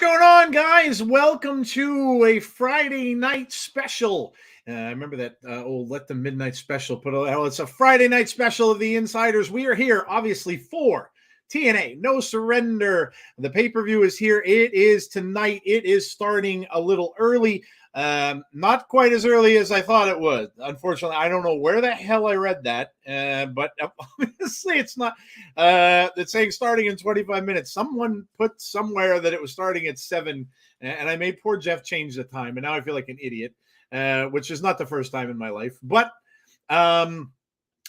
going on, guys? Welcome to a Friday night special. I remember that old Let the Midnight special. It's a Friday night special of the Insiders. We are here, obviously, for TNA No Surrender. The pay-per-view is here. It is tonight. It is starting a little early. Not quite as early as I thought it would. Unfortunately, I don't know where the hell I read that, but obviously it's not. It's saying starting in 25 minutes. Someone put somewhere that it was starting at 7, and I made poor Jeff change the time, and now I feel like an idiot, which is not the first time in my life. But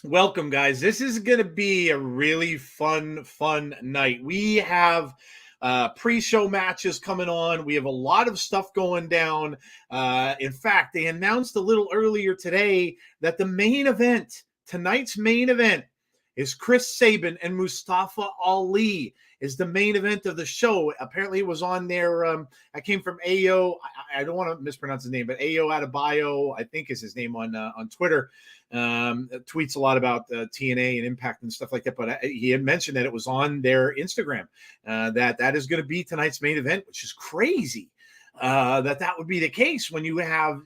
welcome, guys. This is going to be a really fun night. We have pre-show matches coming on. We have a lot of stuff going down. In fact, they announced a little earlier today that the main event, tonight's main event, is Chris Sabin and Mustafa Ali is the main event of the show. Apparently it was on there. I came from Ayo. I don't want to mispronounce his name, but Ayo Adebayo, I think is his name on Twitter. Tweets a lot about TNA and Impact and stuff like that. But he had mentioned that it was on their Instagram, that is going to be tonight's main event, which is crazy. That would be the case when you have,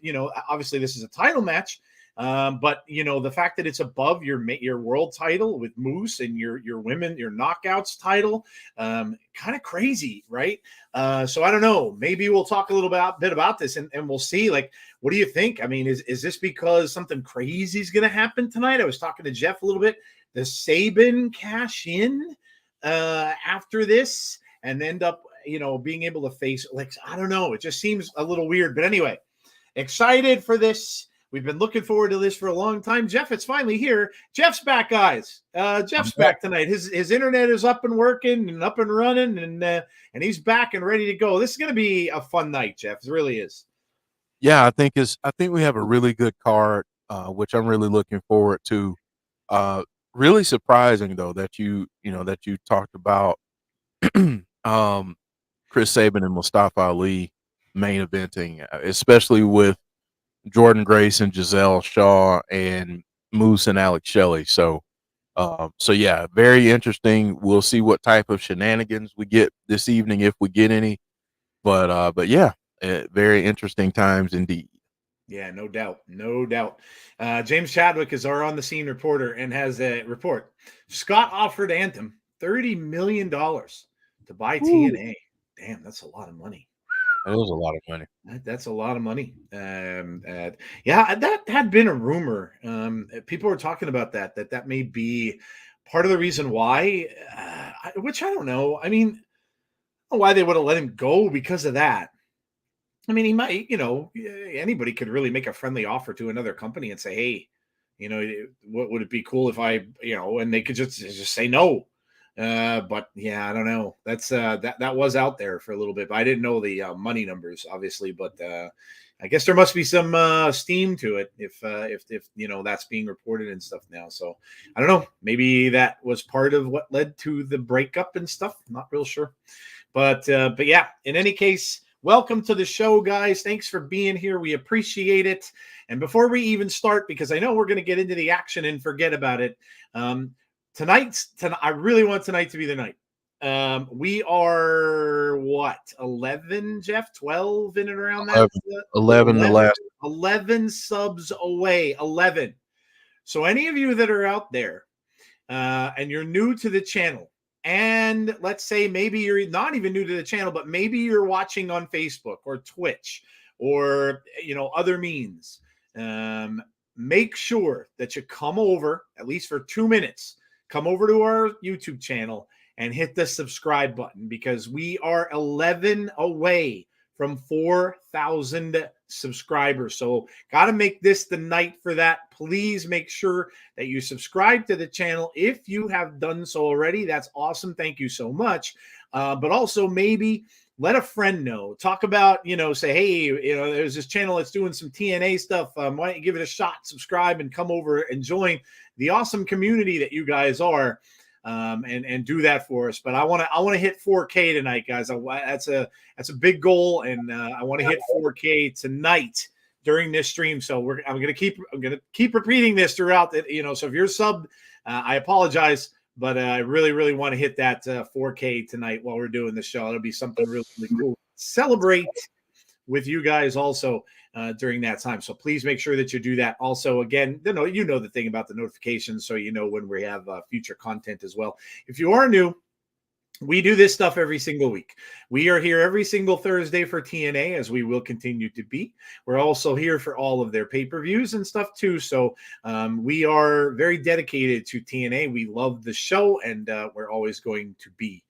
obviously this is a title match. But the fact that it's above your world title with Moose and your women, your knockouts title, kind of crazy, right? So I don't know, maybe we'll talk a little bit about this and we'll see, like, what do you think? I mean, is this because something crazy is going to happen tonight? I was talking to Jeff a little bit. Does Sabin cash in after this and end up, being able to face, like, I don't know. It just seems a little weird, but anyway, excited for this. We've been looking forward to this for a long time. Jeff, it's finally here. Jeff's back, guys. Jeff's back tonight. His internet is up and working and up and running, and he's back and ready to go. This is going to be a fun night, Jeff. It really is. Yeah, I think we have a really good card, which I'm really looking forward to. Really surprising though that you talked about Chris Sabin and Mustafa Ali main eventing, especially with Jordynne Grace and Gisele Shaw and Moose and Alex Shelley. So yeah, very interesting. We'll see what type of shenanigans we get this evening, if we get any. But yeah, very interesting times indeed. Yeah, no doubt. James Chadwick is our on the scene reporter and has a report. Scott offered Anthem $30 million to buy TNA. Damn, that's a lot of money. That was a lot of money. That's a lot of money. Yeah, that had been a rumor. People were talking about that may be part of the reason why, which I don't know. I mean, I don't know why they would have let him go because of that. I mean, he might, anybody could really make a friendly offer to another company and say, hey, what would it be cool if I, and they could just say no. But yeah, I don't know. That's that was out there for a little bit, but I didn't know the money numbers, obviously. But I guess there must be some steam to it if that's being reported and stuff now. So I don't know. Maybe that was part of what led to the breakup and stuff. I'm not real sure. But yeah, in any case, welcome to the show, guys. Thanks for being here. We appreciate it. And before we even start, because I know we're going to get into the action and forget about it. Tonight, I really want tonight to be the night. We are 11, Jeff? 12 in and around that? 11 the last. 11 subs away. 11. So any of you that are out there and you're new to the channel, and let's say maybe you're not even new to the channel, but maybe you're watching on Facebook or Twitch or other means, make sure that you come over at least for 2 minutes. Come over to our YouTube channel and hit the subscribe button, because we are 11 away from 4,000 subscribers. So got to make this the night for that. Please make sure that you subscribe to the channel. If you have done so already, that's awesome. Thank you so much. But also maybe let a friend know. Talk about, say, hey, there's this channel that's doing some TNA stuff. Why don't you give it a shot, subscribe, and come over and join the awesome community that you guys are, and do that for us. But I want to hit 4K tonight, guys. That's a big goal, and I want to hit 4K tonight during this stream. So I'm gonna keep repeating this throughout the, so if you're subbed, I apologize. But I really want to hit that 4K tonight while we're doing the show. It'll be something really, really cool. celebrate with you guys also during that time. So please make sure that you do that. Also, again, you know the thing about the notifications, so you know when we have future content as well. If you are new, we do this stuff every single week. We are here every single Thursday for TNA, as we will continue to be. We're also here for all of their pay-per-views and stuff too. So we are very dedicated to TNA. We love the show, and we're always going to be.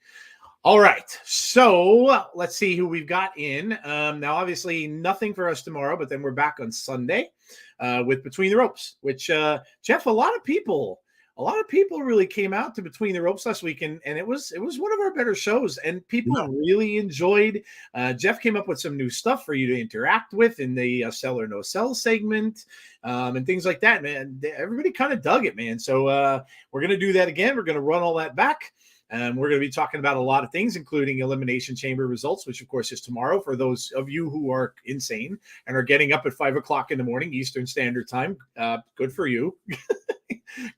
All right, so let's see who we've got in. Now, obviously, nothing for us tomorrow, but then we're back on Sunday with Between the Ropes, which, Jeff, a lot of people really came out to Between the Ropes last week, and it was one of our better shows, and people really enjoyed. Jeff came up with some new stuff for you to interact with in the Sell or No Sell segment, and things like that, man. Everybody kind of dug it, man. So we're going to do that again. We're going to run all that back. We're going to be talking about a lot of things, including Elimination Chamber results, which, of course, is tomorrow for those of you who are insane and are getting up at 5 o'clock in the morning, Eastern Standard Time. Good for you.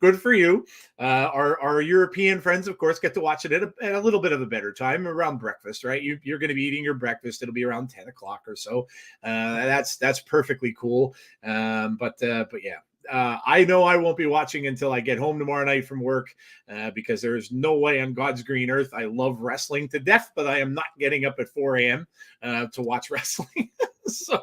Good for you. Our European friends, of course, get to watch it at a little bit of a better time, around breakfast, right? You're going to be eating your breakfast. It'll be around 10 o'clock or so. That's perfectly cool. But yeah. I know I won't be watching until I get home tomorrow night from work, because there is no way on God's green earth. I love wrestling to death, but I am not getting up at 4 a.m. To watch wrestling. So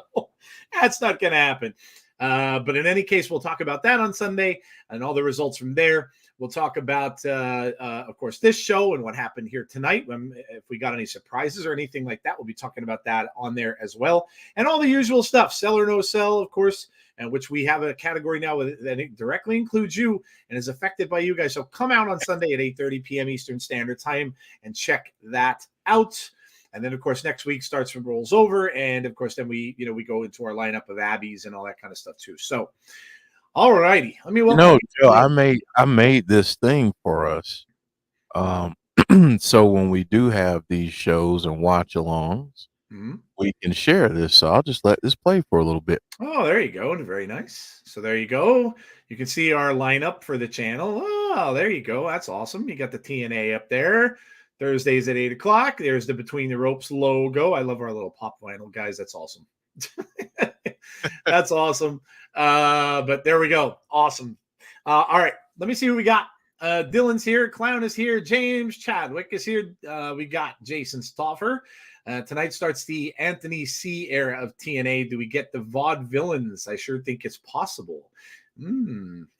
that's not going to happen. But in any case, we'll talk about that on Sunday and all the results from there. We'll talk about, of course, this show and what happened here tonight. If we got any surprises or anything like that, we'll be talking about that on there as well. And all the usual stuff, Sell or No Sell, of course, and which we have a category now that directly includes you and is affected by you guys. So come out on Sunday at 8:30 p.m. Eastern Standard Time and check that out. And then, of course, next week starts and rolls over. And, of course, then we go into our lineup of Abbeys and all that kind of stuff, too. So, all righty. Let me welcome Joe, I made this thing for us. So when we do have these shows and watch-alongs, we can share this. So I'll just let this play for a little bit. Oh, there you go. Very nice. So there you go. You can see our lineup for the channel. Oh, there you go. That's awesome. You got the TNA up there. Thursdays at 8 o'clock. There's the Between the Ropes logo. I love our little pop vinyl, guys. That's awesome. That's awesome. But there we go. Awesome. All right. Let me see who we got. Dylan's here. Clown is here. James Chadwick is here. We got Jason Stauffer. Tonight starts the Anthony C. era of TNA. Do we get the vaudevillains? I sure think it's possible.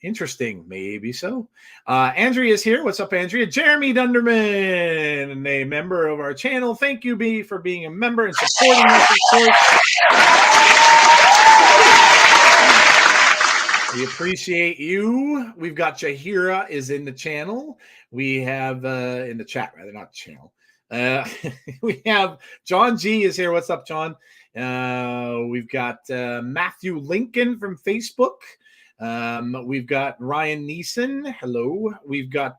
Interesting. Maybe so. Andrea is here. What's up, Andrea? Jeremy Dunderman, and a member of our channel. Thank you, B, for being a member and supporting us, of course. We appreciate you. We've got Jahira is in the channel. We have in the chat, rather, not the channel. We have John G is here. What's up, John? We've got Matthew Lincoln from Facebook. We've got Ryan Neeson. Hello. We've got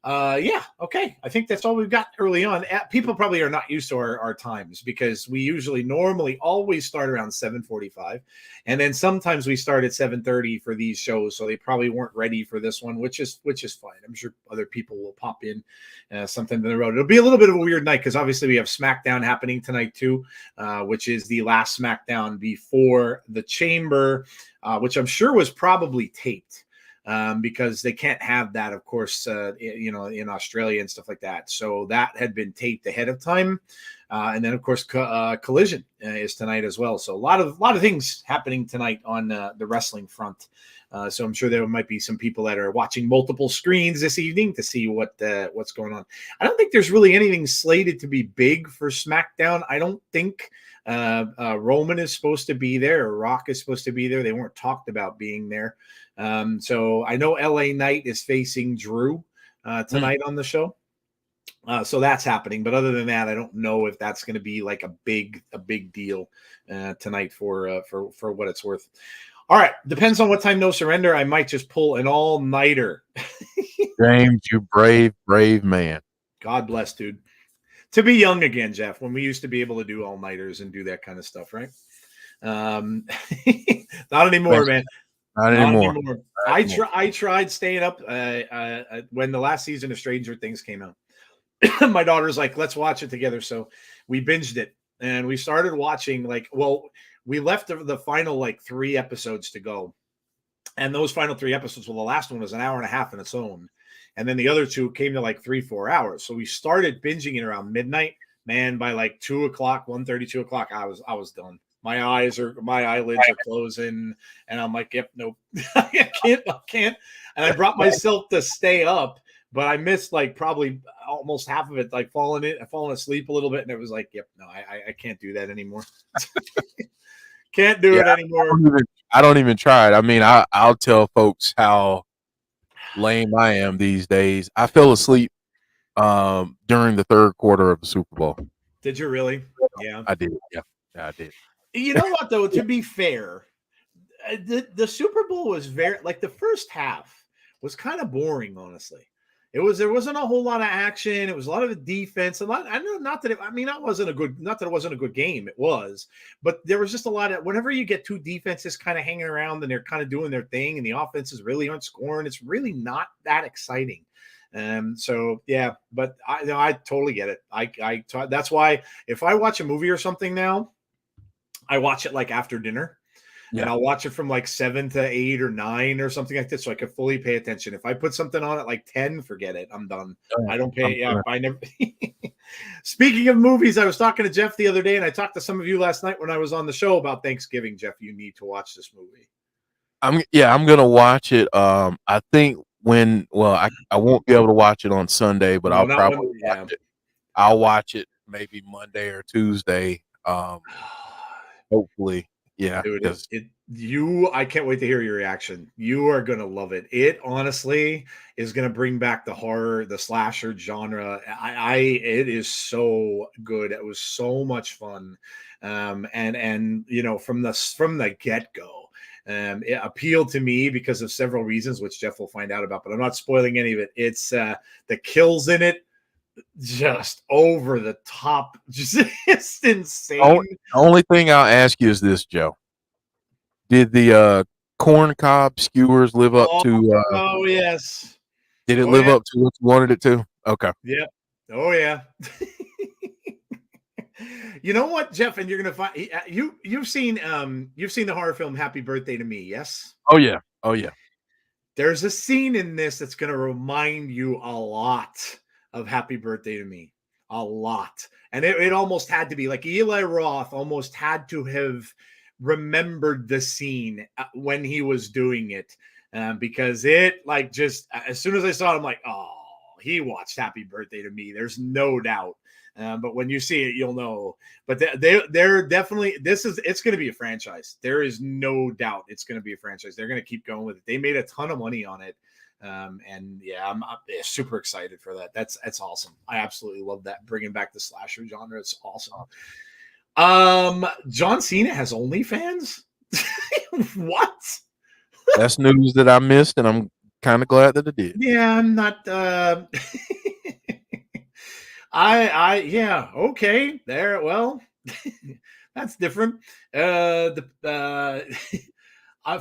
yeah, okay. I think that's all we've got early on. People probably are not used to our times, because we normally always start around 7:45, and then sometimes we start at 7:30 for these shows, so they probably weren't ready for this one, which is fine. I'm sure other people will pop in sometime down the road. It'll be a little bit of a weird night, because obviously we have SmackDown happening tonight too, which is the last SmackDown before the Chamber, which I'm sure was probably taped. Because they can't have that, of course, in Australia and stuff like that. So that had been taped ahead of time. And then, of course, Collision is tonight as well. So a lot of things happening tonight on the wrestling front. So I'm sure there might be some people that are watching multiple screens this evening to see what's going on. I don't think there's really anything slated to be big for SmackDown. I don't think Roman is supposed to be there, or Rock is supposed to be there. They weren't talked about being there. So I know LA Knight is facing Drew tonight on the show. So that's happening. But other than that, I don't know if that's going to be like a big deal tonight for what it's worth. All right. Depends on what time No Surrender. I might just pull an all-nighter. James, you brave man. God bless, dude. To be young again, Jeff, when we used to be able to do all-nighters and do that kind of stuff, right? Not anymore, man. Not anymore. I tried staying up when the last season of Stranger Things came out. my daughter's like, let's watch it together. So we binged it and we started watching we left the final like 3 episodes to go. And those final 3 episodes, well, the last one was an hour and a half in its own. And then the other 2 came to like 3-4 hours. So we started binging it around midnight. Man, by like 2 o'clock, 1:30, 2 o'clock, I was done. My eyelids are closing. And I'm like, yep, nope. I can't. And I brought myself to stay up, but I missed like probably almost half of it, like falling asleep a little bit. And it was like, yep, no, I can't do that anymore. Can't do it anymore. I don't even try it. I mean, I'll tell folks how lame I am these days. I fell asleep during the third quarter of the Super Bowl. Did you really? Yeah, I did. Yeah, I did. You know what, though? To be fair, the Super Bowl was very like the first half was kind of boring, honestly. There wasn't a whole lot of action. It was a lot of defense. I know not that it wasn't a good game. It was, but there was just a lot of whenever you get 2 defenses kind of hanging around and they're kind of doing their thing, and the offenses really aren't scoring. It's really not that exciting. So yeah, but I totally get it. That's why if I watch a movie or something now, I watch it like after dinner. Yeah. And I'll watch it from like 7 to 8 or 9 or something like this, so I can fully pay attention. If I put something on at like 10, forget it. I'm done. I don't pay. Yeah, I never. Speaking of movies, I was talking to Jeff the other day, and I talked to some of you last night when I was on the show about Thanksgiving. Jeff, you need to watch this movie. I'm gonna watch it. I think I won't be able to watch it on Sunday, but I'll probably watch it. I'll watch it maybe Monday or Tuesday. Hopefully. Yeah, dude, I can't wait to hear your reaction. You are gonna love it. It honestly is gonna bring back the horror, the slasher genre. It is so good. It was so much fun, and you know from the get go, it appealed to me because of several reasons, which Jeff will find out about. But I'm not spoiling any of it. It's the kills in it. Just over the top, just insane. The only thing I'll ask you is this, Joe. Did the corn cob skewers live up to? Oh yes. Did it live up to what you wanted it to? Okay. Yeah. Oh yeah. You know what, Jeff? And you're gonna find you've seen the horror film Happy Birthday to Me, yes? Oh yeah. Oh yeah. There's a scene in this that's gonna remind you a lot of Happy Birthday to Me. A lot. And it almost had to be like Eli Roth almost had to have remembered the scene when he was doing it, because it like just as soon as I saw it, I'm like, oh, he watched Happy Birthday to Me. There's no doubt. But when you see it, you'll know. But they're definitely it's going to be a franchise. There is no doubt it's going to be a franchise. They're going to keep going with it. They made a ton of money on it. And yeah, I'm super excited for that. That's awesome. I absolutely love that. Bringing back the slasher genre. It's awesome. John Cena has OnlyFans. What? That's news that I missed, and I'm kind of glad that I did. Yeah, I'm not. Yeah, okay, there. Well, that's different. If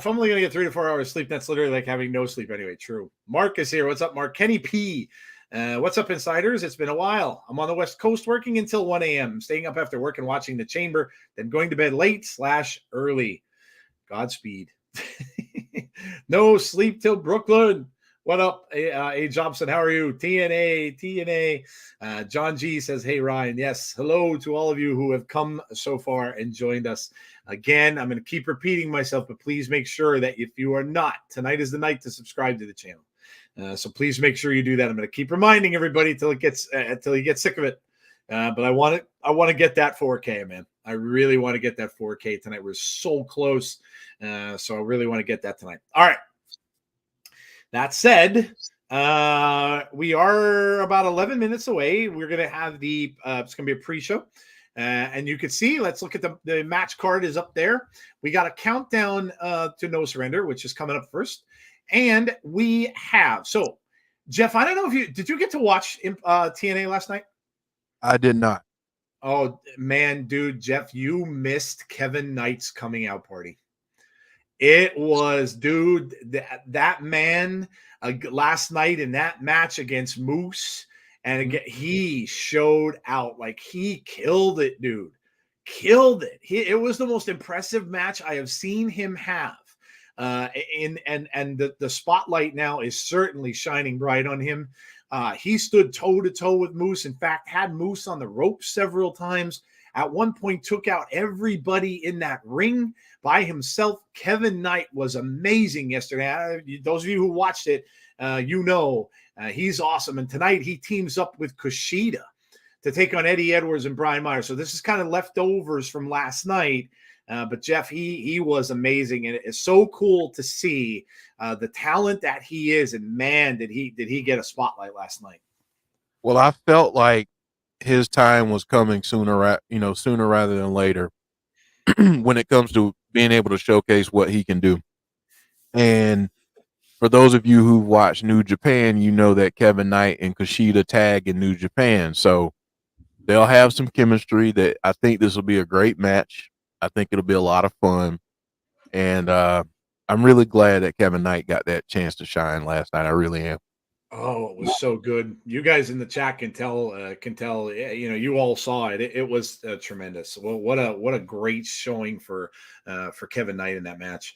I'm only going to get 3 to 4 hours sleep, that's literally like having no sleep anyway. True. Mark is here. What's up, Mark? Kenny P. What's up, Insiders? It's been a while. I'm on the West Coast working until 1 a.m., staying up after work and watching The Chamber, then going to bed late/early. Godspeed. No sleep till Brooklyn. What up, A. Jobson? How are you? TNA. John G says, hey, Ryan. Yes. Hello to all of you who have come so far and joined us. Again, I'm going to keep repeating myself, but please make sure that if you are not, tonight is the night to subscribe to the channel. So please make sure you do that. I'm going to keep reminding everybody till you get sick of it. But I want to get that 4K, man. I really want to get that 4K tonight. We're so close. So I really want to get that tonight. All right. That said, we are about 11 minutes away. We're going to have it's going to be a pre-show. And you can see, let's look at the match card is up there. We got a countdown to No Surrender, which is coming up first. And we have, so Jeff, I don't know if did you get to watch TNA last night? I did not. Oh man, dude, Jeff, you missed Kevin Knight's coming out party. It was, dude, that man last night in that match against Moose And again, he showed out. Like, he killed it, dude. Killed it. It was the most impressive match I have seen him have. And the spotlight now is certainly shining bright on him. He stood toe to toe with Moose. In fact, had Moose on the ropes several times. At one point, took out everybody in that ring by himself. Kevin Knight was amazing yesterday. Those of you who watched it, he's awesome. And tonight he teams up with Kushida to take on Eddie Edwards and Brian Myers. So this is kind of leftovers from last night. But Jeff, he was amazing, and it's so cool to see the talent that he is. And man, did he get a spotlight last night? Well, I felt like his time was coming sooner rather than later when it comes to being able to showcase what he can do. And for those of you who watch New Japan, you know that Kevin Knight and Kushida tag in New Japan, so they'll have some chemistry. That I think this will be a great match. I think it'll be a lot of fun, and I'm really glad that Kevin Knight got that chance to shine last night. I really am. Oh, it was so good. You guys in the chat can tell. You all saw it. It was tremendous. Well, what a great showing for Kevin Knight in that match.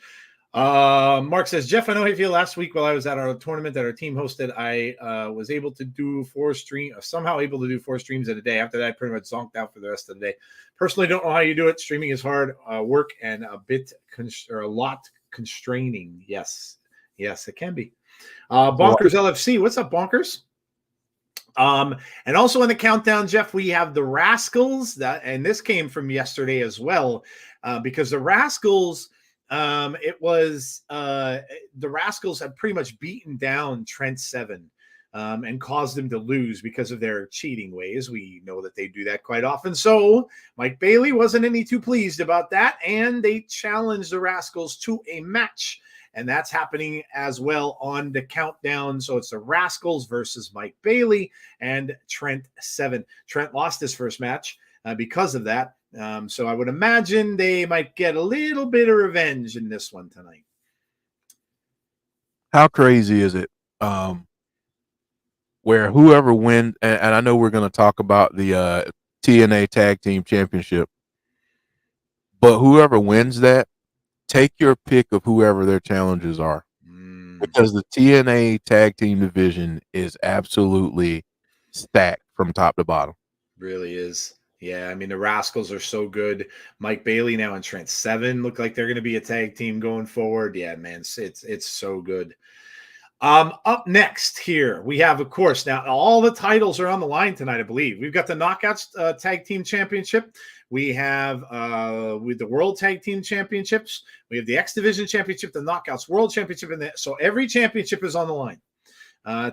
Mark says, Jeff, I know how you feel. Last week while I was at our tournament that our team hosted, I was able to do 4 streams in a day. After that, I pretty much zonked out for the rest of the day. Personally, don't know how you do it. Streaming is hard work and a lot constraining. Yes, it can be. Bonkers LFC, what's up, Bonkers? And also in the countdown, Jeff, we have the Rascalz, and this came from yesterday as well, because the Rascalz, the Rascalz had pretty much beaten down Trent Seven and caused him to lose because of their cheating ways. We know that they do that quite often. So Mike Bailey wasn't any too pleased about that, and they challenged the Rascalz to a match. And that's happening as well on the countdown. So it's the Rascalz versus Mike Bailey and Trent Seven. Trent lost his first match because of that. So I would imagine they might get a little bit of revenge in this one tonight. How crazy is it? Where whoever wins, and I know we're going to talk about the TNA Tag Team Championship, but whoever wins that, take your pick of whoever their challengers are, because the TNA Tag Team division is absolutely stacked from top to bottom. Really is. Yeah, I mean, the Rascalz are so good. Mike Bailey now and Trent Seven look like they're going to be a tag team going forward. Yeah, man, it's so good. Up next here, we have, of course, now all the titles are on the line tonight, I believe. We've got the Knockouts Tag Team Championship. We have with the World Tag Team Championships. We have the X Division Championship, the Knockouts World Championship, and so every championship is on the line.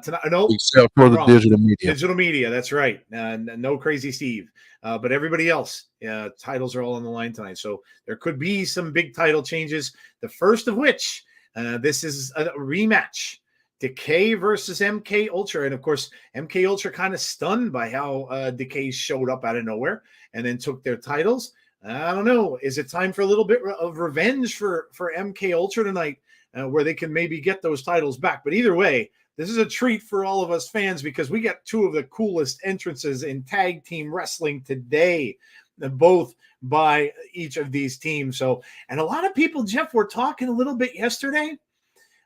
Tonight, no, except for the digital media. Digital media, that's right. No Crazy Steve. But everybody else, titles are all on the line tonight. So there could be some big title changes. The first of which, this is a rematch. Decay versus MK Ultra. And of course, MK Ultra kind of stunned by how Decay showed up out of nowhere and then took their titles. I don't know. Is it time for a little bit of revenge for MK Ultra tonight, where they can maybe get those titles back? But either way, this is a treat for all of us fans because we got 2 of the coolest entrances in tag team wrestling today, both by each of these teams. So, and a lot of people, Jeff, were talking a little bit yesterday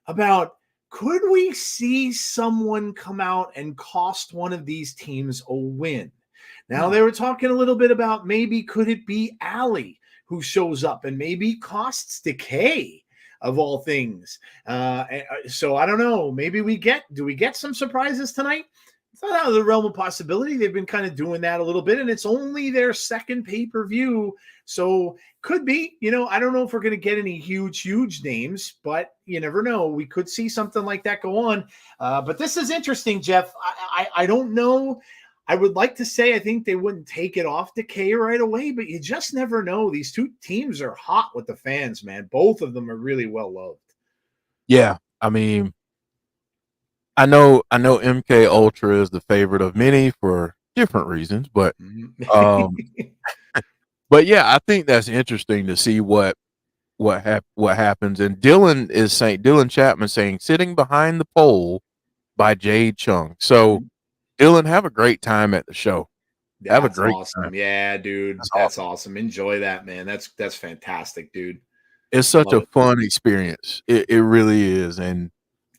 about, could we see someone come out and cost one of these teams a win? Now, they were talking a little bit about maybe could it be Allie who shows up and maybe costs Decay, of all things. So I don't know. Maybe do we get some surprises tonight? It's not out of the realm of possibility. They've been kind of doing that a little bit, and it's only their second pay-per-view. So could be, I don't know if we're going to get any huge names, but you never know. We could see something like that go on. But this is interesting, Jeff. I don't know. I would like to say I think they wouldn't take it off Decay right away, but you just never know. These 2 teams are hot with the fans, man. Both of them are really well loved. Yeah, I mean, I know MK Ultra is the favorite of many for different reasons, but but yeah, I think that's interesting to see what happens. And Dylan Chapman saying sitting behind the pole by Jade Chung. So Dylan, have a great time at the show. Have a That's great time. awesome. Yeah, dude. That's That's awesome. awesome. Enjoy that, man. That's fantastic, dude. It's such Love a it. fun experience. It really is. And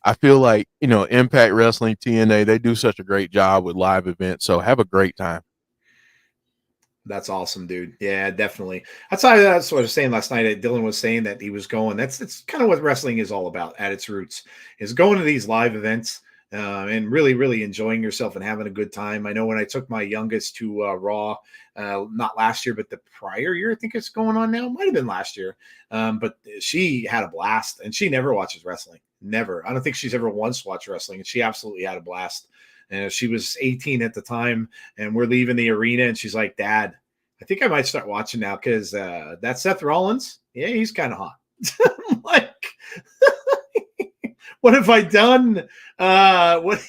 I feel like, Impact Wrestling, TNA, they do such a great job with live events. So have a great time. That's awesome, dude. Yeah, definitely. That's what I was saying last night. Dylan was saying that he was going. That's kind of what wrestling is all about at its roots, is going to these live events and really, really enjoying yourself and having a good time. I know when I took my youngest to Raw, not last year, but the prior year, I think it's going on now. Might have been last year. But she had a blast, and she never watches wrestling. Never. I don't think she's ever once watched wrestling, and she absolutely had a blast. And she was 18 at the time, and we're leaving the arena, and she's like, "Dad, I think I might start watching now because that Seth Rollins, yeah, he's kind of hot." I'm like, what have I done? What?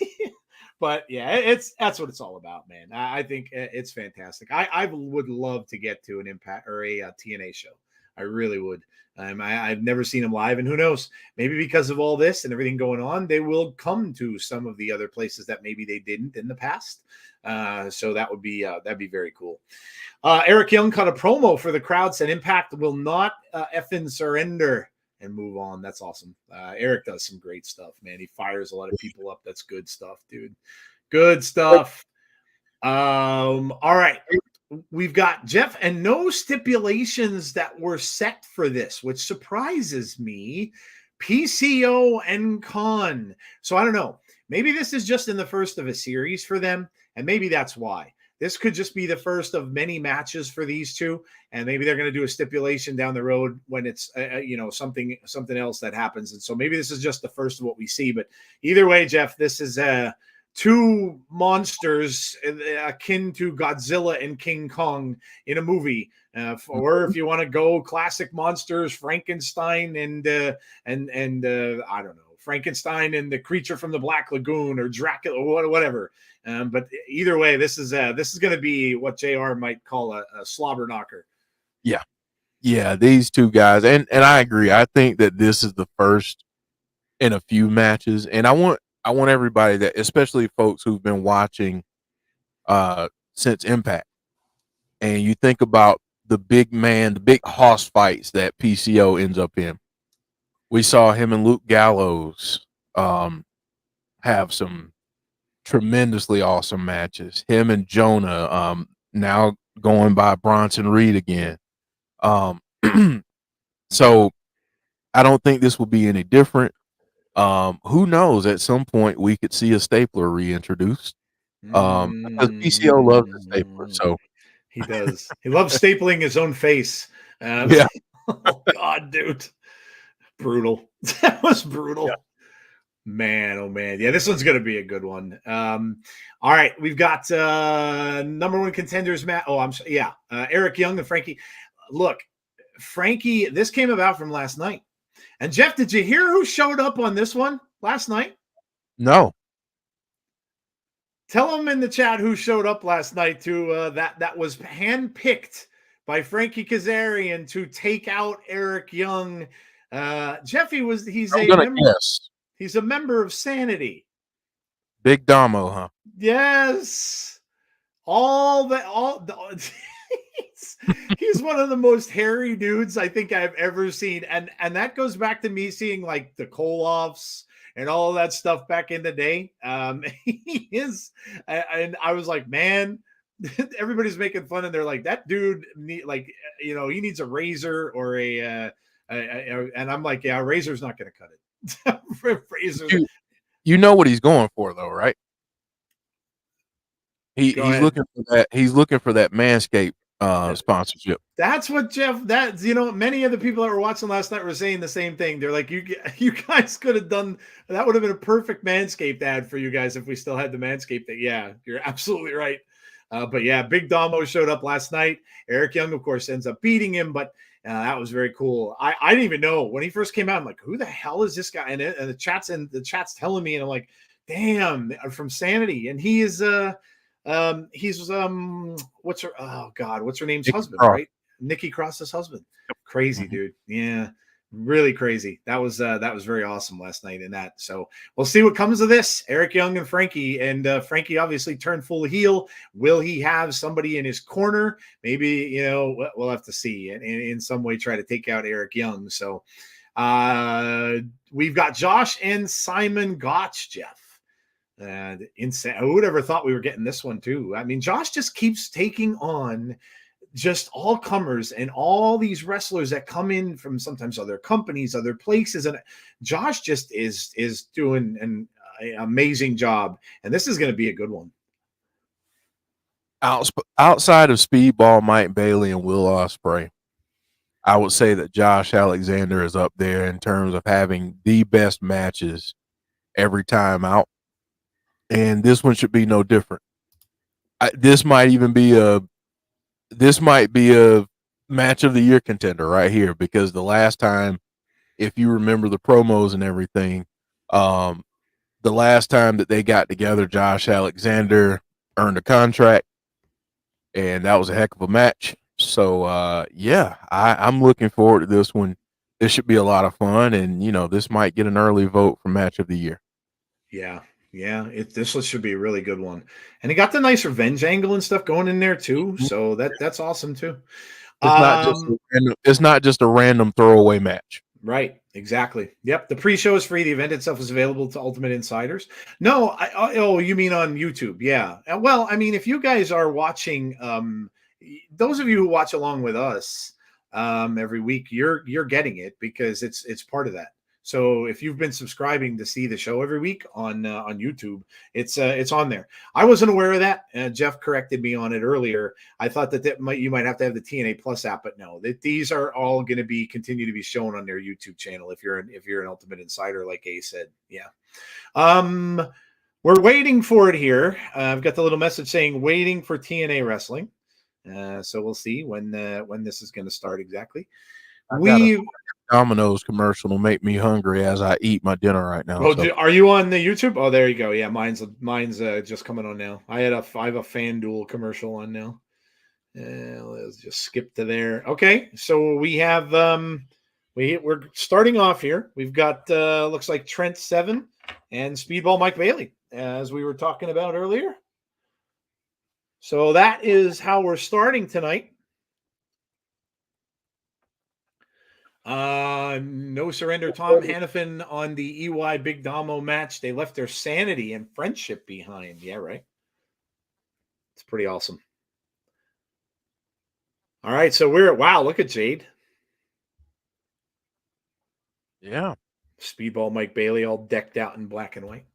But yeah, that's what it's all about, man. I think it's fantastic. I would love to get to an Impact or a TNA show. I really would. I've never seen them live, and who knows? Maybe because of all this and everything going on, they will come to some of the other places that maybe they didn't in the past. So that'd be very cool. Eric Young cut a promo for the crowd, said Impact will not effing surrender and move on. That's awesome. Eric does some great stuff, man. He fires a lot of people up. That's good stuff, dude. Good stuff. All right. We've got Jeff, and no stipulations that were set for this, which surprises me. PCO and Con. So I don't know. Maybe this is just in the first of a series for them, and maybe that's why. This could just be the first of many matches for these two, and maybe they're going to do a stipulation down the road when it's something else that happens. And so maybe this is just the first of what we see. But either way, Jeff, this is two monsters akin to Godzilla and King Kong in a movie. Or if you want to go classic monsters, Frankenstein and I don't know, Frankenstein and the creature from the Black Lagoon, or Dracula, or whatever. But either way, this is going to be what JR might call a slobber knocker. Yeah, these two guys, and I agree. I think that this is the first in a few matches, and I want everybody, that, especially folks who've been watching since Impact, and you think about the big hoss fights that PCO ends up in. We saw him and Luke Gallows have some tremendously awesome matches. Him and Jonah, now going by Bronson Reed again. So I don't think this will be any different. Who knows? At some point, we could see a stapler reintroduced. Because PCO loves the stapler, so he does. He loves stapling his own face. Yeah. Oh God, dude, brutal. That was brutal. Yeah. Man, oh man. Yeah, this one's going to be a good one. All right, we've got number one contenders, Matt. Oh, Eric Young and Frankie. Look, Frankie, this came about from last night. And Jeff, did you hear who showed up on this one last night? No. Tell them in the chat who showed up last night to that was handpicked by Frankie Kazarian to take out Eric Young. Jeff, he's a member of Sanity. Big Damo, huh? Yes. He's one of the most hairy dudes I think I've ever seen. And that goes back to me seeing like the Koloffs and all of that stuff back in the day. He is, and I was like, man, everybody's making fun, and they're like, that dude, he needs a razor or and I'm like, yeah, a razor's not going to cut it. Razor. You know what he's going for, though, right? He's looking for that. He's looking for that Manscaped sponsorship. That's what Jeff. Many of the people that were watching last night were saying the same thing. They're like, you guys could have done that. Would have been a perfect Manscaped ad for you guys if we still had the Manscaped. Yeah, you're absolutely right. But yeah, Big Damo showed up last night. Eric Young, of course, ends up beating him, but that was very cool. I didn't even know when he first came out. I'm like, who the hell is this guy? And the chat's telling me, and I'm like, damn, from Sanity, and he is what's her name's Nikki husband, Cross. right? Nikki Cross's husband. Crazy dude. Yeah. Really crazy. That was very awesome last night in that. So we'll see what comes of this. Eric Young and Frankie, and Frankie obviously turned full heel. Will he have somebody in his corner? Maybe, we'll have to see, and in some way try to take out Eric Young. So we've got Josh and Simon Gotch, Jeff. Insane. Who would ever thought we were getting this one too? I mean, Josh just keeps taking on just all comers and all these wrestlers that come in from sometimes other companies, other places, and Josh just is doing an amazing job, and this is going to be a good one. Outside of Speedball, Mike Bailey, and Will Ospreay, I would say that Josh Alexander is up there in terms of having the best matches every time out, and this one should be no different. This might be a match of the year contender right here, because the last time, if you remember the promos and everything, the last time that they got together, Josh Alexander earned a contract, and that was a heck of a match. So, I'm looking forward to this one. This should be a lot of fun, and, this might get an early vote for match of the year. Yeah. This should be a really good one, and he got the nice revenge angle and stuff going in there too. So that's awesome too. It's not just a random throwaway match. Right. Exactly. Yep. The pre-show is free. The event itself is available to Ultimate Insiders. No. You mean on YouTube? Yeah. Well, I mean, if you guys are watching, those of you who watch along with us every week, you're getting it because it's part of that. So if you've been subscribing to see the show every week on YouTube, it's on there. I wasn't aware of that. Jeff corrected me on it earlier. I thought you might have to have the TNA Plus app, but no, these are all going to continue to be shown on their YouTube channel if you're an Ultimate Insider, like A said. Yeah. We're waiting for it here. I've got the little message saying waiting for TNA Wrestling. So we'll see when this is going to start exactly. Domino's commercial will make me hungry as I eat my dinner right now. Oh, so. Are you on the YouTube? Oh, there you go. Yeah, mine's just coming on now. I have a FanDuel commercial on now. Let's just skip to there. Okay, so we have we're starting off here. We've got looks like Trent 7 and Speedball Mike Bailey, as we were talking about earlier. So that is how we're starting tonight. No Surrender, Tom Hannafin on the EY Big Damo match. They left their sanity and friendship behind. Yeah, right. It's pretty awesome. All right, so wow, look at Jade. Yeah. Speedball Mike Bailey all decked out in black and white.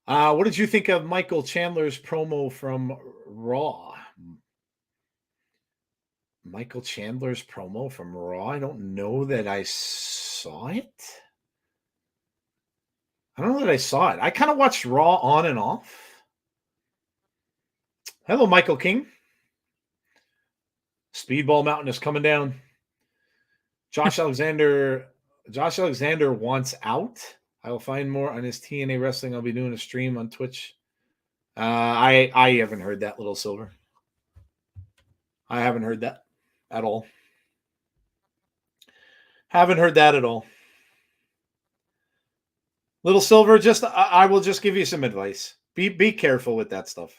What did you think of Michael Chandler's promo from Raw? Michael Chandler's promo from Raw? I don't know that I saw it. I don't know that I saw it. I kind of watched Raw on and off. Hello, Michael King. Speedball Mountain is coming down. Josh Alexander wants out. I will find more on his TNA Wrestling. I'll be doing a stream on Twitch. I haven't heard that, Little Silver. I haven't heard that at all. Haven't heard that at all. Little Silver, I will just give you some advice. Be careful with that stuff.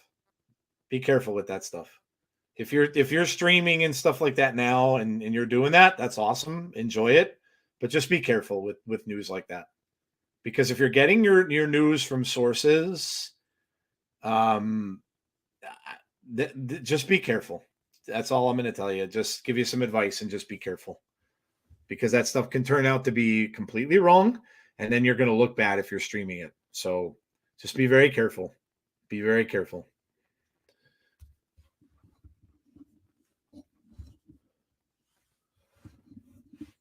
Be careful with that stuff. If you're streaming and stuff like that now and you're doing that, that's awesome. Enjoy it. But just be careful with news like that. Because if you're getting your news from sources, just be careful. That's all I'm going to tell you. Just give you some advice and just be careful. Because that stuff can turn out to be completely wrong, and then you're going to look bad if you're streaming it. So just be very careful. Be very careful.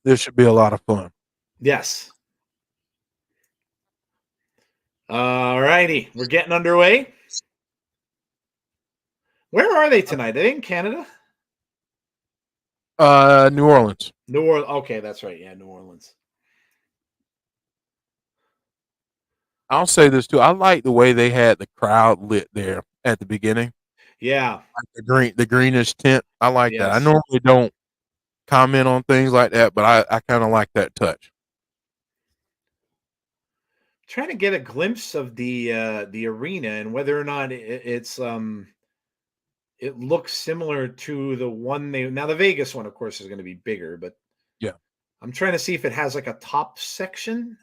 This should be a lot of fun. Yes. All righty. We're getting underway. Where are they tonight? Are they in Canada? New Orleans. New Orleans. Okay, that's right. Yeah, New Orleans. I'll say this too. I like the way they had the crowd lit there at the beginning. Yeah. Like the greenish tint. I like that. I normally don't comment on things like that, but I kind of like that touch. Trying to get a glimpse of the arena and whether or not it looks similar to the one the Vegas one, of course, is going to be bigger, but Yeah. I'm trying to see if it has like a top section.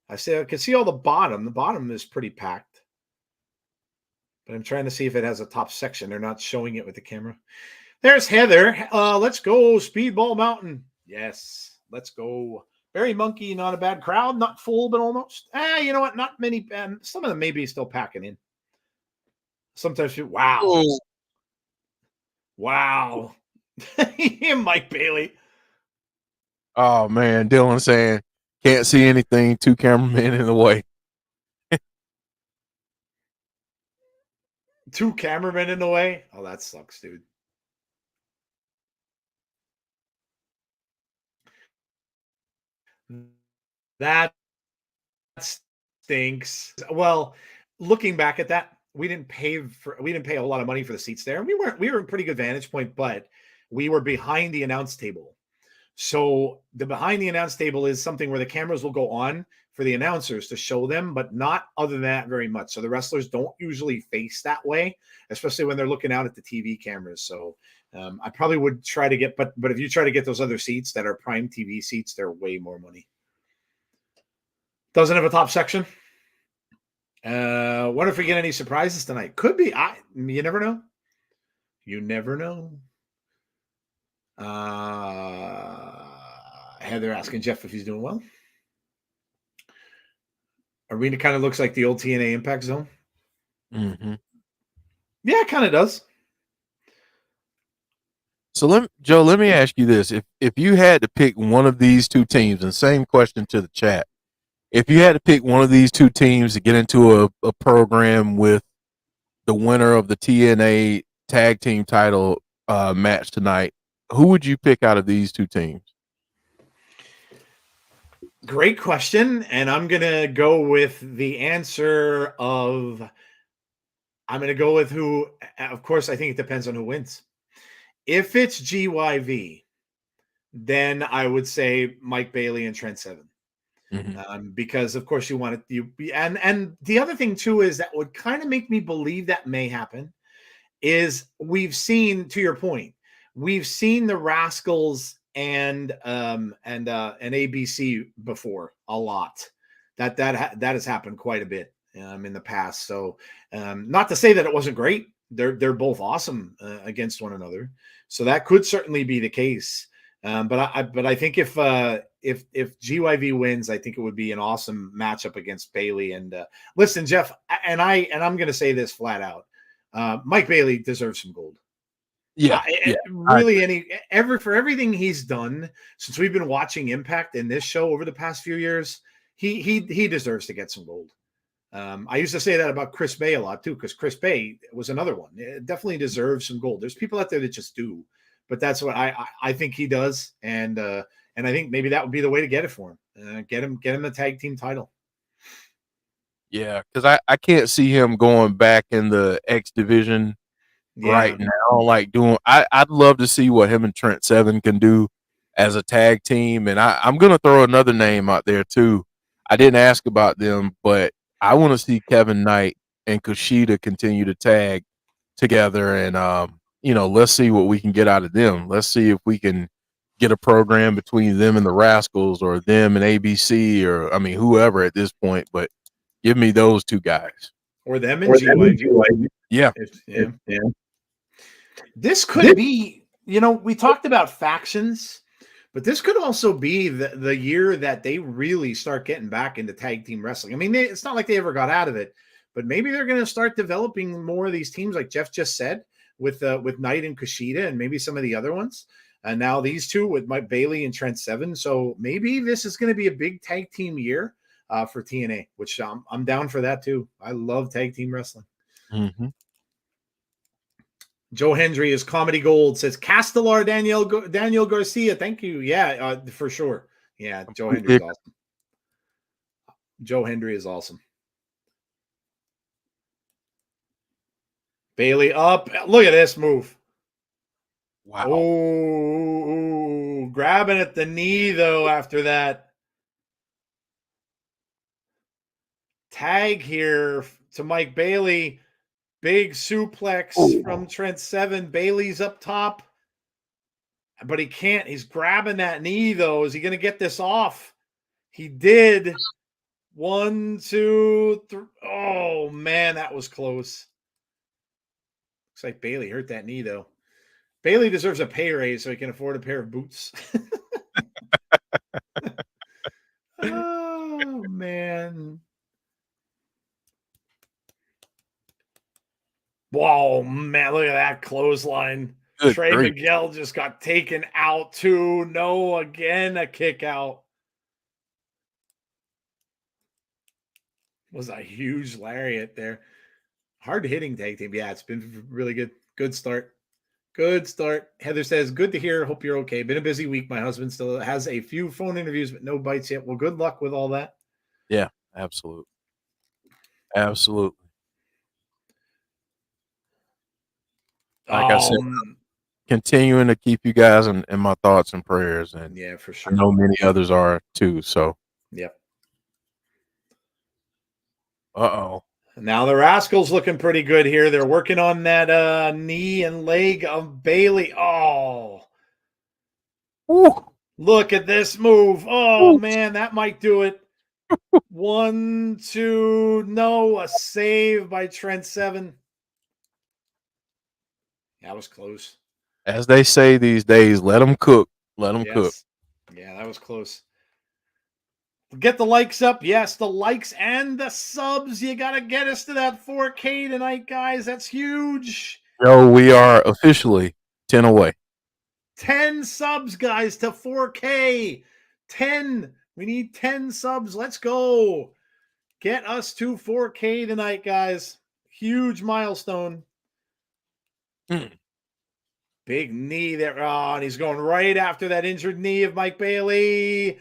I can see all the bottom. The bottom is pretty packed, but I'm trying to see if it has a top section. They're not showing it with the camera. There's Heather. Let's go Speedball Mountain. Yes, let's go. Barry Monkey, not a bad crowd, not full, but almost. You know what? Not many. Some of them maybe still packing in. Sometimes, wow. Oh. Wow. Mike Bailey. Oh man, Dylan saying can't see anything. 2 cameramen in the way. 2 cameramen in the way. Oh, that sucks, dude. That stinks. Well, looking back at that, we didn't pay a lot of money for the seats there. We were in pretty good vantage point, but we were behind the announce table. So the behind the announce table is something where the cameras will go on for the announcers to show them, but not other than that very much. So the wrestlers don't usually face that way, especially when they're looking out at the TV cameras. So I probably would try to get, but if you try to get those other seats that are prime TV seats, they're way more money. Doesn't have a top section. What if we get any surprises tonight? Could be. You never know. You never know. Heather asking Jeff if he's doing well. Arena kind of looks like the old TNA Impact Zone. Mm-hmm. Yeah, it kind of does. So Joe, let me ask you this: if you had to pick one of these 2 teams, and same question to the chat, if you had to pick one of these 2 teams to get into a program with the winner of the TNA Tag Team Title match tonight, who would you pick out of these 2 teams? Great question, and I'm gonna go with the answer of. I'm gonna go with who. Of course, I think it depends on who wins. If it's GYV, then I would say Mike Bailey and Trent Seven. Mm-hmm. Because of course and the other thing too is that would kind of make me believe that may happen is we've seen, to your point, we've seen the Rascalz and ABC before a lot. That has happened quite a bit in the past. So not to say that it wasn't great. They're both awesome against one another. So that could certainly be the case. But I think if GYV wins, I think it would be an awesome matchup against Bailey. And listen, Jeff, and I'm going to say this flat out: Mike Bailey deserves some gold. Yeah, Really, for everything he's done since we've been watching Impact in this show over the past few years, he deserves to get some gold. I used to say that about Chris Bay a lot too, because Chris Bay was another one. It definitely deserves some gold. There's people out there that just do. But that's what I think he does, and I think maybe that would be the way to get it for him. Get him the tag team title. Yeah, because I can't see him going back in the X division right now. Like I'd love to see what him and Trent Seven can do as a tag team, and I'm gonna throw another name out there too. I didn't ask about them, but I want to see Kevin Knight and Kushida continue to tag together, and let's see what we can get out of them. Let's see if we can get a program between them and the Rascalz, or them and ABC, or whoever at this point. But give me those 2 guys, or them and GYV. Yeah. This could be. We talked about factions, but this could also be the year that they really start getting back into tag team wrestling. I mean, it's not like they ever got out of it, but maybe they're going to start developing more of these teams, like Jeff just said, with Knight and Kushida, and maybe some of the other ones. And now these 2 with Mike Bailey and Trent Seven. So maybe this is going to be a big tag team year for TNA, which I'm down for that too. I love tag team wrestling. Mm-hmm. Joe Hendry is comedy gold. Says Castellar Daniel Garcia. Thank you. Yeah, for sure. Yeah, Joe Hendry is awesome. Joe Hendry is awesome. Bailey up. Look at this move. Wow. Oh, grabbing at the knee, though, after that. Tag here to Mike Bailey. Big suplex from Trent Seven. Bailey's up top. But he can't. He's grabbing that knee, though. Is he going to get this off? He did. 1, 2, 3. Oh, man, that was close. Looks like Bailey hurt that knee, though. Bailey deserves a pay raise so he can afford a pair of boots. Oh, man. Whoa, man, look at that clothesline. Good Trey grief. Miguel just got taken out, too. No, again, a kick out. Was a huge lariat there. Hard hitting tag team. Yeah, it's been really good. Good start. Good start. Heather says, good to hear. Hope you're okay. Been a busy week. My husband still has a few phone interviews, but no bites yet. Well, good luck with all that. Yeah, absolutely. Absolutely. Like I said, continuing to keep you guys in my thoughts and prayers. And yeah, for sure. I know many others are too. So, yep. Uh-oh. Now the Rascalz looking pretty good here. They're working on that knee and leg of Bailey. Oh. Ooh. Look at this move. Oh, man, that might do it. 1, 2, no, a save by Trent Seven. That was close. As they say these days, let them cook. Let them cook. Yeah, that was close. Get the likes up. Yes, the likes and the subs. You got to get us to that 4K tonight, guys. That's huge. No, we are officially 10 away. 10 subs, guys, to 4K. 10. We need 10 subs. Let's go. Get us to 4K tonight, guys. Huge milestone. Big knee there. Oh, and he's going right after that injured knee of Mike Bailey.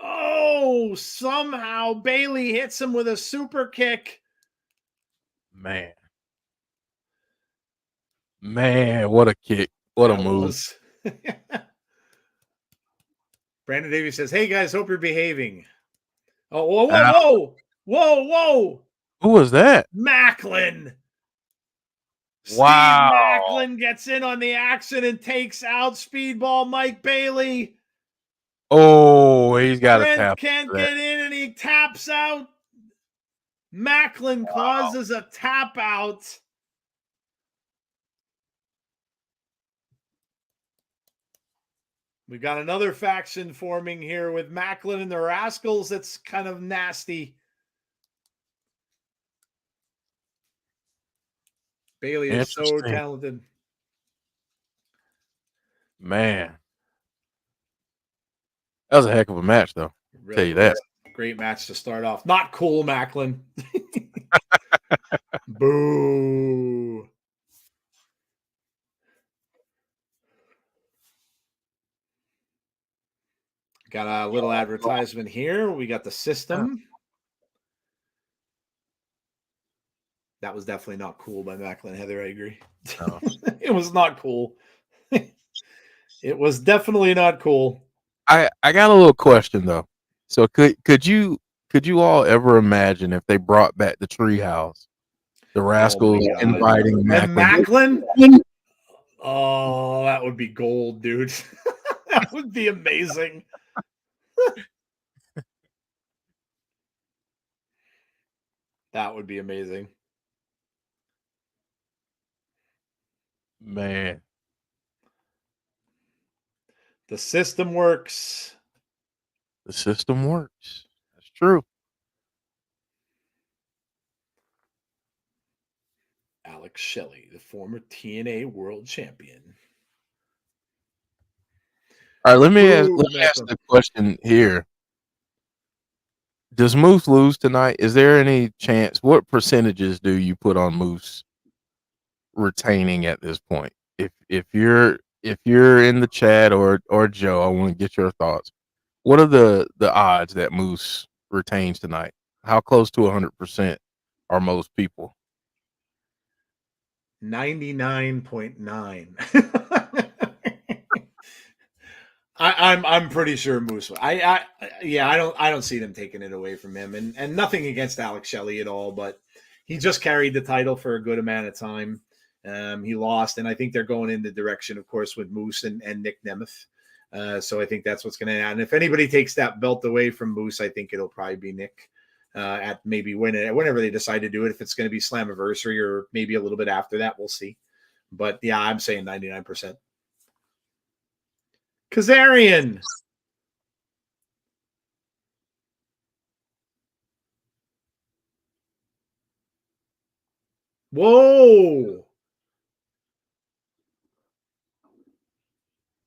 Oh, somehow Bailey hits him with a super kick. Man, what a kick. What a move. Brandon Davies says, hey, guys, hope you're behaving. Oh, whoa. Who was that? Macklin. Wow. Steve Macklin gets in on the action and takes out Speedball Mike Bailey. Oh, he's got a tap. Can't get in and he taps out. Macklin causes a tap out. We got another faction forming here with Macklin and the Rascalz. That's kind of nasty. Bailey is so talented. Man. That was a heck of a match, though. Really tell you that. Great match to start off. Not cool, Macklin. Boo. Got a little advertisement here. We got the system. That was definitely not cool by Macklin. Heather, I agree. No. It was not cool. It was definitely not cool. I got a little question though. So could you all ever imagine if they brought back the treehouse, the Rascalz inviting Macklin? Oh, that would be gold, dude. That would be amazing. That would be amazing. Man. The system works. The system works. That's true. Alex Shelley, the former TNA World Champion. All right, let me ask the question here. Does Moose lose tonight? Is there any chance? What percentages do you put on Moose retaining at this point? If you're in the chat or Joe, I want to get your thoughts. What are the odds that Moose retains tonight? How close to 100% are most people? 99.9. I'm pretty sure Moose. Yeah, I don't see them taking it away from him, and nothing against Alex Shelley at all, but he just carried the title for a good amount of time. He lost, and I think they're going in the direction, of course, with Moose and Nick Nemeth. So I think that's what's going to happen. If anybody takes that belt away from Moose, I think it'll probably be Nick. At maybe whenever they decide to do it, if it's going to be Slammiversary or maybe a little bit after that, we'll see. But yeah, I'm saying 99%. Kazarian. Whoa.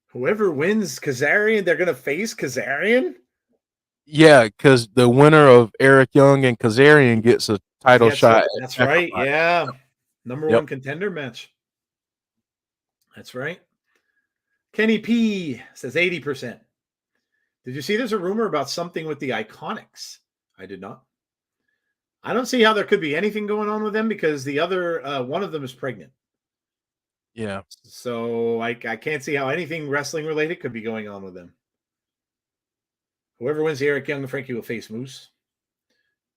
Whoever wins Kazarian, they're going to face Kazarian? Yeah, because the winner of Eric Young and Kazarian gets a title shot. That's right. Yeah. Number Yep. one contender match. That's right. Kenny P says 80%. Did you see there's a rumor about something with the Iconics? I did not. I don't see how there could be anything going on with them because the other one of them is pregnant. Yeah. So I can't see how anything wrestling related could be going on with them. Whoever wins the Eric Young and Frankie will face Moose.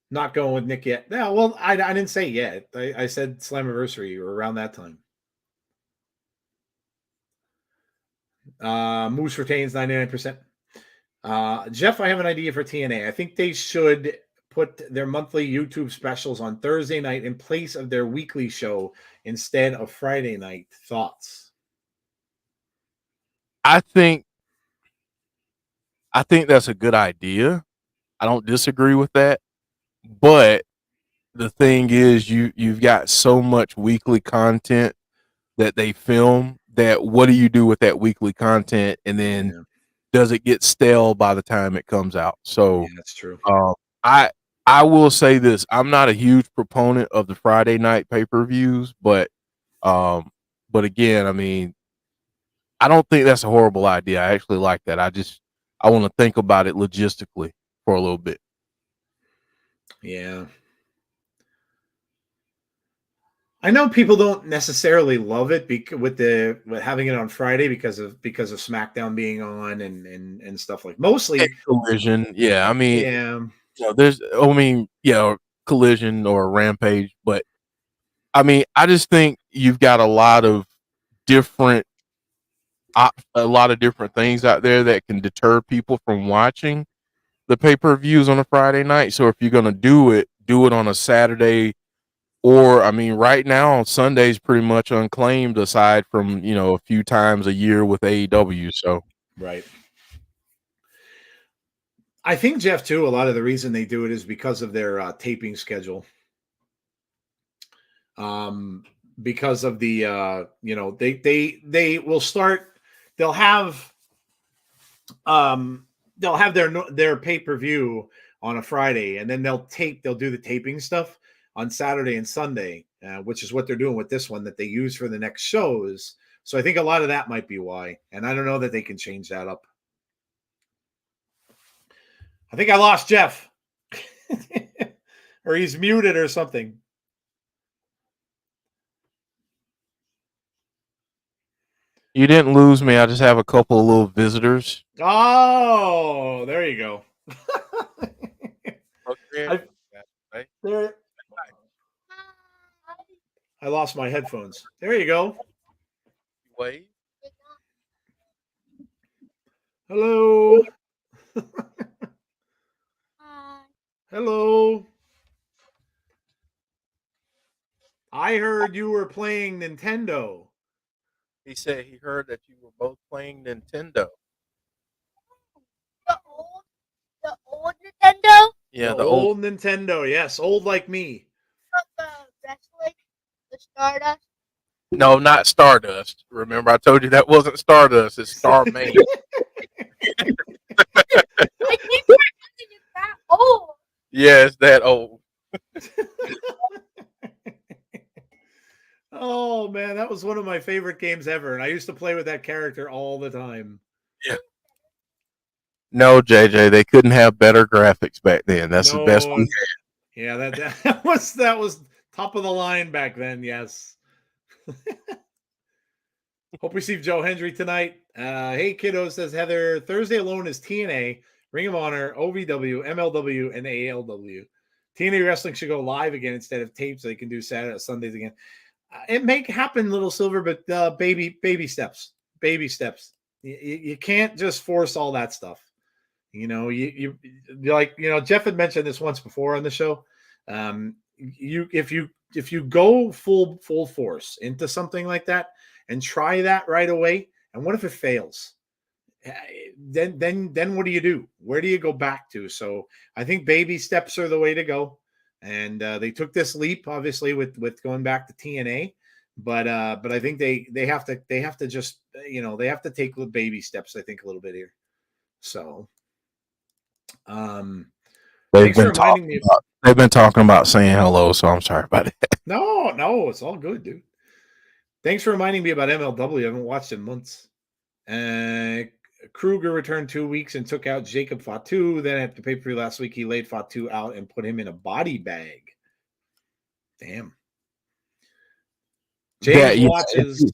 Not going with Nick yet. No, well, I didn't say yet. I said Slammiversary or around that time. Moose retains 99%. Jeff, I have an idea for TNA. I think they should put their monthly YouTube specials on Thursday night in place of their weekly show instead of Friday night. Thoughts? I think that's a good idea. I don't disagree with that. But the thing is you've got so much weekly content that they film that what do you do with that weekly content, and then does it get stale by the time it comes out? So yeah, that's true. I will say this. I'm not a huge proponent of the Friday night pay-per-views, but again, I mean, I don't think that's a horrible idea. I actually like that. I want to think about it logistically for a little bit. Yeah. I know people don't necessarily love it with having it on Friday because of SmackDown being on and stuff like mostly Collision. Yeah, I mean, yeah. Collision or Rampage, but I mean, I just think you've got a lot of different things out there that can deter people from watching the pay-per-views on a Friday night. So if you're going to do it on a Saturday, or I mean, right now Sunday's pretty much unclaimed aside from, a few times a year with AEW. So right. I think, Jeff, too, a lot of the reason they do it is because of their taping schedule. Because of the they will start. They'll have their pay-per-view on a Friday, and then they'll do the taping stuff on Saturday and Sunday, which is what they're doing with this one that they use for the next shows. So I think a lot of that might be why, and I don't know that they can change that up. I think I lost Jeff. Or he's muted or something. you didn't lose me. I just have a couple of little visitors. Oh, there you go. I lost my headphones. There you go. Wait. Hello. Hello. I heard you were playing Nintendo. He said he heard that you were both playing Nintendo. The old Nintendo? Yeah, the old Nintendo. Yes, old like me. The wrestling, the Stardust. No, not Stardust. Remember, I told you that wasn't Stardust. It's Starman. I think it's that old. Yeah, it's that old. Oh man, that was one of my favorite games ever, and I used to play with that character all the time. Yeah. No, JJ, they couldn't have better graphics back then. That's the best one. Yeah, that was top of the line back then. Yes. Hope we see Joe Hendry tonight. Hey, kiddo, says Heather. Thursday alone is TNA, Ring of Honor, OVW, MLW, and ALW. TNA Wrestling should go live again instead of tape so they can do Saturday, Sundays again. It may happen, Little Silver, but baby steps. Baby steps. You can't just force all that stuff. You know, you like, you know, Jeff had mentioned this once before on the show. If you go full force into something like that and try that right away, and what if it fails? Then what do you do? Where do you go back to? So I think baby steps are the way to go. And they took this leap, obviously, with going back to TNA, but I think they have to just, you know, they have to take baby steps, I think, a little bit here. So they've been talking about saying hello, so I'm sorry about it. No, it's all good, dude. Thanks for reminding me about MLW. I haven't watched in months. Kruger returned 2 weeks and took out Jacob Fatu. Then at the pay-per-view last week, he laid Fatu out and put him in a body bag. Damn. James watches.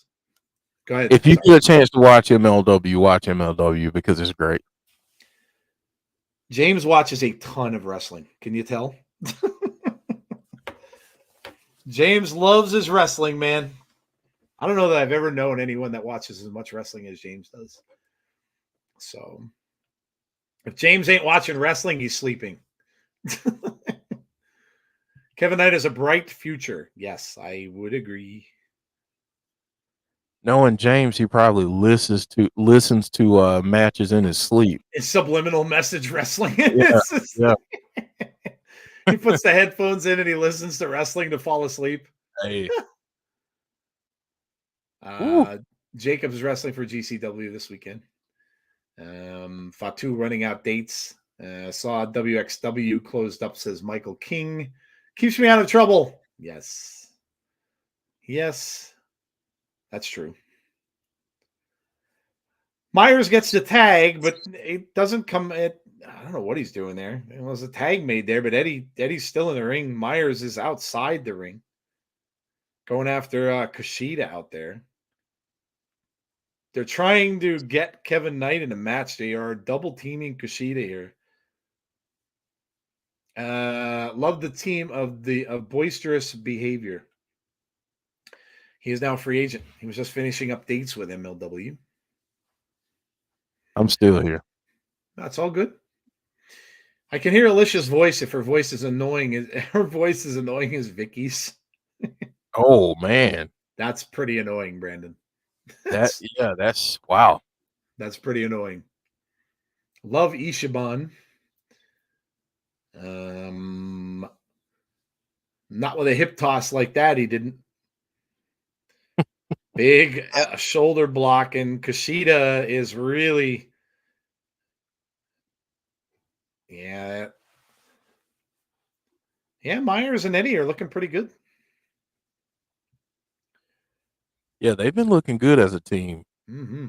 Go ahead. If you get a chance to watch MLW, watch MLW because it's great. James watches a ton of wrestling. Can you tell? James loves his wrestling, man. I don't know that I've ever known anyone that watches as much wrestling as James does. So if James ain't watching wrestling, he's sleeping. Kevin Knight has a bright future. Yes, I would agree. Knowing James, he probably listens to matches in his sleep. It's subliminal message wrestling. Yeah. He puts the headphones in and he listens to wrestling to fall asleep. Hey. Jacob's wrestling for GCW this weekend. Fatu running out dates. Saw WXW closed up, says Michael King. Keeps me out of trouble. Yes, that's true. Myers gets the tag, but it doesn't come at. I don't know what he's doing there. There was a tag made there, but Eddie's still in the ring. Myers is outside the ring, going after Kushida out there. They're trying to get Kevin Knight in a match. They are double teaming Kushida here. Love the team of boisterous behavior. He is now a free agent. He was just finishing up dates with MLW. I'm still here. That's all good. I can hear Alicia's voice if her voice is annoying. Her voice is annoying as Vicky's. Oh man, that's pretty annoying, Brandon. That's wow. That's pretty annoying. Love Ishiban. Not with a hip toss like that. He didn't. Big shoulder block, and Kushida is really. Yeah, Myers and Eddie are looking pretty good. Yeah, they've been looking good as a team. Mm-hmm.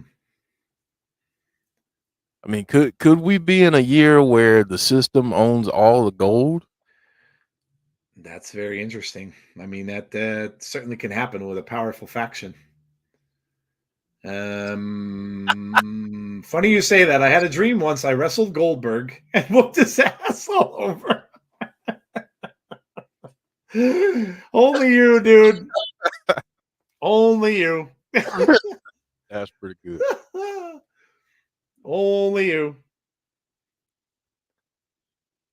I mean, could we be in a year where the system owns all the gold? That's very interesting. I mean, that certainly can happen with a powerful faction. Funny you say that. I had a dream once. I wrestled Goldberg and whooped his ass all over. Only you, dude. Only you. That's pretty good. Only you.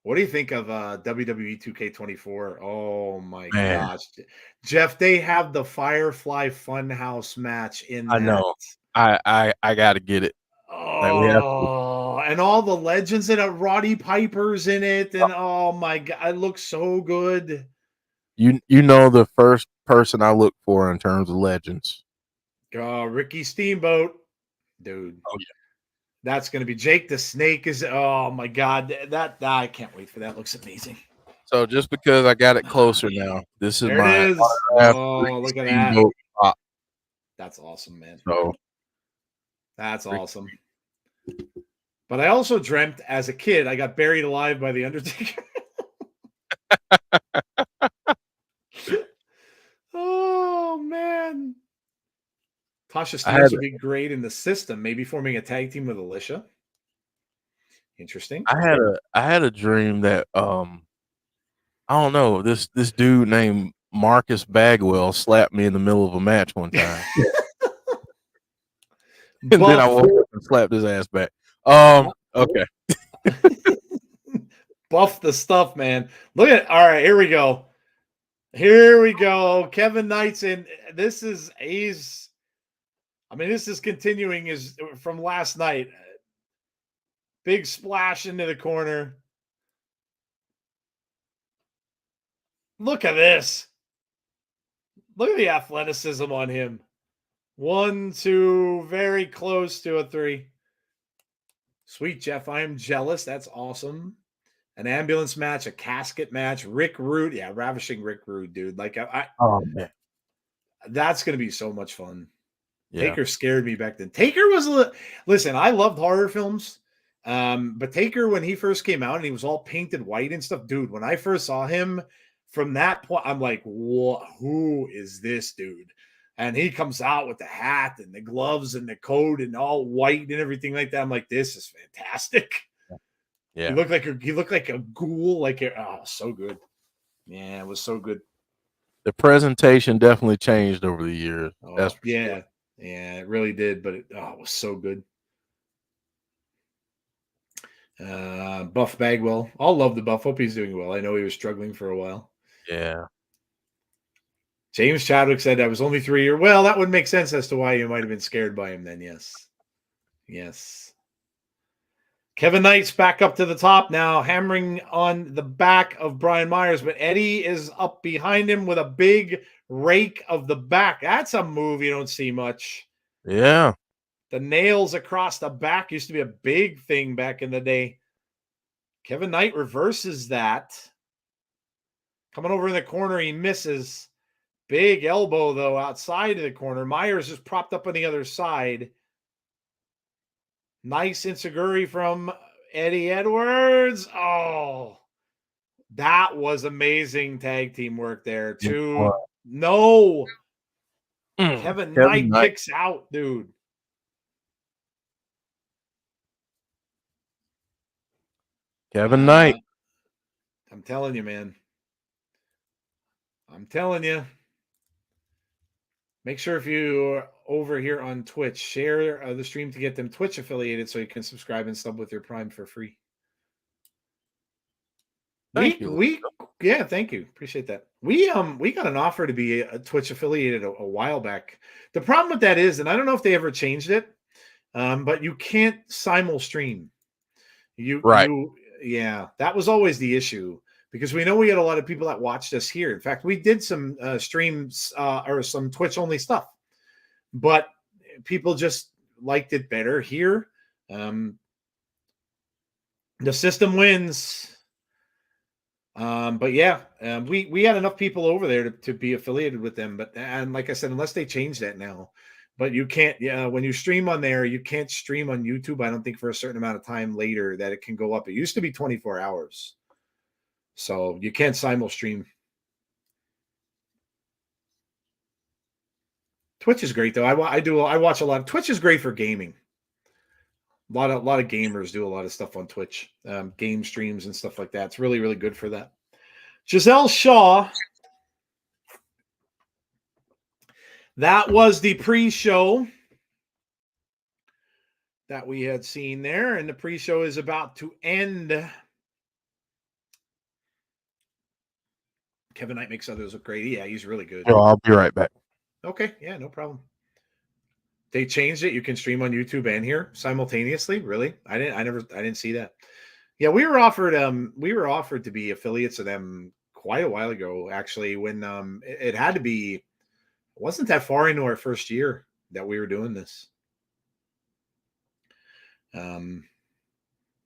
What do you think of WWE 2K24? Oh my gosh, Jeff! They have the Firefly Funhouse match in. I know. I got to get it. Oh, and all the legends in it. Roddy Piper's in it, and oh my god, it looks so good. You know the first person I look for in terms of legends. Ricky Steamboat, dude. Oh yeah. That's going to be Jake the Snake. Oh my God, that I can't wait for that. Looks amazing. So just because I got it closer now, this is there my. It is. Oh, look at that. Pop. That's awesome, man. So that's awesome. But I also dreamt as a kid I got buried alive by the Undertaker. Oh man. Tasha I Steelz had would be great in the system, maybe forming a tag team with Alicia. Interesting. I had a dream that I don't know, this dude named Marcus Bagwell slapped me in the middle of a match one time. And then I Buff, woke up and slapped his ass back. Okay. buff the stuff, man. Look at all right, here we go. Here we go. Kevin Knight's in. This is this is continuing is from last night. Big splash into the corner. Look at this. Look at the athleticism on him. 1, 2, very close to a 3. Sweet, Jeff. I am jealous. That's awesome. An ambulance match, a casket match, Rick Rude. Yeah, ravishing Rick Rude, dude. Like, Oh man. that's going to be so much fun. Yeah. Taker scared me back then. Taker was listen, I loved horror films. But Taker, when he first came out and he was all painted white and stuff, dude, when I first saw him from that point, I'm like, what? Who is this dude? And he comes out with the hat and the gloves and the coat and all white and everything like that. I'm like, this is fantastic. Yeah. He looked like a ghoul, so good. Yeah, it was so good. The presentation definitely changed over the years. Oh, That's for yeah. sure. Yeah, it really did, but it was so good. Buff Bagwell. I'll love the Buff. Hope he's doing well. I know he was struggling for a while. Yeah. James Chadwick said I was only 3 years. Well, that would make sense as to why you might have been scared by him then. Yes. Yes. Kevin Knight's back up to the top now, hammering on the back of Brian Myers, but Eddie is up behind him with a big rake of the back. That's a move you don't see much. Yeah. The nails across the back used to be a big thing back in the day. Kevin Knight reverses that. Coming over in the corner, he misses. Big elbow, though, outside of the corner. Myers is propped up on the other side. Nice enziguri from Eddie Edwards. Oh, that was amazing tag team work there, too. No. Kevin Knight kicks out, dude. Kevin Knight. I'm telling you, man. I'm telling you. Make sure if you're over here on Twitch, share the stream to get them Twitch affiliated so you can subscribe and sub with your Prime for free. Thank you. Yeah, thank you. Appreciate that. We got an offer to be a Twitch affiliated a while back. The problem with that is, and I don't know if they ever changed it, but you can't simul stream. Yeah, that was always the issue. Because we know we had a lot of people that watched us here. In fact, we did some streams or some Twitch only stuff, but people just liked it better here. The system wins. But yeah, we had enough people over there to be affiliated with them. And like I said, unless they change that now, but you can't. Yeah, when you stream on there, you can't stream on YouTube. I don't think for a certain amount of time later that it can go up. It used to be 24 hours. So you can't simul stream. Twitch is great though. I watch a lot. Twitch is great for gaming. A lot of gamers do a lot of stuff on Twitch, game streams and stuff like that. It's really, really good for that. Gisele Shaw. That was the pre-show that we had seen there, and the pre-show is about to end. Kevin Knight makes others look great. Yeah, he's really good. Oh, I'll be right back. Okay, yeah, no problem. They changed it. You can stream on YouTube and here simultaneously. Really? I didn't see that. Yeah, we were offered to be affiliates of them quite a while ago, actually, when it had to be. It wasn't that far into our first year that we were doing this. But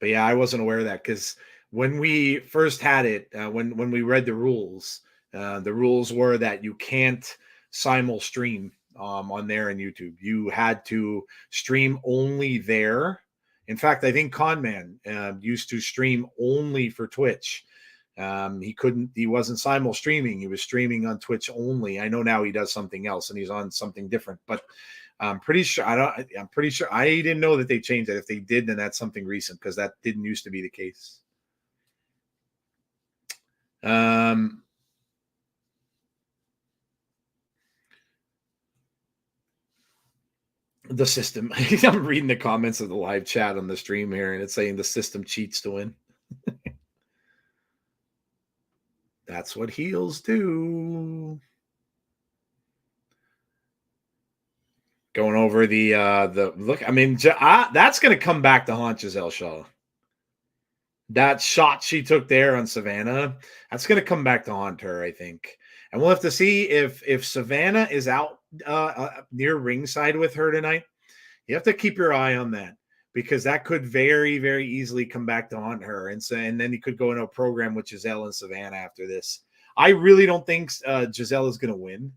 yeah, I wasn't aware of that because when we first had it, when we read the rules were that you can't simul stream on there in YouTube. You had to stream only there. In fact, I think Conman used to stream only for Twitch. He wasn't simul streaming. He was streaming on Twitch only. I know now he does something else and he's on something different, but I'm pretty sure. I'm pretty sure. I didn't know that they changed that. If they did, then that's something recent because that didn't used to be the case. The system. I'm reading the comments of the live chat on the stream here, and it's saying the system cheats to win. That's what heels do. Going over the look. I mean, that's going to come back to haunt Gisele Shaw. That shot she took there on Savannah, that's going to come back to haunt her, I think. And we'll have to see if Savannah is out near ringside with her tonight. You have to keep your eye on that because that could very, very easily come back to haunt her. And then you could go into a program with Gisele and Savannah after this. I really don't think Gisele is going to win.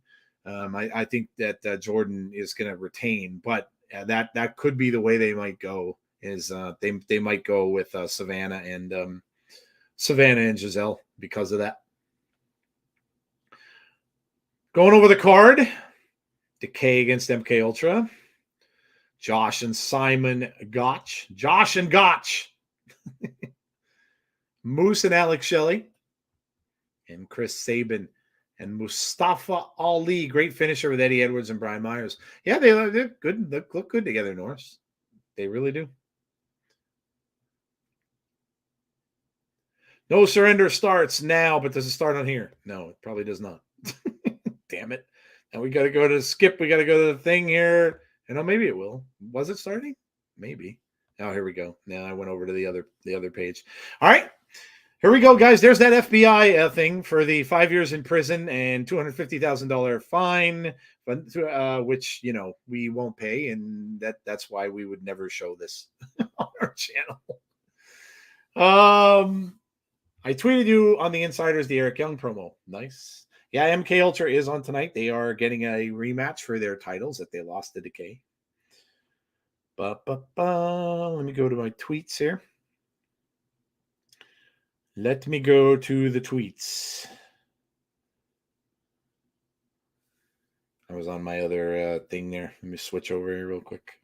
I think that Jordynne is going to retain, but that could be the way they might go. Is they might go with Savannah and Gisele because of that. Going over the card, Decay against MK Ultra. Josh and Simon Gotch. Josh and Gotch. Moose and Alex Shelley. And Chris Sabin and Mustafa Ali. Great finisher with Eddie Edwards and Brian Myers. Yeah, they're good. They look good together, Norris. They really do. No Surrender starts now, but does it start on here? No, it probably does not. Damn it. And we got to go to skip. We got to go to the thing here. And maybe it will. Was it starting? Maybe. Oh, here we go. Now I went over to the other page. All right. Here we go, guys. There's that FBI thing for the 5 years in prison and $250,000 fine, which, we won't pay. And that's why we would never show this on our channel. I tweeted you on the Insiders, the Eric Young promo. Nice. Yeah, MK Ultra is on tonight. They are getting a rematch for their titles that they lost to Decay. Let me go to my tweets here. Let me go to the tweets. I was on my other thing there. Let me switch over here real quick.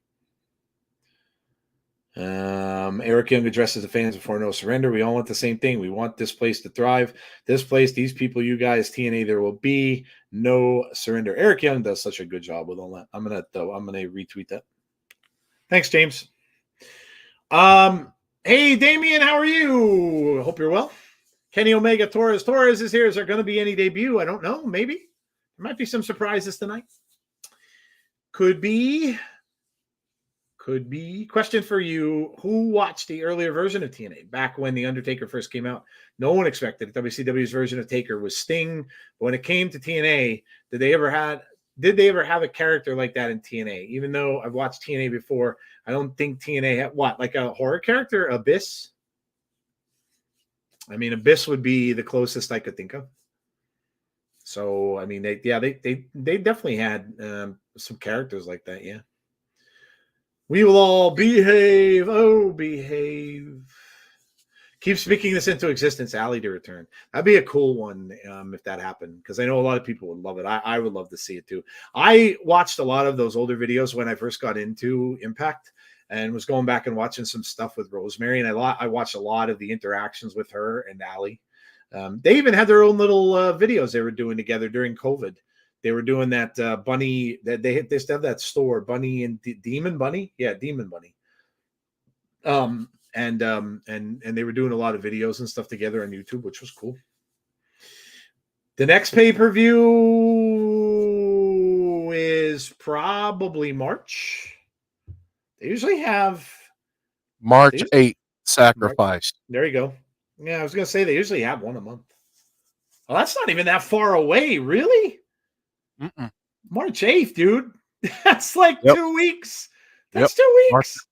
Eric Young addresses the fans before No Surrender. We all want the same thing. We want this place to thrive. This place, these people, you guys, TNA, there will be no surrender. Eric Young does such a good job with all that. I'm gonna retweet that. Thanks, James. Hey, Damien, how are you? Hope you're well. Kenny Omega Torres is here. Is there going to be any debut? I don't know. Maybe. There might be some surprises tonight. Could be. Question for you. Who watched the earlier version of TNA back when The Undertaker first came out? No one expected it. WCW's version of Taker was Sting. But when it came to TNA, did they ever have a character like that in TNA? Even though I've watched TNA before, I don't think TNA had like a horror character, Abyss. I mean, Abyss would be the closest I could think of. So, I mean, they definitely had some characters like that. Yeah. We will all behave. Oh, behave. Keep speaking this into existence, Allie to return. That'd be a cool one if that happened, because I know a lot of people would love it. I would love to see it too. I watched a lot of those older videos when I first got into Impact and was going back and watching some stuff with Rosemary, and I watched a lot of the interactions with her and Allie. They even had their own little videos they were doing together during COVID. They were doing that Bunny that they still have that store, Bunny and Demon Bunny. Yeah, Demon Bunny. And they were doing a lot of videos and stuff together on YouTube, which was cool. The next pay-per-view is probably March. They usually have March 8th, Sacrifice. There you go. Yeah, I was going to say they usually have one a month. Well, that's not even that far away, really? Mm-mm. March 8th, dude. That's like 2 weeks. That's 2 weeks.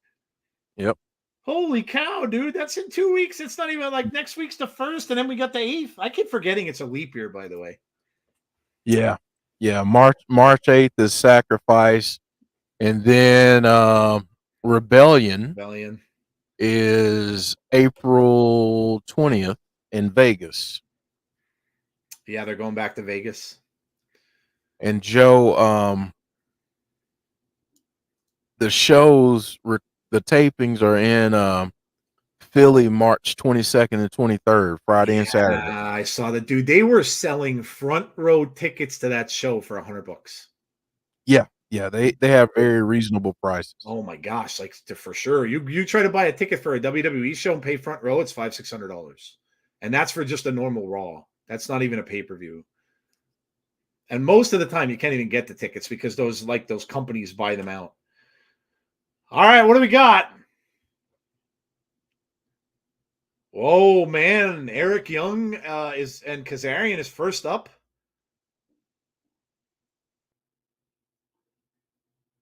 Yep. Holy cow, dude. That's in 2 weeks. It's not even like next week's the 1st, and then we got the 8th. I keep forgetting it's a leap year, by the way. Yeah. Yeah. March 8th is Sacrifice. And then Rebellion is April 20th in Vegas. Yeah, they're going back to Vegas. And Joe, the shows, the tapings are in Philly, March 22nd and 23rd, Friday and Saturday. I saw that, dude. They were selling front row tickets to that show for $100. Yeah, they have very reasonable prices. Oh my gosh, like for sure. You try to buy a ticket for a WWE show and pay front row, it's $500-600, and that's for just a normal Raw. That's not even a pay-per-view. And most of the time, you can't even get the tickets because those companies buy them out. All right, what do we got? Oh man, Eric Young and Kazarian is first up.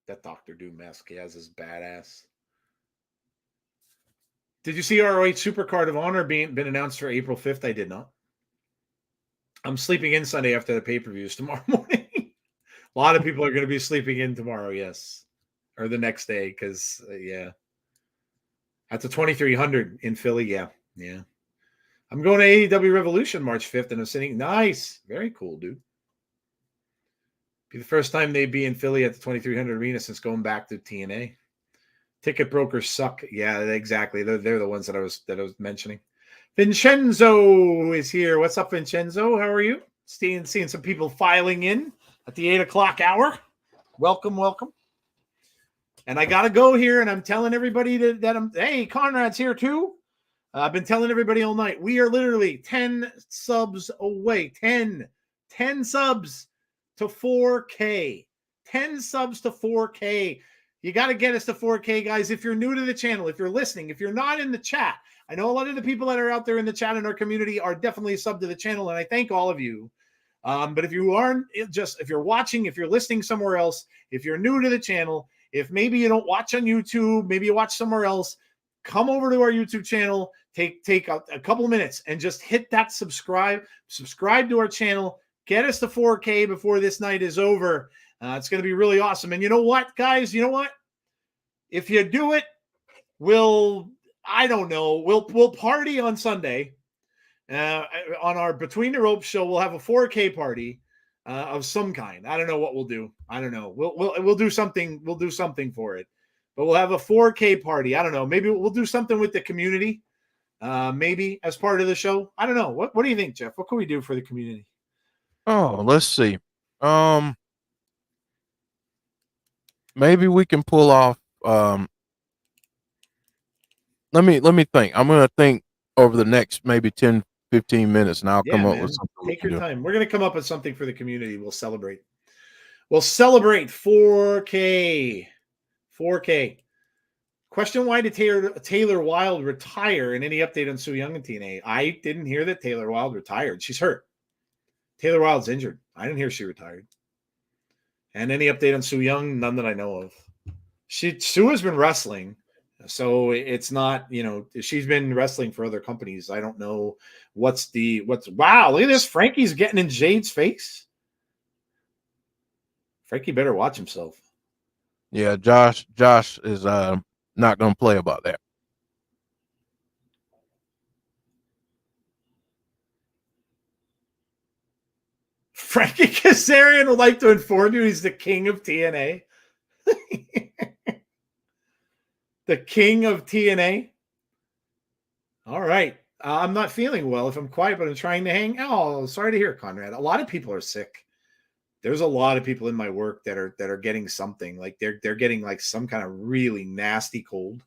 That Dr. Doom mask he has is badass. Did you see ROH Supercard of Honor been announced for April 5th? I did not. I'm sleeping in Sunday after the pay-per-views tomorrow morning. A lot of people are going to be sleeping in tomorrow, yes. Or the next day, because, yeah. At the 2300 in Philly, yeah. I'm going to AEW Revolution March 5th, and I'm sitting. Nice. Very cool, dude. Be the first time they'd be in Philly at the 2300 arena since going back to TNA. Ticket brokers suck. Yeah, exactly. They're the ones that I was mentioning. Vincenzo is here. What's up, Vincenzo? How are you? Seeing some people filing in at the 8 o'clock hour. Welcome. And I gotta go here, and I'm telling everybody that I'm. Hey, Conrad's here too. I've been telling everybody all night. We are literally 10 subs away. 10 subs to 4K. 10 subs to 4K. You got to get us to 4K, guys. If you're new to the channel, if you're listening, if you're not in the chat, I know a lot of the people that are out there in the chat in our community are definitely subbed to the channel, and I thank all of you. But if you aren't, if you're watching, if you're listening somewhere else, if you're new to the channel, if maybe you don't watch on YouTube, maybe you watch somewhere else, come over to our YouTube channel, take a couple minutes and just hit that subscribe to our channel. Get us to 4K before this night is over. It's going to be really awesome. And you know what, guys? You know what? If you do it, we'll party on Sunday. On our Between the Ropes show, we'll have a 4K party of some kind. I don't know what we'll do. I don't know. We'll do something. We'll do something for it. But we'll have a 4K party. I don't know. Maybe we'll do something with the community. Maybe as part of the show. I don't know. What do you think, Jeff? What can we do for the community? Oh, let's see. Maybe we can pull off. Let me think. I'm going to think over the next maybe 10, 15 minutes, and I'll come up with something. Take your time. We're going to come up with something for the community. We'll celebrate. We'll celebrate 4K. 4K. Question: why did Taylor Wilde retire? And any update on Su Yung and TNA? I didn't hear that Taylor Wilde retired. She's hurt. Taylor Wilde's injured. I didn't hear she retired. And any update on Su Yung? None that I know of. Sue has been wrestling, so it's not, she's been wrestling for other companies. I don't know what's wow, look at this. Frankie's getting in Jade's face. Frankie better watch himself. Yeah, Josh is not going to play about that. Frankie Kazarian would like to inform you he's the king of TNA. The king of TNA. All right. I'm not feeling well if I'm quiet, but I'm trying to hang. Oh, sorry to hear, Conrad. A lot of people are sick. There's a lot of people in my work that are getting something, like they're getting like some kind of really nasty cold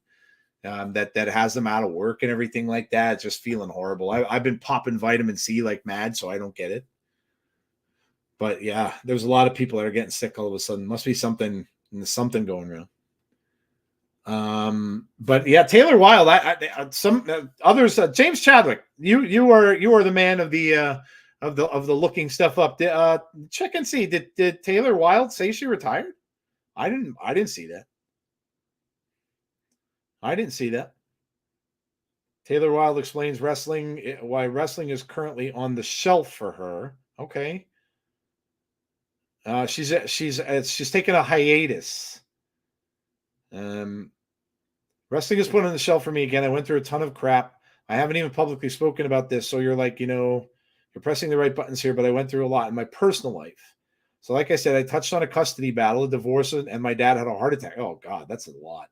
that has them out of work and everything like that. Just feeling horrible. I've been popping vitamin C like mad, so I don't get it. But yeah, there's a lot of people that are getting sick all of a sudden. Must be something going around. But yeah, Taylor Wilde. Some others. James Chadwick. You are the man of the looking stuff up. Check and see. Did Taylor Wilde say she retired? I didn't see that. I didn't see that. Taylor Wilde explains why wrestling is currently on the shelf for her. Okay. She's taking a hiatus. Wrestling is put on the shelf for me again. I went through a ton of crap. I haven't even publicly spoken about this, so you're like, you're pressing the right buttons here, but I went through a lot in my personal life. So like I said, I touched on a custody battle, a divorce, and my dad had a heart attack. Oh God, that's a lot.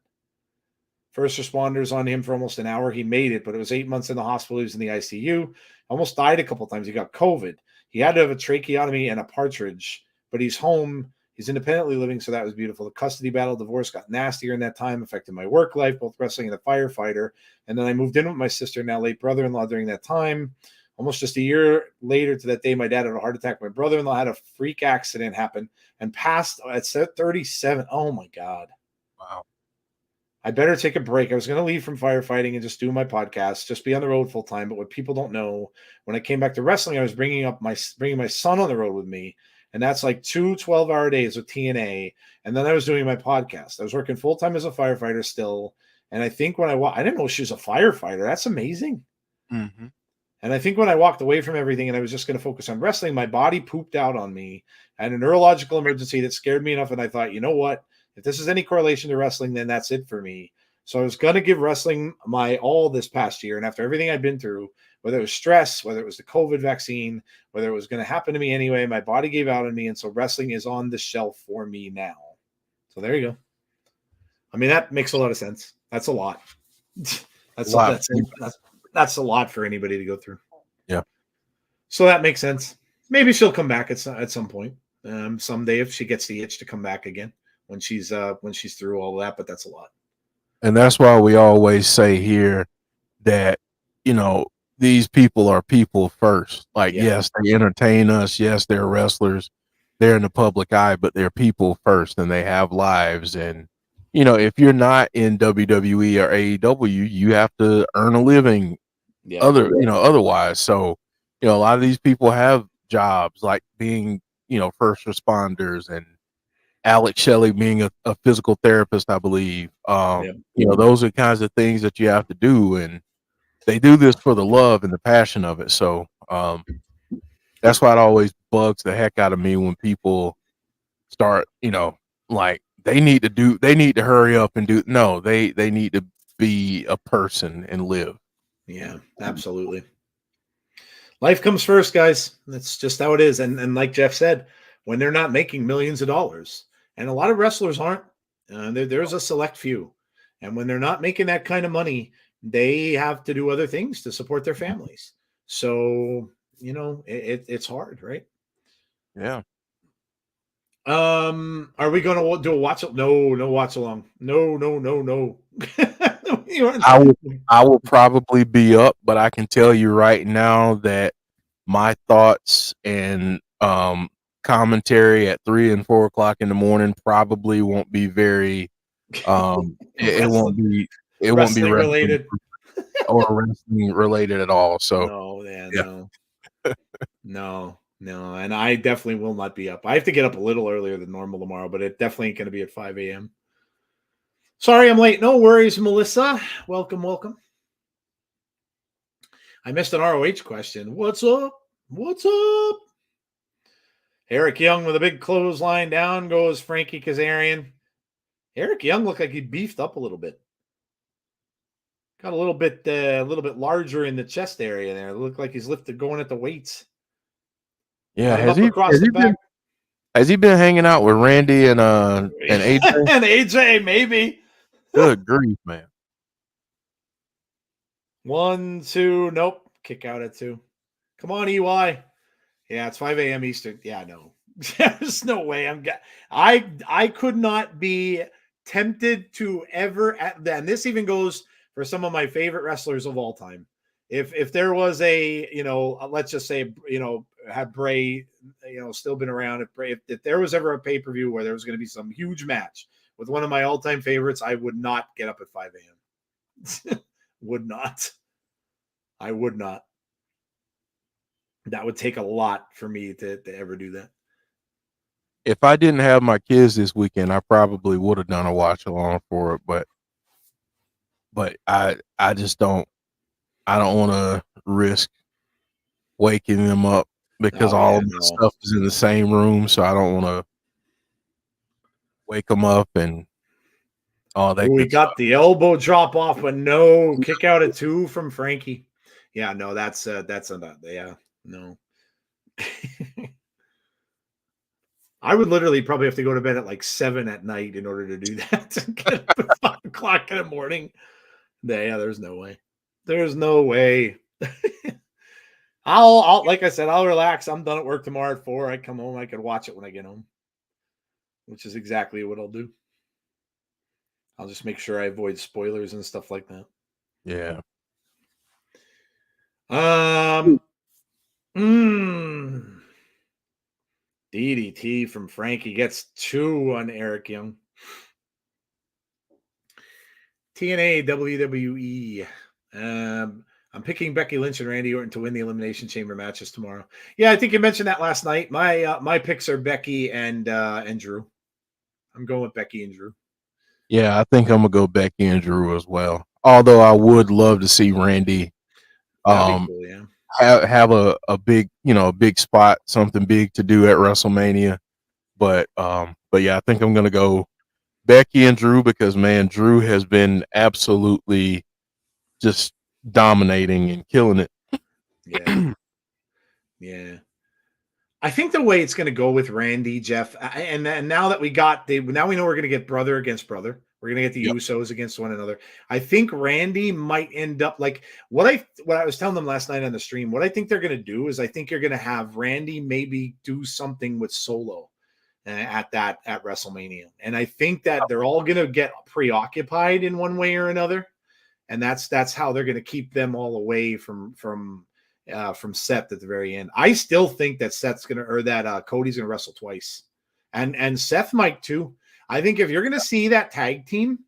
First responders on him for almost an hour. He made it, but it was 8 months in the hospital. He was in the ICU. Almost died a couple of times. He got COVID. He had to have a tracheotomy and a partridge, but he's home. He's independently living, so that was beautiful. The custody battle, divorce got nastier in that time, affected my work life, both wrestling and a firefighter. And then I moved in with my sister, now late brother-in-law, during that time. Almost just a year later to that day, my dad had a heart attack. My brother-in-law had a freak accident happen and passed at 37. Oh, my God. Wow. I better take a break. I was going to leave from firefighting and just do my podcast, just be on the road full time. But what people don't know, when I came back to wrestling, I was bringing my son on the road with me. And that's like 2 12-hour days with TNA. And then I was doing my podcast. I was working full time as a firefighter still. And I think when I didn't know she was a firefighter. That's amazing. Mm-hmm. And I think when I walked away from everything and I was just going to focus on wrestling, my body pooped out on me. I had a neurological emergency that scared me enough. And I thought, you know what? If this is any correlation to wrestling, then that's it for me. So I was going to give wrestling my all this past year. And after everything I've been through, whether it was stress, whether it was the COVID vaccine, whether it was going to happen to me anyway, my body gave out on me. And so wrestling is on the shelf for me now. So there you go. I mean, that makes a lot of sense. That's a lot. That's a lot for anybody to go through. Yeah. So that makes sense. Maybe she'll come back at some point someday if she gets the itch to come back again when she's through all that. But that's a lot. And that's why we always say here that, you know, these people are people first. Like, yes, they entertain us. Yes, they're wrestlers. They're in the public eye, but they're people first and they have lives. And, you know, if you're not in WWE or AEW, you have to earn a living otherwise. So, you know, a lot of these people have jobs like being, you know, first responders, and Alex Shelley being a physical therapist, I believe. You know, those are kinds of things that you have to do, and they do this for the love and the passion of it. So that's why it always bugs the heck out of me when people start, you know, like they need to hurry up and do. No, they need to be a person and live. Yeah, absolutely. Life comes first, guys. That's just how it is. And like Jeff said, when they're not making millions of dollars, and a lot of wrestlers aren't, there's a select few. And when they're not making that kind of money, they have to do other things to support their families. So, you know, it's hard, right? Yeah. Are we going to do a watch? No watch along. No. I will probably be up, but I can tell you right now that my thoughts and commentary at 3 and 4 o'clock in the morning probably won't be very it won't be related or wrestling related at all. So no, and I definitely will not be up. I have to get up a little earlier than normal tomorrow, but it definitely ain't going to be at 5 a.m. Sorry I'm late. No worries, Melissa. Welcome. I missed an ROH question. What's up? Eric Young with a big clothesline down goes Frankie Kazarian. Eric Young looked like he beefed up a little bit. Got a little bit larger in the chest area there. It looked like he's going at the weights. Yeah, has he been hanging out with Randy and AJ? And AJ, maybe. Good grief, man. 1, 2, nope. Kick out at 2. Come on, EY. Yeah, it's 5 a.m. Eastern. Yeah, no. There's no way I could not be tempted to ever, and this even goes for some of my favorite wrestlers of all time. If there was a, you know, let's just say, you know, had Bray, you know, still been around, if there was ever a pay-per-view where there was going to be some huge match with one of my all-time favorites, I would not get up at 5 a.m. Would not. I would not. That would take a lot for me to ever do that. If I didn't have my kids this weekend, I probably would have done a watch along for it, but I just don't want to risk waking them up because all of the stuff is in the same room, so I don't want to wake them up and all that. We got the elbow drop off, but no kick out at 2 from Frankie. Yeah, no, that's no. I would literally probably have to go to bed at like 7 at night in order to do that. To get up at 5 o'clock in the morning. Yeah, there's no way. There's no way. I'll like I said, I'll relax. I'm done at work tomorrow at 4. I come home. I can watch it when I get home, which is exactly what I'll do. I'll just make sure I avoid spoilers and stuff like that. Yeah. DDT from Frankie gets 2 on Eric Young. TNA WWE. I'm picking Becky Lynch and Randy Orton to win the Elimination Chamber matches tomorrow. Yeah, I think you mentioned that last night. My picks are Becky and Drew. I'm going with Becky and Drew. Yeah, I think I'm gonna go Becky and Drew as well. Although I would love to see Randy That'd be cool, yeah. have a big, a big spot, something big to do at WrestleMania. But yeah, I think I'm gonna go Becky and Drew because man, Drew has been absolutely just dominating and killing it. Yeah. Yeah. I think the way it's going to go with Randy, Jeff, and now that we know we're going to get brother against brother. We're going to get the Usos against one another. I think Randy might end up like what I was telling them last night on the stream. What I think they're going to do is I think you're going to have Randy maybe do something with Solo at WrestleMania. And I think that they're all going to get preoccupied in one way or another. And that's how they're going to keep them all away from Seth at the very end. I still think that Cody's going to wrestle twice, and Seth might too. I think if you're going to see that tag team,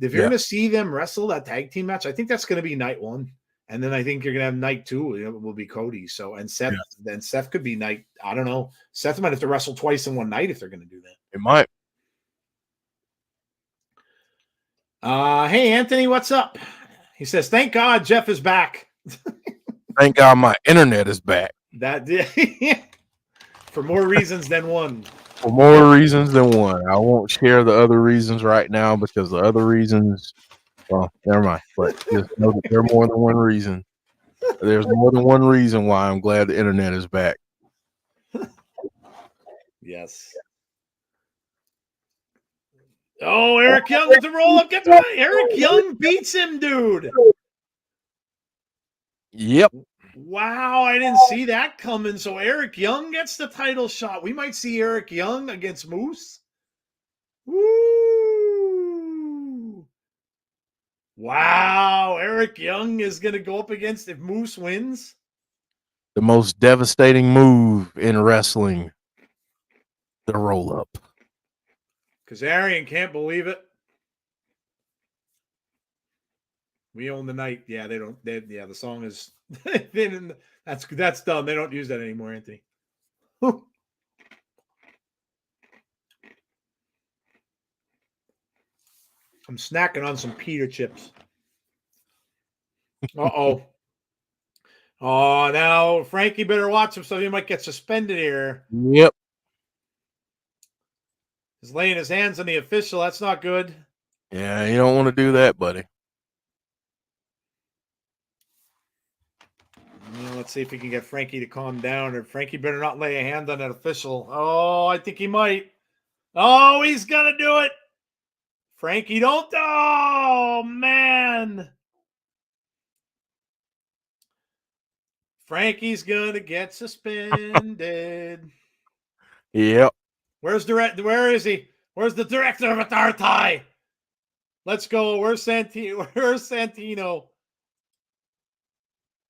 if you're going to see them wrestle that tag team match, I think that's going to be night 1, and then I think you're going to have night 2. It will be Cody. So and Seth, then Seth could be night. I don't know. Seth might have to wrestle twice in one night if they're going to do that. It might. Hey Anthony, what's up? He says, "Thank God Jeff is back." Thank God my internet is back. That for more reasons than one. For more reasons than one. I won't share the other reasons right now because the other reasons, well, never mind. But just know that there are more than one reason. There's more than one reason why I'm glad the internet is back. Yes. Oh, Eric Young with the roll up. Eric Young beats him, dude. Yep. Wow, I didn't see that coming. So Eric Young gets the title shot. We might see Eric Young against Moose. Woo! Wow, Eric Young is going to go up against if Moose wins. The most devastating move in wrestling. The roll up. Kazarian can't believe it. We own the night. Yeah, they don't. The song is. That's dumb. They don't use that anymore, Anthony. I'm snacking on some pita chips. Oh, now Frankie better watch himself. He might get suspended here. Yep. He's laying his hands on the official. That's not good. Yeah, you don't want to do that, buddy. Let's see if we can get Frankie to calm down. Or Frankie better not lay a hand on that official. Oh, I think he might. Oh, he's going to do it. Frankie, don't. Oh, man. Frankie's going to get suspended. Yep. Where is he? Where's the director of Authority? Let's go. Where's Santino?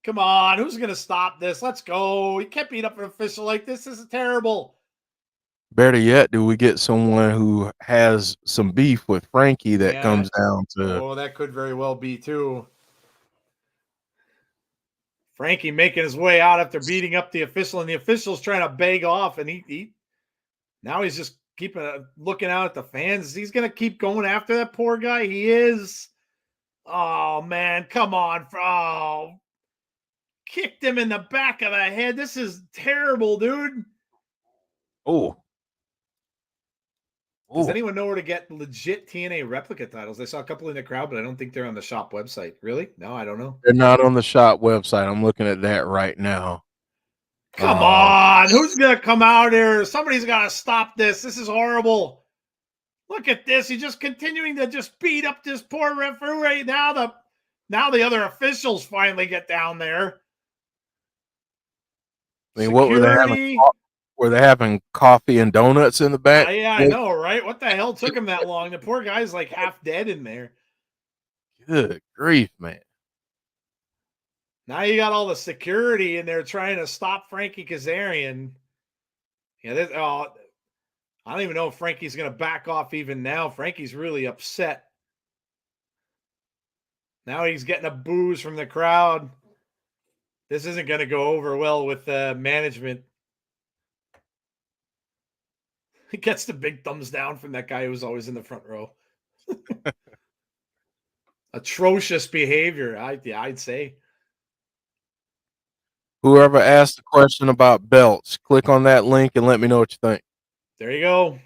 Come on, who's going to stop this? Let's go. You can't beat up an official like this. This is terrible. Better yet, do we get someone who has some beef with Frankie that comes down to... Oh, that could very well be, too. Frankie making his way out after beating up the official, and the official's trying to beg off, and now he's just looking out at the fans. He's going to keep going after that poor guy. He is. Oh, man, come on. Oh, kicked him in the back of the head. This is terrible, dude. Oh. Does anyone know where to get legit TNA replica titles? I saw a couple in the crowd, but I don't think they're on the shop website. Really? No, I don't know. They're not on the shop website. I'm looking at that right now. Come on. Who's going to come out here? Somebody's got to stop this. This is horrible. Look at this. He's just continuing to just beat up this poor referee. Now the other officials finally get down there. I mean, what were they having? Were they having coffee and donuts in the back? Yeah, I know, right? What the hell took him that long? The poor guy's like half dead in there. Good grief, man. Now you got all the security in there trying to stop Frankie Kazarian. Yeah, I don't even know if Frankie's going to back off even now. Frankie's really upset. Now he's getting a booze from the crowd. This isn't going to go over well with management. He gets the big thumbs down from that guy who was always in the front row. Atrocious behavior, I'd say. Whoever asked the question about belts, click on that link and let me know what you think. There you go.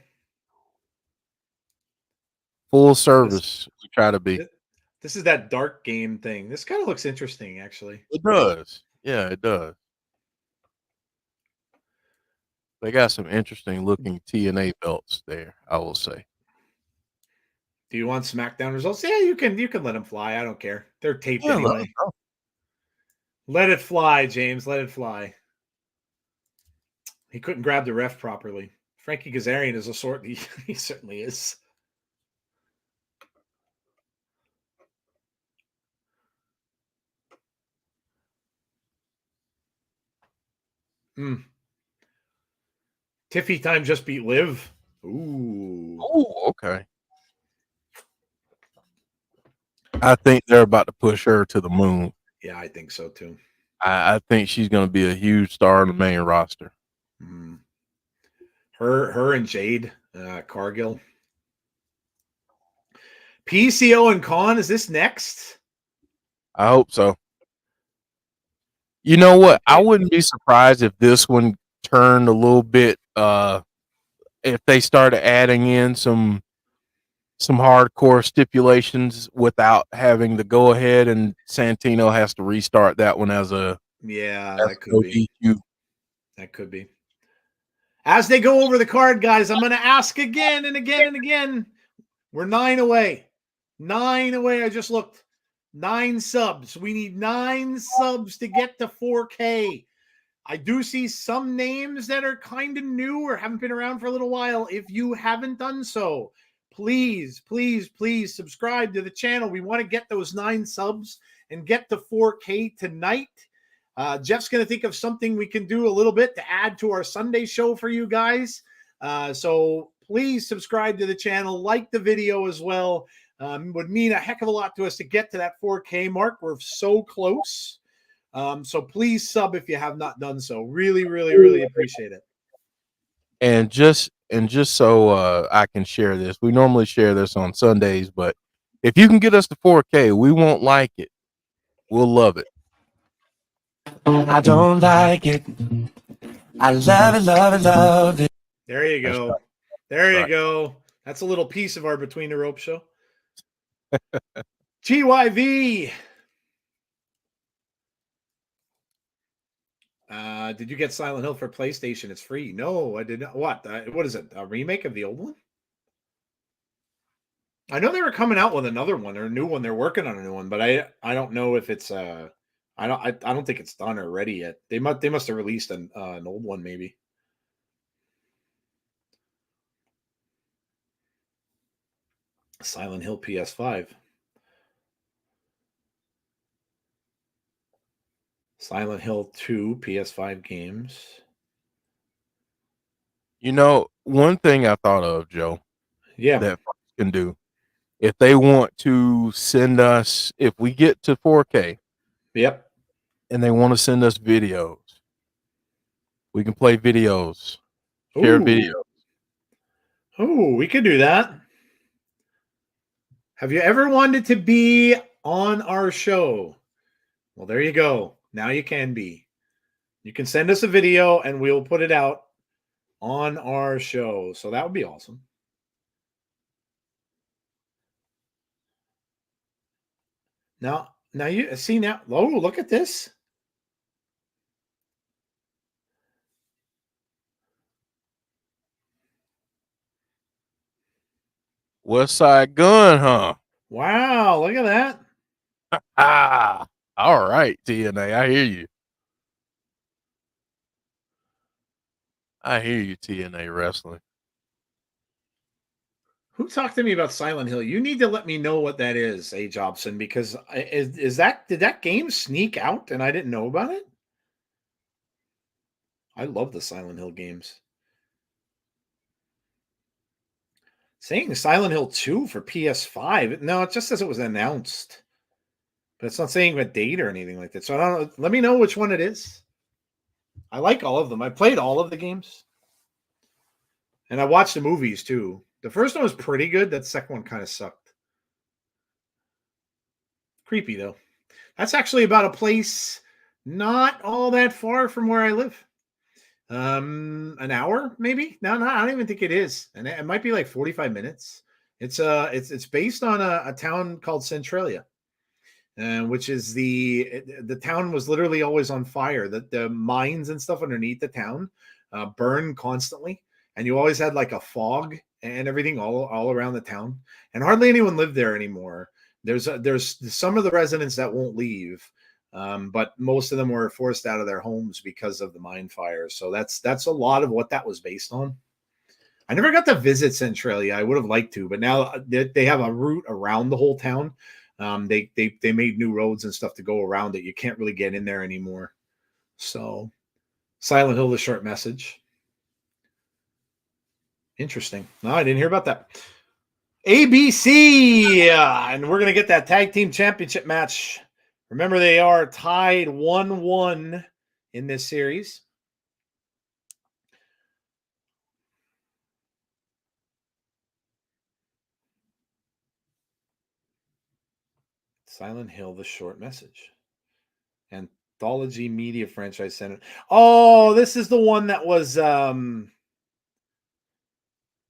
Full service. We try to be. This is that dark game thing. This kind of looks interesting, actually. It does. Yeah, it does. They got some interesting looking TNA belts there, I will say. Do you want SmackDown results? Yeah, you can let them fly. I don't care. They're taped anyway. Let it fly, James. Let it fly. He couldn't grab the ref properly. Frankie Kazarian is a sort. He certainly is. Tiffy time just beat Liv. Ooh. Oh, okay. I think they're about to push her to the moon. Yeah, I think so too. I think she's going to be a huge star on the main roster. Her and Jade Cargill. PCO and Khan, is this next? I hope so. You know what? I wouldn't be surprised if this one turned a little bit. If they started adding in some hardcore stipulations without having the go ahead, and Santino has to restart that one as a that could be. DQ. That could be. As they go over the card, guys, I'm going to ask again and again and again. We're 9 away. 9 away. I just looked. 9 subs. We need 9 subs to get to 4K. I do see some names that are kind of new or haven't been around for a little while. If you haven't done so, please, please, please subscribe to the channel. We want to get those 9 subs and get to 4K tonight. Jeff's going to think of something we can do a little bit to add to our Sunday show for you guys. So please subscribe to the channel, like the video as well. Would mean a heck of a lot to us to get to that 4K mark. We're so close. So please sub if you have not done so. Really, really, really appreciate it. And just so I can share this, we normally share this on Sundays, but if you can get us to 4K, we won't like it. We'll love it. I don't like it. I love it, love it, love it. There you go. There you go. That's a little piece of our Between the Ropes show. GYV. Did you get Silent Hill for PlayStation? It's free. No, I did not. What? What is it? A remake of the old one? I know they were coming out with another one or a new one. They're working on a new one, but I don't know if it's I don't think it's done or ready yet. They must have released an old one maybe. Silent Hill PS5. Silent Hill 2 PS5 games. You know, one thing I thought of, Joe, that can do, if they want to send us, if we get to 4K, and they want to send us videos, we can play videos, share videos. Oh, we could do that. Have you ever wanted to be on our show? Well, there you go. Now you can be. You can send us a video and we'll put it out on our show. So that would be awesome. Now you see now. Oh, look at this. West Side Gun, huh? Wow, look at that. Ah, all right, TNA. I hear you. I hear you, TNA Wrestling. Who talked to me about Silent Hill? You need to let me know what that is, A. Jobson, because is that did that game sneak out and I didn't know about it? I love the Silent Hill games. Saying Silent Hill 2 for PS5. No, it just says it was announced. But it's not saying a date or anything like that. So I don't know. Let me know which one it is. I like all of them. I played all of the games. And I watched the movies too. The first one was pretty good. That second one kind of sucked. Creepy though. That's actually about a place not all that far from where I live. An hour maybe? No, I don't even think it is. And it might be like 45 minutes. It's based on a town called Centralia. Which is the town was literally always on fire. The mines and stuff underneath the town burn constantly, and you always had like a fog and everything all around the town, and hardly anyone lived there anymore. There's some of the residents that won't leave, but most of them were forced out of their homes because of the mine fires. So that's a lot of what that was based on. I never got to visit Centralia. I would have liked to, but now they have a route around the whole town. They made new roads and stuff to go around it. You can't really get in there anymore. So Silent Hill, the short message. Interesting. No, I didn't hear about that. ABC, and we're going to get that tag team championship match. Remember, they are tied 1-1 in this series. Silent Hill, the short message. Anthology Media Franchise Center. Oh, this is the one that was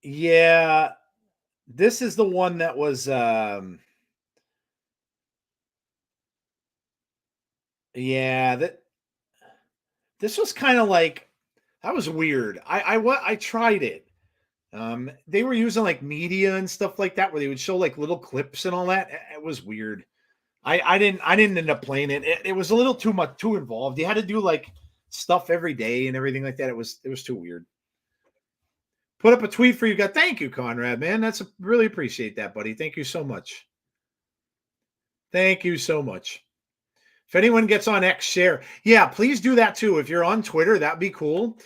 yeah. This is the one that was yeah, this was kind of like, that was weird. I tried it. They were using like media and stuff like that where they would show like little clips and all that. It was weird. I didn't end up playing it. It was a little too involved. You had to do like stuff every day and everything like that. It was too weird. Put up a tweet for you guys. Thank you, Conrad, man. That's really appreciate that, buddy. Thank you so much. Thank you so much. If anyone gets on X, share. Yeah, please do that too. If you're on Twitter, that'd be cool.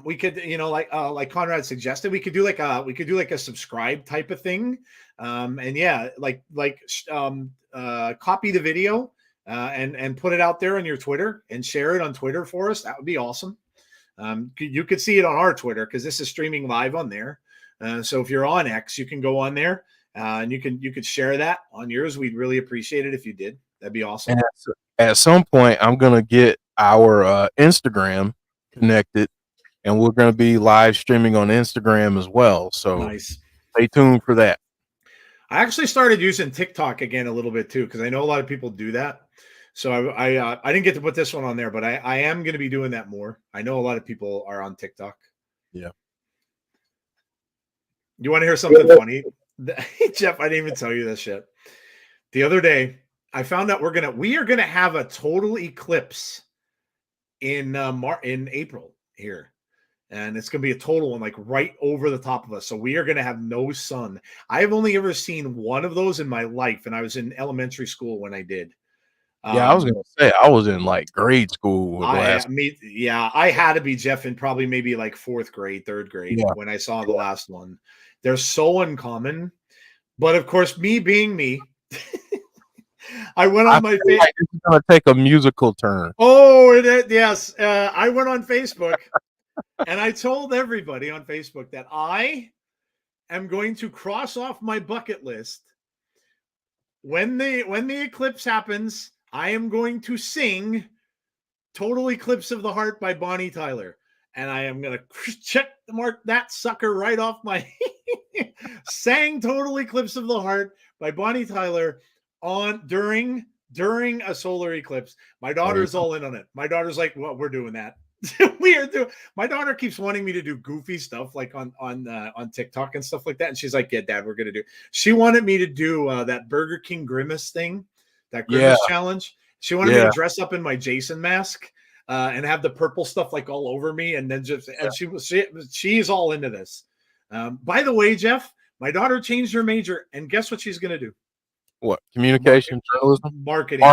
We could, like Conrad suggested, we could do like a subscribe type of thing. And yeah, copy the video and put it out there on your Twitter and share it on Twitter for us. That would be awesome. You could see it on our Twitter because this is streaming live on there. So if you're on X, you can go on there and you could share that on yours. We'd really appreciate it if you did. That'd be awesome. And at some point, I'm gonna get our Instagram connected, and we're gonna be live streaming on Instagram as well. So nice. Stay tuned for that. I actually started using TikTok again a little bit too because I know a lot of people do that. So I didn't get to put this one on there, but I am going to be doing that more. I know a lot of people are on TikTok. Yeah. You want to hear something funny? Jeff, I didn't even tell you this shit. The other day, I found out we are gonna have a total eclipse in April here. And it's going to be a total one, like right over the top of us. So we are going to have no sun. I've only ever seen one of those in my life. And I was in elementary school when I did. Yeah, I was going to say, I was in like grade school. I had to be, Jeff, in probably maybe like 4th grade, 3rd grade when I saw the last one. They're so uncommon. But of course, me being me, I went on my Facebook. Like this is going to take a musical turn. Oh, yes. I went on Facebook. And I told everybody on Facebook that I am going to cross off my bucket list. When the eclipse happens, I am going to sing Total Eclipse of the Heart by Bonnie Tyler. And I am going to mark that sucker right off my sang Total Eclipse of the Heart by Bonnie Tyler during a solar eclipse. My daughter's all in on it. My daughter's like, well, we're doing that. We are doing. My daughter keeps wanting me to do goofy stuff like on TikTok and stuff like that, and she's like, "Yeah, Dad, we're gonna do." She wanted me to do that Burger King grimace thing, that grimace challenge. She wanted me to dress up in my Jason mask and have the purple stuff like all over me, and then just and she's all into this. By the way, Jeff, my daughter changed her major, and guess what she's gonna do? What? Communication, journalism, marketing.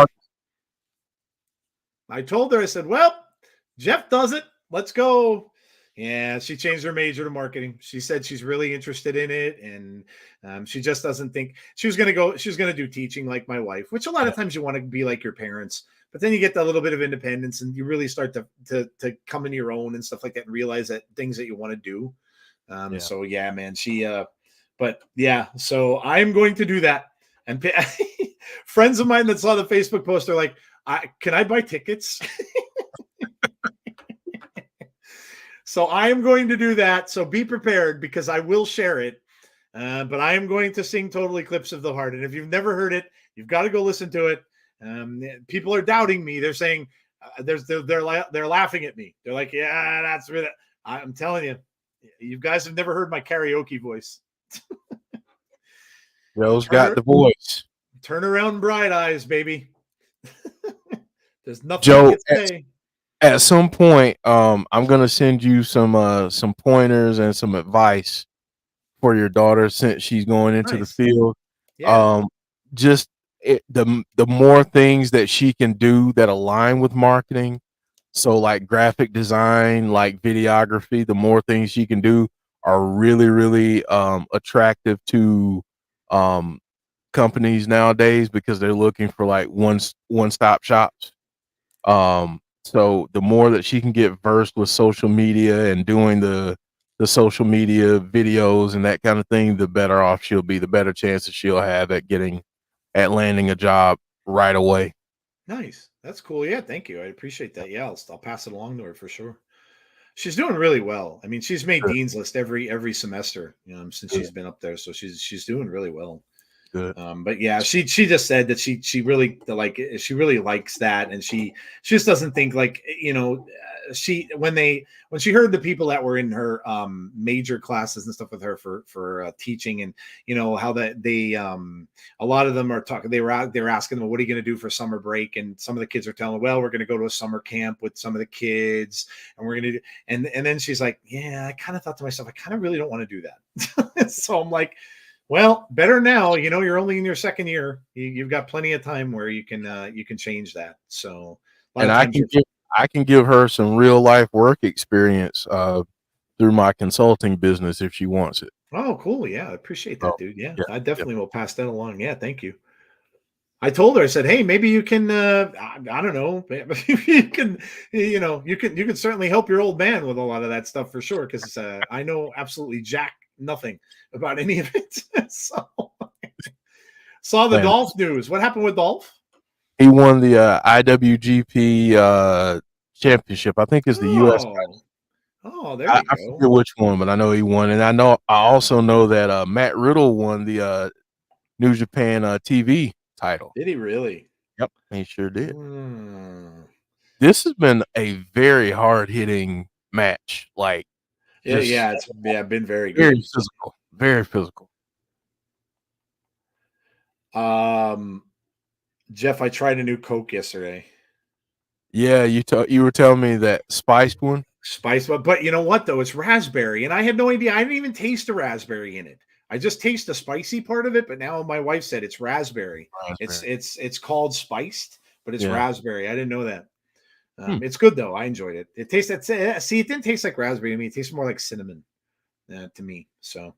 I told her, I said, "Well, Jeff does it. Let's go." Yeah, she changed her major to marketing. She said she's really interested in it, and she just doesn't think she was going to go. She was going to do teaching like my wife, which a lot of times you want to be like your parents, but then you get that little bit of independence, and you really start to come into your own and stuff like that, and realize that things that you want to do. So yeah, man, but yeah, so I'm going to do that. And friends of mine that saw the Facebook post are like, "Can I buy tickets?" So I am going to do that. So be prepared because I will share it. But I am going to sing Total Eclipse of the Heart. And if you've never heard it, you've got to go listen to it. People are doubting me. They're saying they're laughing at me. They're like, "Yeah, that's really." I'm telling you, you guys have never heard my karaoke voice. Joe's got the voice. Turn around, bright eyes, baby. There's nothing Joe, to say. At some point, I'm gonna send you some pointers and some advice for your daughter since she's going into the field. Yeah. The more things that she can do that align with marketing, so like graphic design, like videography, the more things she can do are really, really attractive to companies nowadays because they're looking for like one-stop shops. So the more that she can get versed with social media and doing the social media videos and that kind of thing, the better off she'll be, the better chances she'll have at landing a job right away. Nice. That's cool. Yeah, thank you. I appreciate that. Yeah, I'll pass it along to her for sure. She's doing really well. I mean, she's made Dean's List every semester, since she's been up there. So she's doing really well. Good. But yeah, she just said that she really likes that, and she just doesn't think like when she heard the people that were in her major classes and stuff with her for teaching, and how that they a lot of them are talking. They're asking them, "What are you going to do for summer break?" And some of the kids are telling, "Well, we're going to go to a summer camp with some of the kids, and we're going to do." And then she's like, "Yeah, I kind of thought to myself, I kind of really don't want to do that." So I'm like, well, better now. You're only in your second year. You've got plenty of time where you can change that. So, and I can give her some real life work experience through my consulting business if she wants it. Oh, cool. Yeah, I appreciate that, dude. Yeah, I definitely will pass that along. Yeah, thank you. I told her, I said, "Hey, maybe you can, I don't know, you can, you can certainly help your old man with a lot of that stuff for sure. Cause I know absolutely nothing about any of it." So saw the Dolph news. What happened with Dolph? He won the IWGP championship. I think it's the US. Oh, there you go. I forget which one, but I know he won. And I also know that Matt Riddle won the New Japan TV title. Did he really? Yep, he sure did. This has been a very hard-hitting match. Like, it's been very good. Very physical. Very physical. Jeff, I tried a new Coke yesterday. Yeah, you were telling me that spiced one. Spice, but you know what though? It's raspberry, and I had no idea. I didn't even taste the raspberry in it. I just taste the spicy part of it. But now my wife said it's raspberry. It's called spiced, but it's raspberry. I didn't know that. It's good though. I enjoyed it. It tastes it didn't taste like raspberry to me. It tastes more like cinnamon to me. So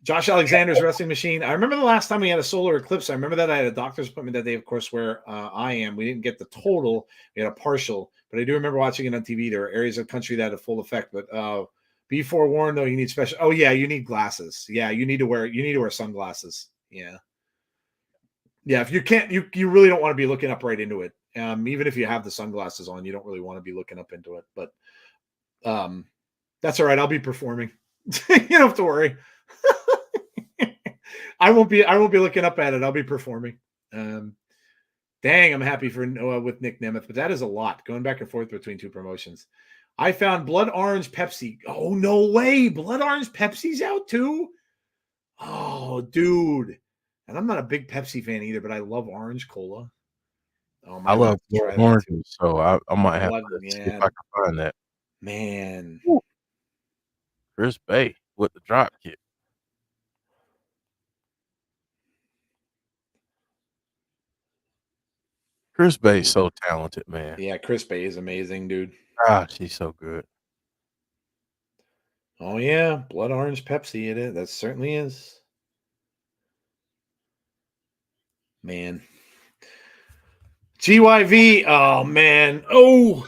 Josh Alexander's wrestling machine. I remember the last time we had a solar eclipse. I remember that I had a doctor's appointment that day, of course, where I am. We didn't get the total. We had a partial, but I do remember watching it on TV. There are areas of the country that had a full effect, but be forewarned though, you need special. Oh yeah, you need glasses. Yeah, you need to wear sunglasses. Yeah. If you can't, you really don't want to be looking up right into it. Even if you have the sunglasses on, you don't really want to be looking up into it. But that's all right. I'll be performing. You don't have to worry. I won't be looking up at it. I'll be performing. Dang, I'm happy for with Nick Nemeth, but that is a lot going back and forth between two promotions. I found Blood Orange Pepsi. Oh, no way. Blood Orange Pepsi's out too? Oh, dude. And I'm not a big Pepsi fan either, but I love orange cola. Oh, I love try that oranges, too. so I might have Blood, to see if yeah, I can find that. man. Chris Bay with the drop kick. Chris Bay's so talented, man. Yeah, Chris Bay is amazing, dude. Gosh, he's so good. Oh, yeah. Blood Orange Pepsi, it is. That certainly is. Man. GYV. Oh, man. Oh.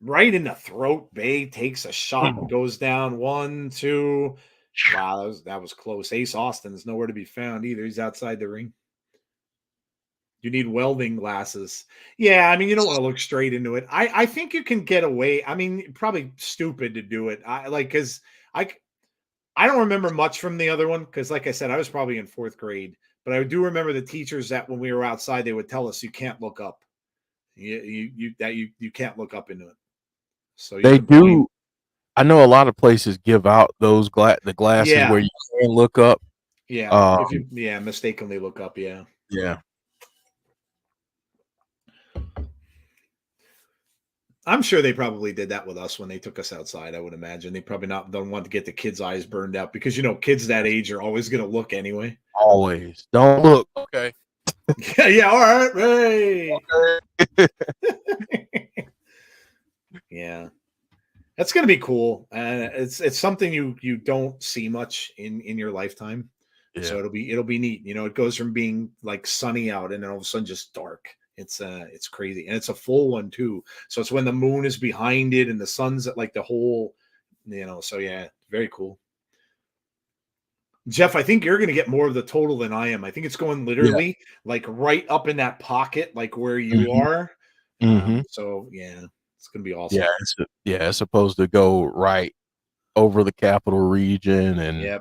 Right in the throat. Bay takes a shot and goes down. 1, 2. Wow, that was close. Ace Austin's nowhere to be found either. He's outside the ring. You need welding glasses. Yeah, I mean, you don't want to look straight into it. I think you can get away. I mean, probably stupid to do it. Because I don't remember much from the other one because, like I said, I was probably in 4th grade. But I do remember the teachers that when we were outside, they would tell us you can't look up. You can't look up into it. So they do. I know a lot of places give out those the glasses where you can look up. Yeah, if you mistakenly look up. Yeah. Yeah. I'm sure they probably did that with us when they took us outside. I would imagine they probably don't want to get the kids' eyes burned out because kids that age are always going to look anyway. Always don't look. Okay. Yeah. All right. Hey. Okay. Yeah, that's going to be cool. It's something you don't see much in your lifetime. Yeah. So it'll be neat. It goes from being like sunny out and then all of a sudden just dark. It's crazy. And it's a full one too. So it's when the moon is behind it and the sun's at like the whole, so yeah, very cool. Jeff, I think you're going to get more of the total than I am. I think it's going literally like right up in that pocket, like where you are. So yeah, it's going to be awesome. Yeah. It's supposed to go right over the capital region and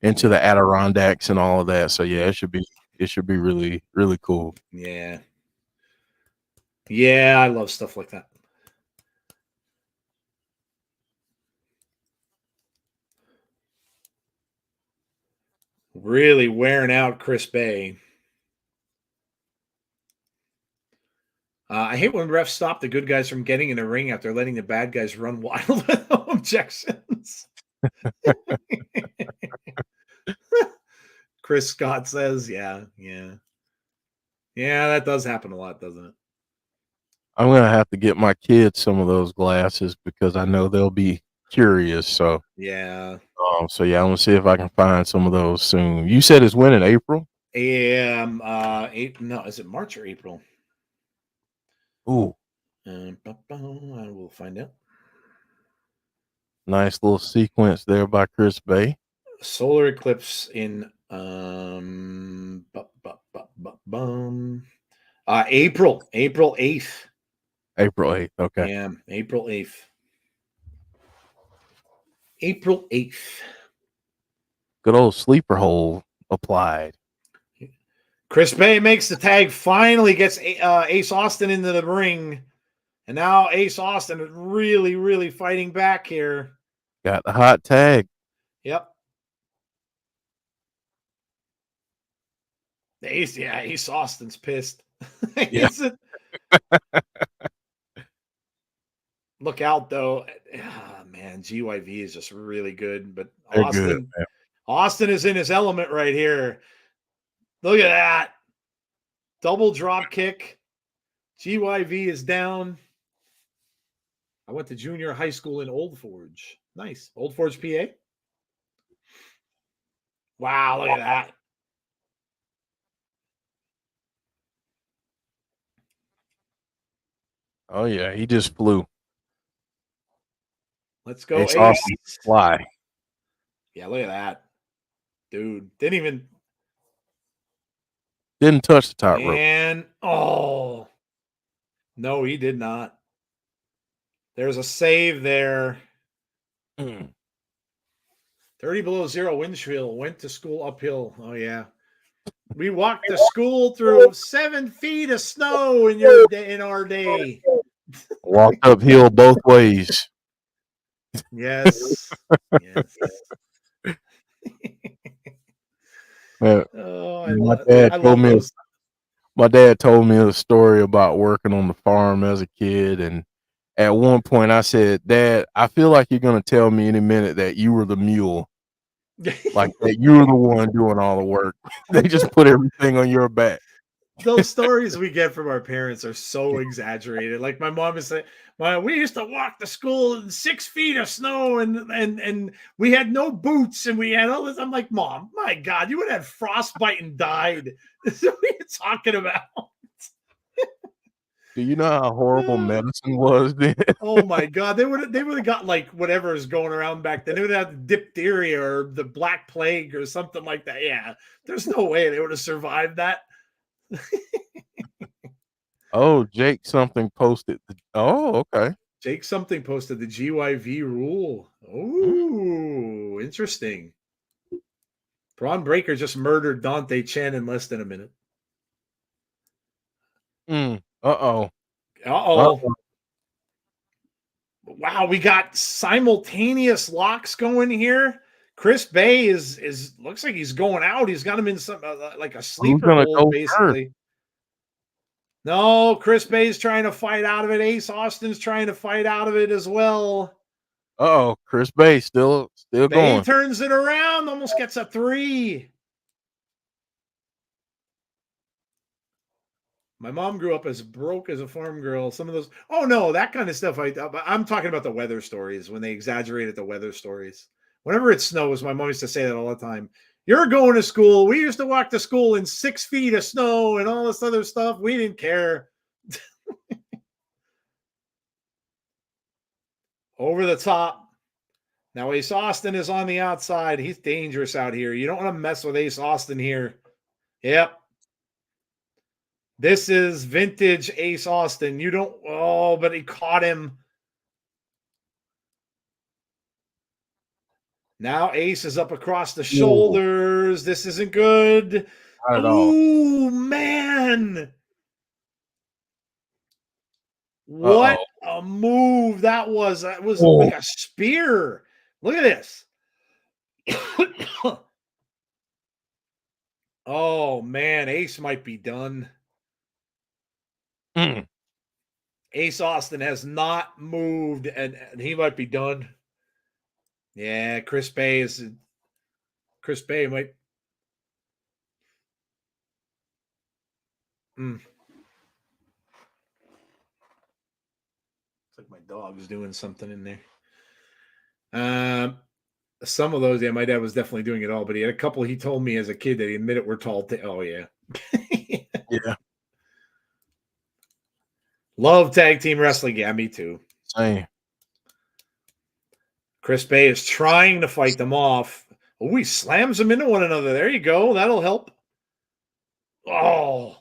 into the Adirondacks and all of that. So yeah, it should be really, really cool. Yeah. Yeah, I love stuff like that. Really wearing out Chris Bay. I hate when refs stop the good guys from getting in the ring after letting the bad guys run wild with no objections. Chris Scott says, yeah, that does happen a lot, doesn't it? I'm going to have to get my kids some of those glasses because I know they'll be curious. So yeah. I'm going to see if I can find some of those soon. You said it's when in April? No, is it March or April? Ooh. I will find out. Nice little sequence there by Chris Bay. Solar eclipse in April 8th. April 8th. Okay. Yeah, April 8th. April 8th. Good old sleeper hole applied. Chris Bay makes the tag, finally gets Ace Austin into the ring. And now Ace Austin is really, really fighting back here. Got the hot tag. Yep. Ace Austin's pissed. Yeah. Look out, though. Oh, man, GYV is just really good. But Austin is in his element right here. Look at that. Double drop kick. GYV is down. I went to junior high school in Old Forge. Nice. Old Forge, PA. Wow, look at that. Oh, yeah. He just flew. Let's go, Ace. Austin fly. Yeah, look at that. Dude, didn't touch the top rope. And no, he did not. There's a save there. 30 below zero wind chill. Went to school uphill. Oh, yeah. We walked to school through 7 feet of snow in your day, in our day. Walked uphill both ways. Yes. Yes. Yeah. Oh, My dad I told love me those. my dad told me a story about working on the farm as a kid, and at one point I said, "Dad, I feel like you're gonna tell me any minute that you were the mule, like that you were the one doing all the work. They just put everything on your back." Those stories we get from our parents are so exaggerated. Like my mom is saying, we used to walk to school in 6 feet of snow and we had no boots and we had all this. I'm like, Mom, my God, you would have had frostbite and died. This is what you're talking about. Do you know how horrible medicine was then? Oh my God, they would have got like whatever is going around back then. They would have diphtheria or the Black Plague or something like that. Yeah, there's no way they would have survived that. Oh, Jake something posted. Oh, okay. Jake something posted the GYV rule. Mm. Oh, interesting. Braun Breaker just murdered Dante Chen in less than a minute. Uh-oh. Uh-oh. Wow, we got simultaneous locks going here. Chris Bay is looks like he's going out. He's got him in some like a sleeper gonna hold, go basically. No, Chris Bay's trying to fight out of it. Ace Austin's trying to fight out of it as well. Uh-oh, Chris Bay still Bay going. turns it around, almost gets a 3. My mom grew up as broke as a farm girl. Some of those, oh no, that kind of stuff. I'm talking about the weather stories when they exaggerated the weather stories. Whenever it snows, my mom used to say that all the time. You're going to school. We used to walk to school in 6 feet of snow and all this other stuff. We didn't care. Over the top. Now Ace Austin is on the outside. He's dangerous out here. You don't want to mess with Ace Austin here. Yep. This is vintage Ace Austin. You don't, oh, but he caught him. Now Ace is up across the shoulders. This isn't good. Not at all. Oh, man. What a move that was. That was like a spear. Look at this. Oh, man. Ace might be done. Ace Austin has not moved, and he might be done. Yeah, Chris Bay might. It's like my dog's doing something in there. Some of those, yeah, my dad was definitely doing it all, but he had a couple he told me as a kid that he admitted were tall. Oh, yeah. Yeah. Love tag team wrestling. Yeah, me too. Same. Chris Bay is trying to fight them off. Oh, he slams them into one another. There you go. That'll help. Oh.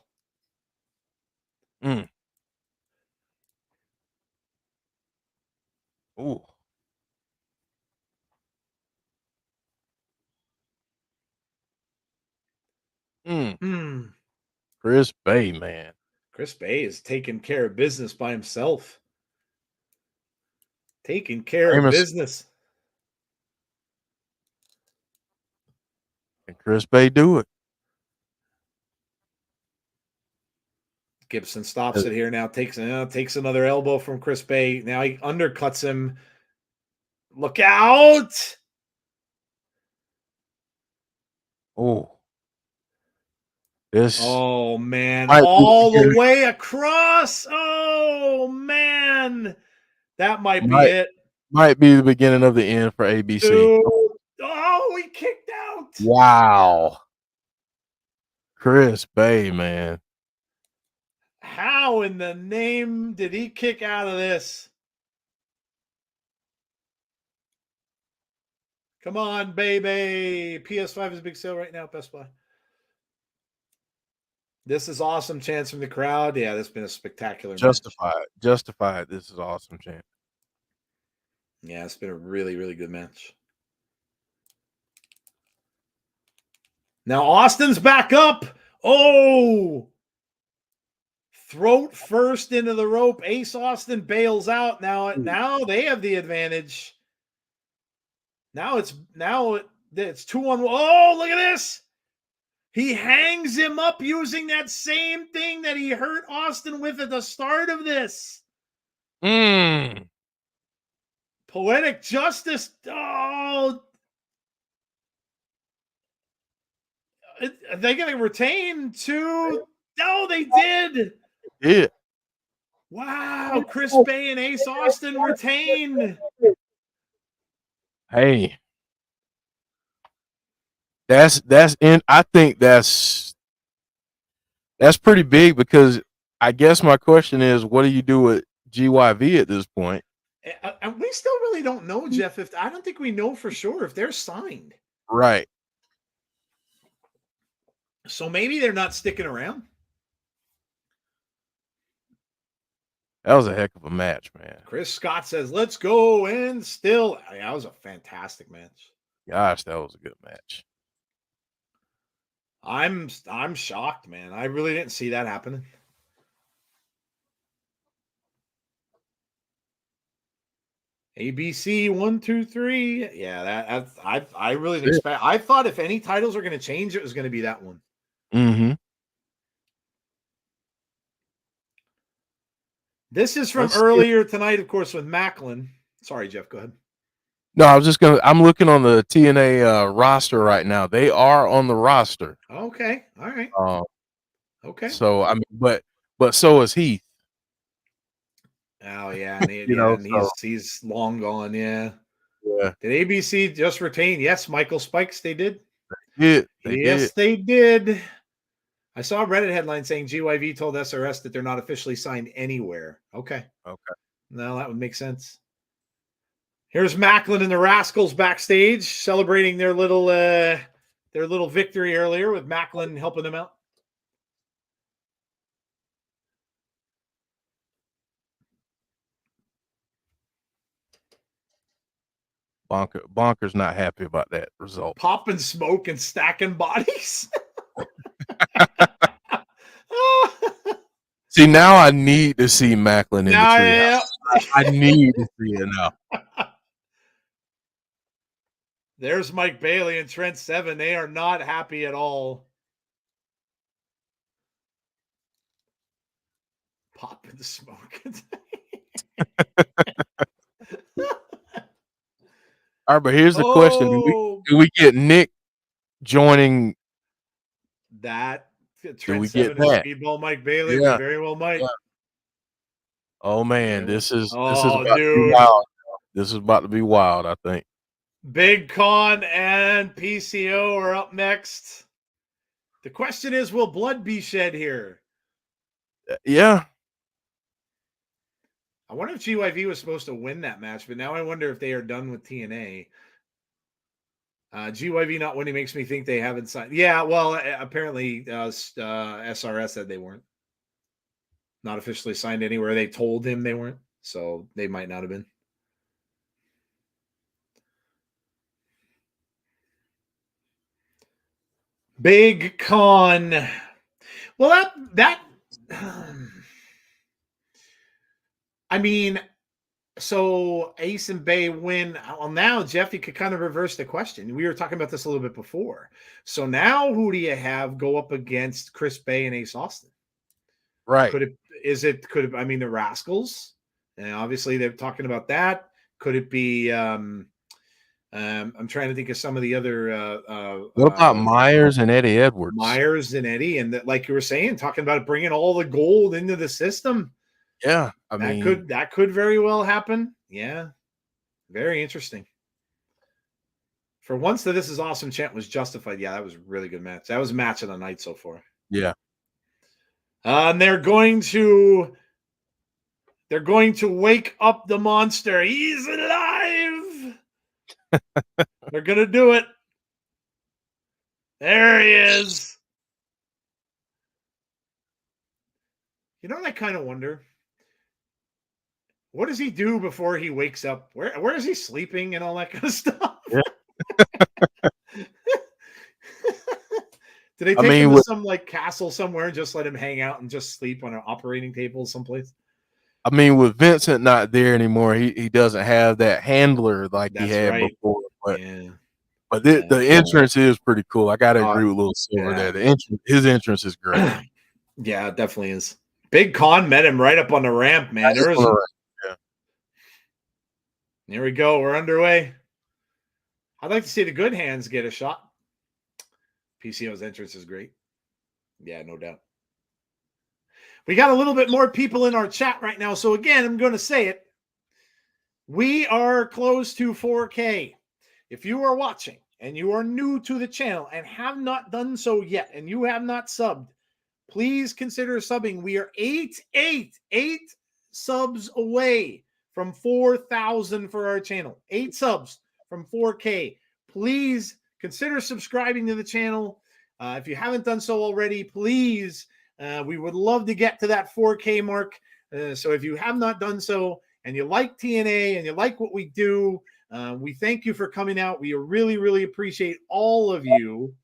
Ooh. Chris Bay, man. Chris Bay is taking care of business by himself. Taking care of business. And Chris Bay do it. Gibson stops it here now. Takes another elbow from Chris Bay. Now he undercuts him. Look out! Oh. Oh, man. All the way across. Oh, man. That might be it. Might be the beginning of the end for ABC. Dude. Oh, he kicked out. Wow. Chris Bay, man. How in the name did he kick out of this? Come on, baby. PS5 is a big sale right now, Best Buy. This is awesome chants from the crowd. Yeah, this has been a spectacular match. Justified. This is awesome chant. Yeah, it's been a really, really good match. Now Austin's back up. Oh, throat first into the rope. Ace Austin bails out. Now they have the advantage. Now it's 2-on-1. Oh, look at this. He hangs him up using that same thing that he hurt Austin with at the start of this. Poetic justice. Oh, are they going to retain two? No, they did. Yeah. Wow, Chris Bay and Ace Austin retain. Hey. I think that's pretty big, because I guess my question is, what do you do with GYV at this point? And we still really don't know, Jeff. I don't think we know for sure if they're signed. Right. So maybe they're not sticking around. That was a heck of a match, man. Chris Scott says, "Let's go," and still, that was a fantastic match. Gosh, that was a good match. I'm shocked, man. I really didn't see that happening. ABC 1, 2, 3. Yeah, I really didn't expect. I thought if any titles are going to change, it was going to be that one. Mm-hmm. This is from earlier tonight, of course, with Macklin. Sorry, Jeff, go ahead. No, I'm looking on the TNA roster right now. They are on the roster. Okay. All right. Okay. So, I mean, but so is Heath. Oh, yeah. And he's long gone. Yeah. Yeah. Did ABC just retain? Yes, Michael Spikes, they did. They did. I saw a Reddit headline saying GYV told SRS that they're not officially signed anywhere. Okay. No, that would make sense. Here's Macklin and the Rascalz backstage celebrating their little victory earlier, with Macklin helping them out. Bonker's not happy about that result. Popping smoke and stacking bodies. See, now I need to see Macklin in the treehouse. Yeah. I need to see it now. There's Mike Bailey and Trent Seven. They are not happy at all. Popping the smoke. All right, but here's the question: Do we get Nick joining? That Do we Trent get that? Speedball Mike Bailey? Yeah. We very well might. Yeah. Oh man, this is about dude. to be wild. This is about to be wild, I think. Big Con and PCO are up next. The question is, will blood be shed here? Yeah. I wonder if GYV was supposed to win that match, but now I wonder if they are done with TNA. GYV not winning makes me think they haven't signed. Yeah, well, apparently SRS said they weren't. Not officially signed anywhere. They told him they weren't, so they might not have been. Big Con. Well, that I mean, so Ace and Bay win. Well, now, Jeff, you could kind of reverse the question. We were talking about this a little bit before. So now who do you have go up against Chris Bay and Ace Austin? Right. Could it, I mean, the Rascalz? And obviously they're talking about that. Could it be, I'm trying to think of some of the other. What about Myers and Eddie Edwards? Myers and Eddie, and like you were saying, talking about bringing all the gold into the system. Yeah, I mean, that could very well happen. Yeah, very interesting. For once that This Is Awesome chant was justified. Yeah, that was a really good match. That was a match of the night so far. Yeah. And they're going to wake up the monster. He's alive. They're gonna do it. There he is. You know what I kind of wonder? What does he do before he wakes up? Where is he sleeping and all that kind of stuff? Yeah. Did they I take mean, him to with some like castle somewhere and just let him hang out and just sleep on an operating table someplace? with Vincent not there anymore, he doesn't have that handler like he That's had right. before. But Yeah. the entrance is pretty cool. I gotta Uh, agree with Little Silver yeah. there. His entrance is great. Yeah, it definitely is. Big Con met him right up on the ramp, man. That's all right. Yeah. Here we go. We're underway. I'd like to see the good hands get a shot. PCO's entrance is great. Yeah, no doubt. We got a little bit more people in our chat right now. So again, I'm going to say it. We are close to 4K. If you are watching and you are new to the channel and have not done so yet, and you have not subbed, please consider subbing. We are eight subs away from 4,000 for our channel. 8 subs from 4K. Please consider subscribing to the channel. If you haven't done so already, please, we would love to get to that 4K mark. So if you have not done so and you like TNA and you like what we do, we thank you for coming out. We really, really appreciate all of you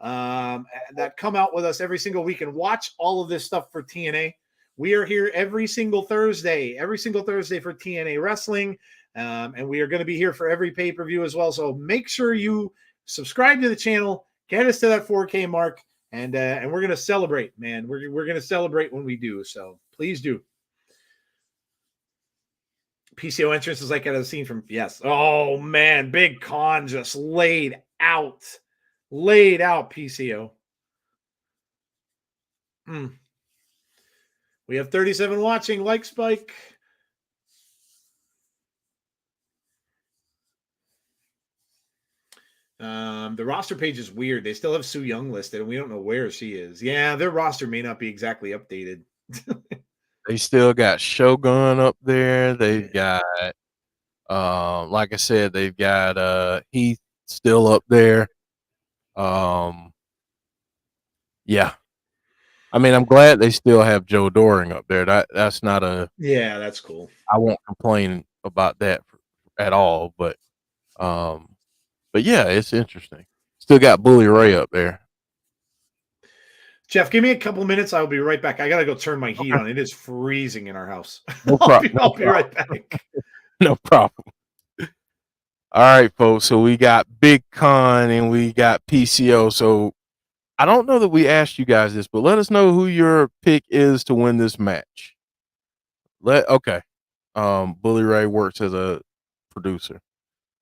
that come out with us every single week and watch all of this stuff for TNA. We are here every single Thursday for TNA Wrestling, and we are going to be here for every pay-per-view as well. So make sure you subscribe to the channel, get us to that 4K mark, and we're going to celebrate, man. We're going to celebrate when we do. So please do. PCO entrance is like at a scene from yes. Oh man, Big Con just laid out PCO. We have 37 watching. Like Spike. The roster page is weird. They still have Sue Young listed, and we don't know where she is. Yeah, their roster may not be exactly updated. They still got Shogun up there. They've got, like I said, they've got Heath still up there. Yeah. I mean, I'm glad they still have Joe Doring up there. That's not a yeah, that's cool. I won't complain about that at all. But yeah, it's interesting. Still got Bully Ray up there. Jeff, give me a couple minutes. I'll be right back. I gotta go turn my heat on. It is freezing in our house. No I'll be right back. No problem. All right, folks. So we got Big Con and we got PCO. So I don't know that we asked you guys this, but let us know who your pick is to win this match. Okay. Bully Ray works as a producer.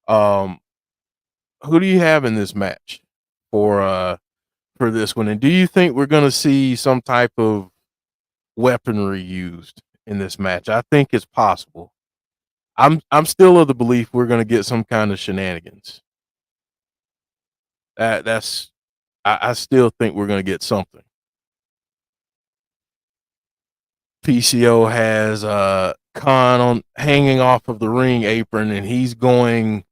Who do you have in this match for this one? And do you think we're gonna see some type of weaponry used in this match? I think it's possible. I'm still of the belief we're gonna get some kind of shenanigans. I still think we're gonna get something. PCO has Khan on hanging off of the ring apron, and he's going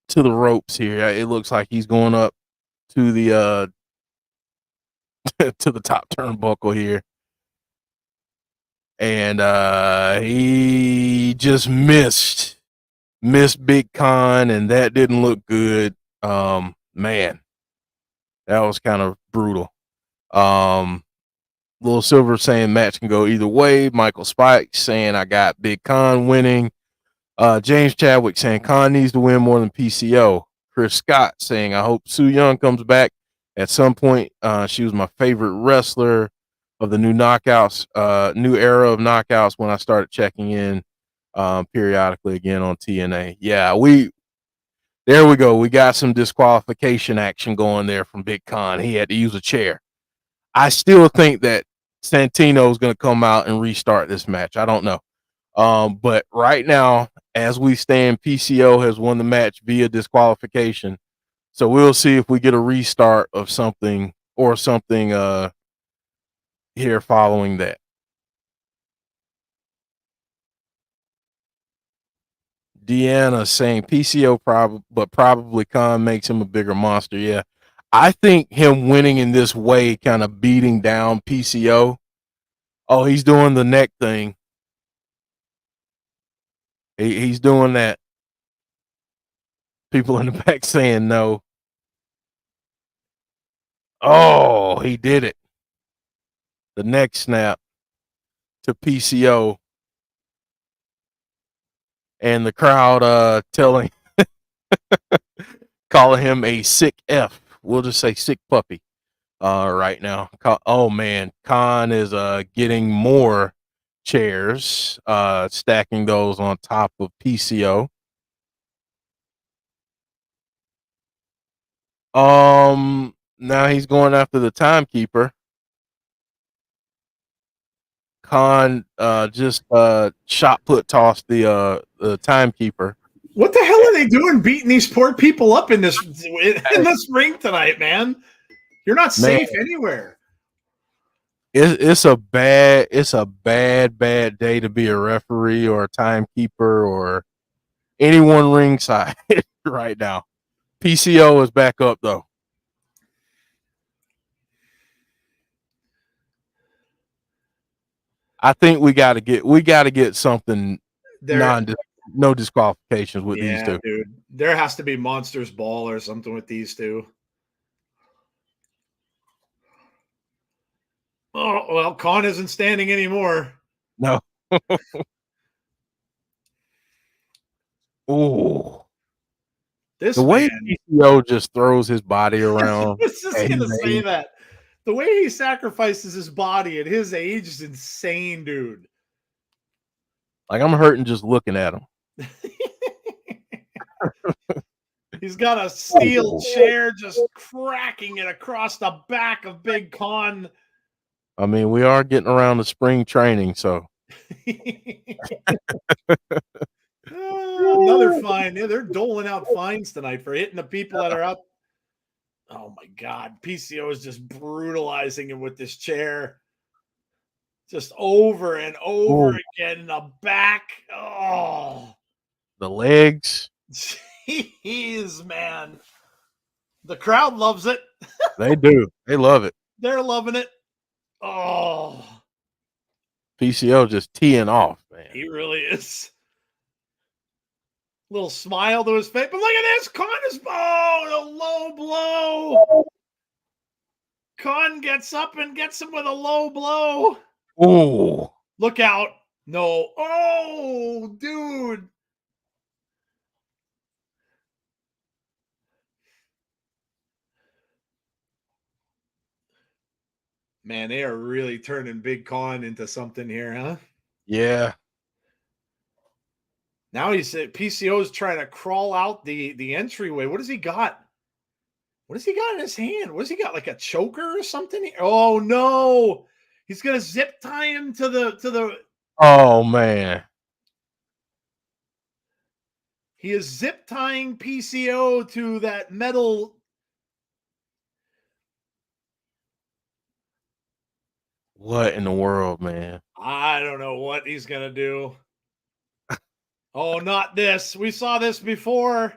to the ropes here. It looks like he's going up to the to the top turnbuckle here. And he just missed Big Con, and that didn't look good. Man, that was kind of brutal. Little Silver saying match can go either way. Michael Spike saying I got Big Con winning. James Chadwick saying Con needs to win more than PCO. Chris Scott saying I hope Sue Young comes back at some point. She was my favorite wrestler of the new knockouts, new era of knockouts when I started checking in periodically again on TNA. Yeah, there we go. We got some disqualification action going there from Big Con. He had to use a chair. I still think that Santino is going to come out and restart this match. I don't know. But right now, as we stand, PCO has won the match via disqualification. So we'll see if we get a restart of something or something here following that. Deanna saying PCO probably Khan makes him a bigger monster. Yeah. I think him winning in this way, kind of beating down PCO. Oh, he's doing the neck thing. He's doing that. People in the back saying no. Oh, he did it. The neck snap to PCO. And the crowd calling him a sick F. We'll just say sick puppy right now. Oh man, Khan is getting more chairs, stacking those on top of PCO. Now he's going after the timekeeper. Khan just shot put tossed the timekeeper. What the hell are they doing beating these poor people up in this ring tonight, man? You're not safe anywhere. It's a bad day to be a referee or a timekeeper or anyone ringside right now. PCO is back up though. I think we got to get something no disqualifications with these two. Dude. There has to be Monsters Ball or something with these two. Oh, well, Khan isn't standing anymore. No. Oh. The way PCO just throws his body around. I was just going to say that. The way he sacrifices his body at his age is insane, dude. Like, I'm hurting just looking at him. He's got a steel chair just cracking it across the back of Big Khan. I mean, we are getting around the spring training, so. Another fine. Yeah, they're doling out fines tonight for hitting the people that are up. Oh my God. PCO is just brutalizing him with this chair. Just over and over again in the back. Oh. The legs. Jeez, man. The crowd loves it. They do. They love it. They're loving it. Oh. PCO just teeing off, man. He really is. Little smile to his face. But look at this. Khan is a low blow. Khan gets up and gets him with a low blow. Oh. Look out. No. Oh, dude. Man, they are really turning Big Khan into something here, huh? Yeah. Now PCO is trying to crawl out the entryway. What does he got? What does he got in his hand? What does he got? Like a choker or something? Oh no. He's gonna zip tie him to the Oh man. He is zip tying PCO to that metal. What in the world, man? I don't know what he's gonna do. Oh, not this. We saw this before.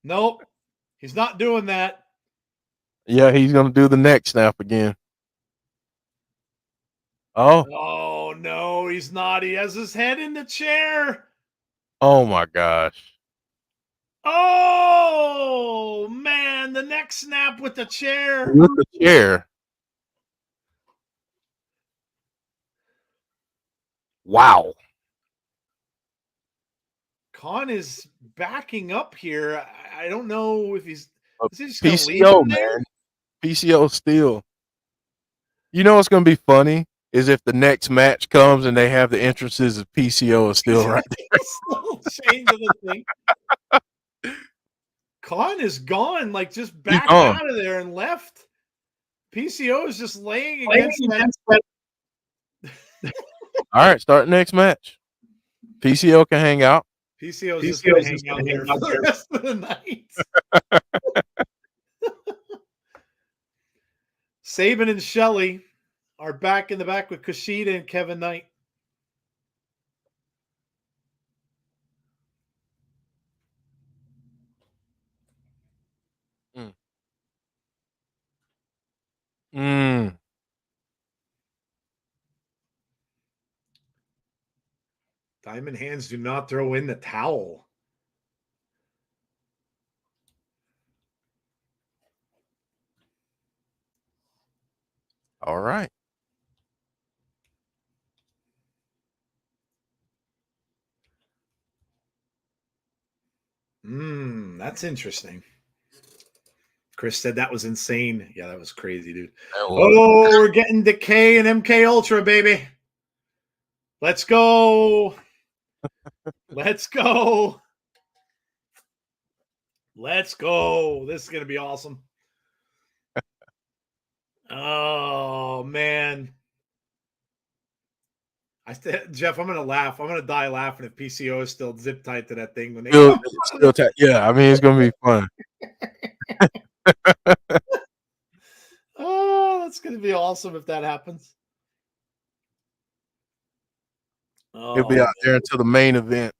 Nope. He's not doing that. Yeah, he's gonna do the neck snap again. Oh. Oh no, he's not. He has his head in the chair. Oh my gosh. Oh man, the neck snap with the chair. With the chair. Wow. Khan is backing up here. I don't know if he's just PCO, man. PCO still. You know what's going to be funny is if the next match comes and they have the entrances of PCO is still right there. The thing. Khan is gone, like just backed out of there and left. PCO is just laying against that. All right, start the next match. PCO can hang out. PCO is just going to hang out there for the rest of the night. Sabin and Shelley are back in the back with Kushida and Kevin Knight. Diamond Hands do not throw in the towel. All right. That's interesting. Chris said that was insane. Yeah, that was crazy, dude. That was- Oh, we're getting Decay and MK Ultra, baby. Let's go. Let's go. Let's go. This is going to be awesome. Oh, man. Jeff, I'm going to laugh. I'm going to die laughing if PCO is still zip tied to that thing when they still yeah, I mean, it's going to be fun. Oh, that's going to be awesome if that happens. He'll be out there until the main event.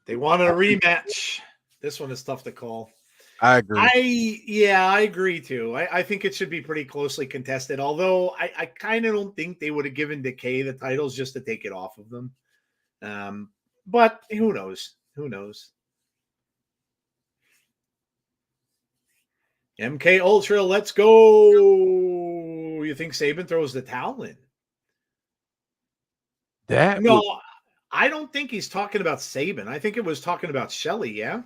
They wanted a rematch. This one is tough to call. I agree. I agree too. I think it should be pretty closely contested. Although I kind of don't think they would have given Decay the titles just to take it off of them. But who knows? Who knows? MK Ultra, let's go. You think Sabin throws the towel in? I don't think he's talking about Sabin. I think it was talking about Shelley, yeah?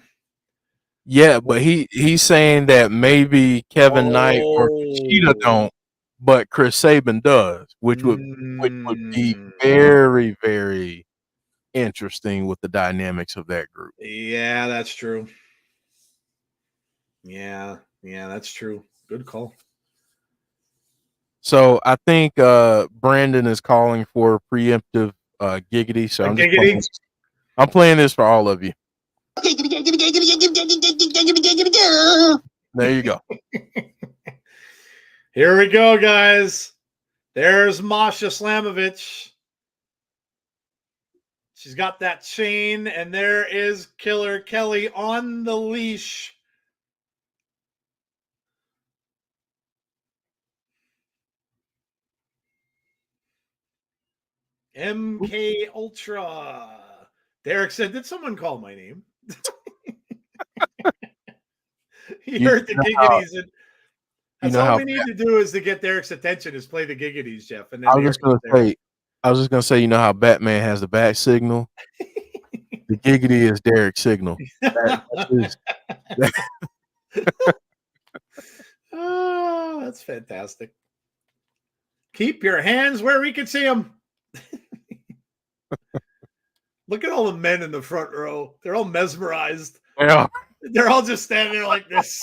Yeah, but he's saying that maybe Kevin Knight or Kushida don't, but Chris Sabin does, which would be very, very interesting with the dynamics of that group. Yeah, that's true. Yeah, that's true. Good call. So I think Brandon is calling for preemptive giggity. So I'm playing this for all of you. There you go. Here we go, guys. There's Masha Slamovich. She's got that chain, and there is Killer Kelly on the leash. MK Ultra. Derek said, "Did someone call my name?" He heard the giggities. That's all we need to do is to get Derek's attention is play the giggities, Jeff. And then I was just gonna say, you know how Batman has the bat signal? The giggity is Derek's signal. Oh, that's fantastic. Keep your hands where we can see them. Look at all the men in the front row. They're all mesmerized. Yeah. They're all just standing there like this.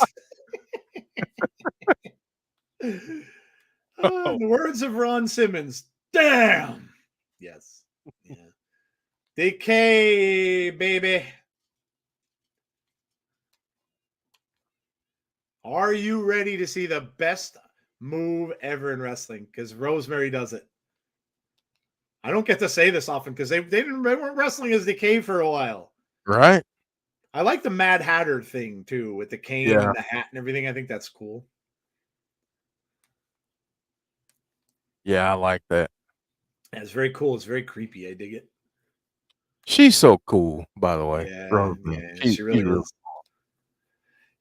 In the words of Ron Simmons, damn. Yes. Yeah. Decay, baby. Are you ready to see the best move ever in wrestling? Because Rosemary does it. I don't get to say this often because they weren't wrestling as Decay for a while. Right. I like the Mad Hatter thing too, with the cane and the hat and everything. I think that's cool. Yeah, I like that. Yeah, it's very cool. It's very creepy. I dig it. She's so cool, by the way. Yeah, she really is.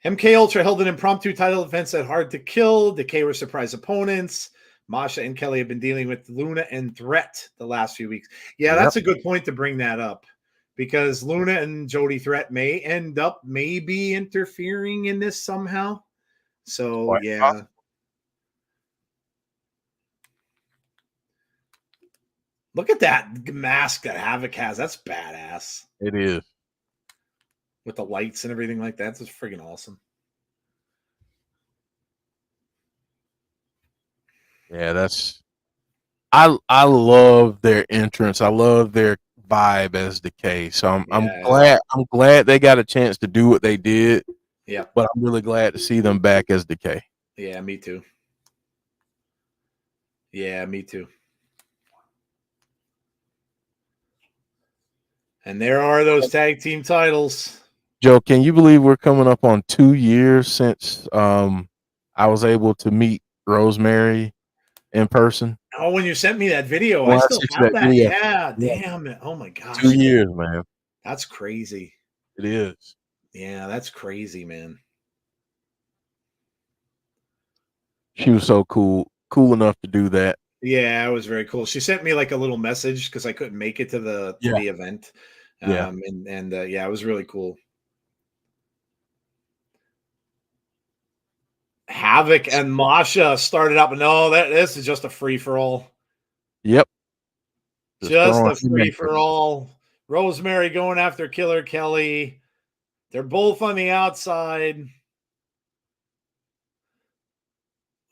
MK Ultra held an impromptu title defense at Hard to Kill. Decay were surprise opponents. Masha and Kelly have been dealing with Luna and Threat the last few weeks. Yeah, that's a good point to bring that up because Luna and Jody Threat may end up maybe interfering in this somehow. So, yeah. Look at that mask that Havoc has. That's badass. It is. With the lights and everything like that. That's friggin' awesome. Yeah, I love their entrance. I love their vibe as Decay. So I'm glad they got a chance to do what they did. Yeah. But I'm really glad to see them back as Decay. Yeah, me too. Yeah, me too. And there are those tag team titles. Joe, can you believe we're coming up on 2 years since I was able to meet Rosemary in person? Oh, when you sent me that video, I still have that. Yeah, damn it. Oh my gosh. 2 years, man. That's crazy. It is. Yeah, that's crazy, man. She was so cool enough to do that. Yeah, it was very cool. She sent me like a little message because I couldn't make it to the event. Yeah. Yeah, it was really cool. Havoc and Masha started up. No, this is just a free for all. Yep. Just a free for all. Rosemary going after Killer Kelly. They're both on the outside.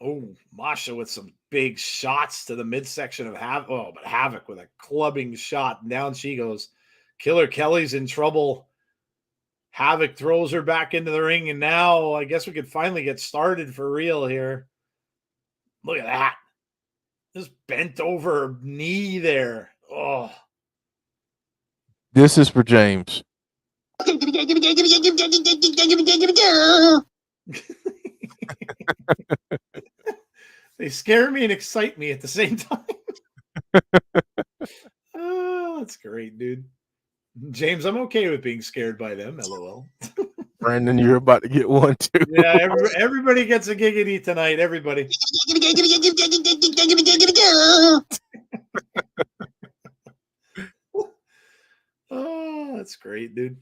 Oh, Masha with some big shots to the midsection of Havoc. Oh, but Havoc with a clubbing shot. And down she goes. Killer Kelly's in trouble. Havoc throws her back into the ring. And now I guess we could finally get started for real here. Look at that. Just bent over knee there. Oh. This is for James. They scare me and excite me at the same time. Oh, that's great, dude. James, I'm okay with being scared by them. LOL. Brandon, you're about to get one too. Yeah, everybody gets a giggity tonight. Everybody. Oh, that's great, dude.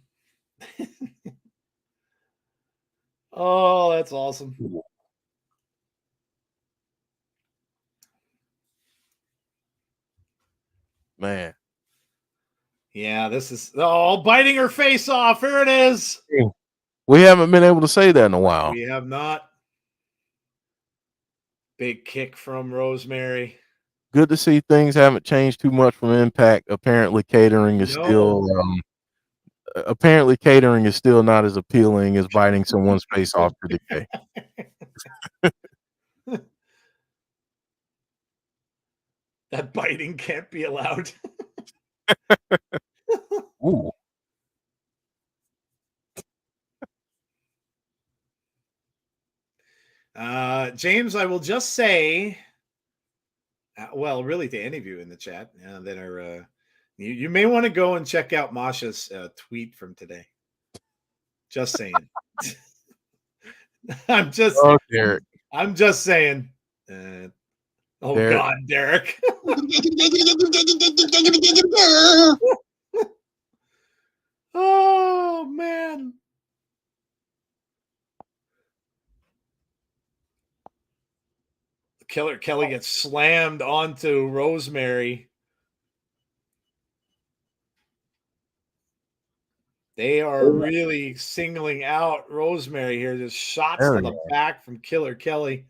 Oh, that's awesome. Man. Yeah, this is biting her face off. Here it is. We haven't been able to say that in a while. We have not. Big kick from Rosemary. Good to see things haven't changed too much from Impact. Apparently catering is still not as appealing as biting someone's face off for Decay. That biting can't be allowed. Ooh. James, I will just say, well, really to any of you in the chat that are, you may want to go and check out Masha's tweet from today. Just saying. I'm just saying. Derek. God, Derek. Oh man. Killer Kelly gets slammed onto Rosemary. They are really singling out Rosemary here. Just shots to the back from Killer Kelly.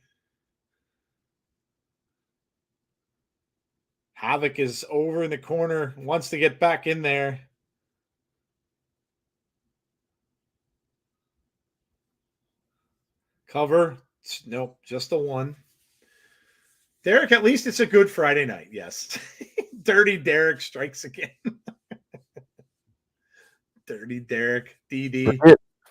Havoc is over in the corner, wants to get back in there. Cover. Nope, just a one. Derek, at least it's a good Friday night. Yes. Dirty Derek strikes again. Dirty Derek, DD.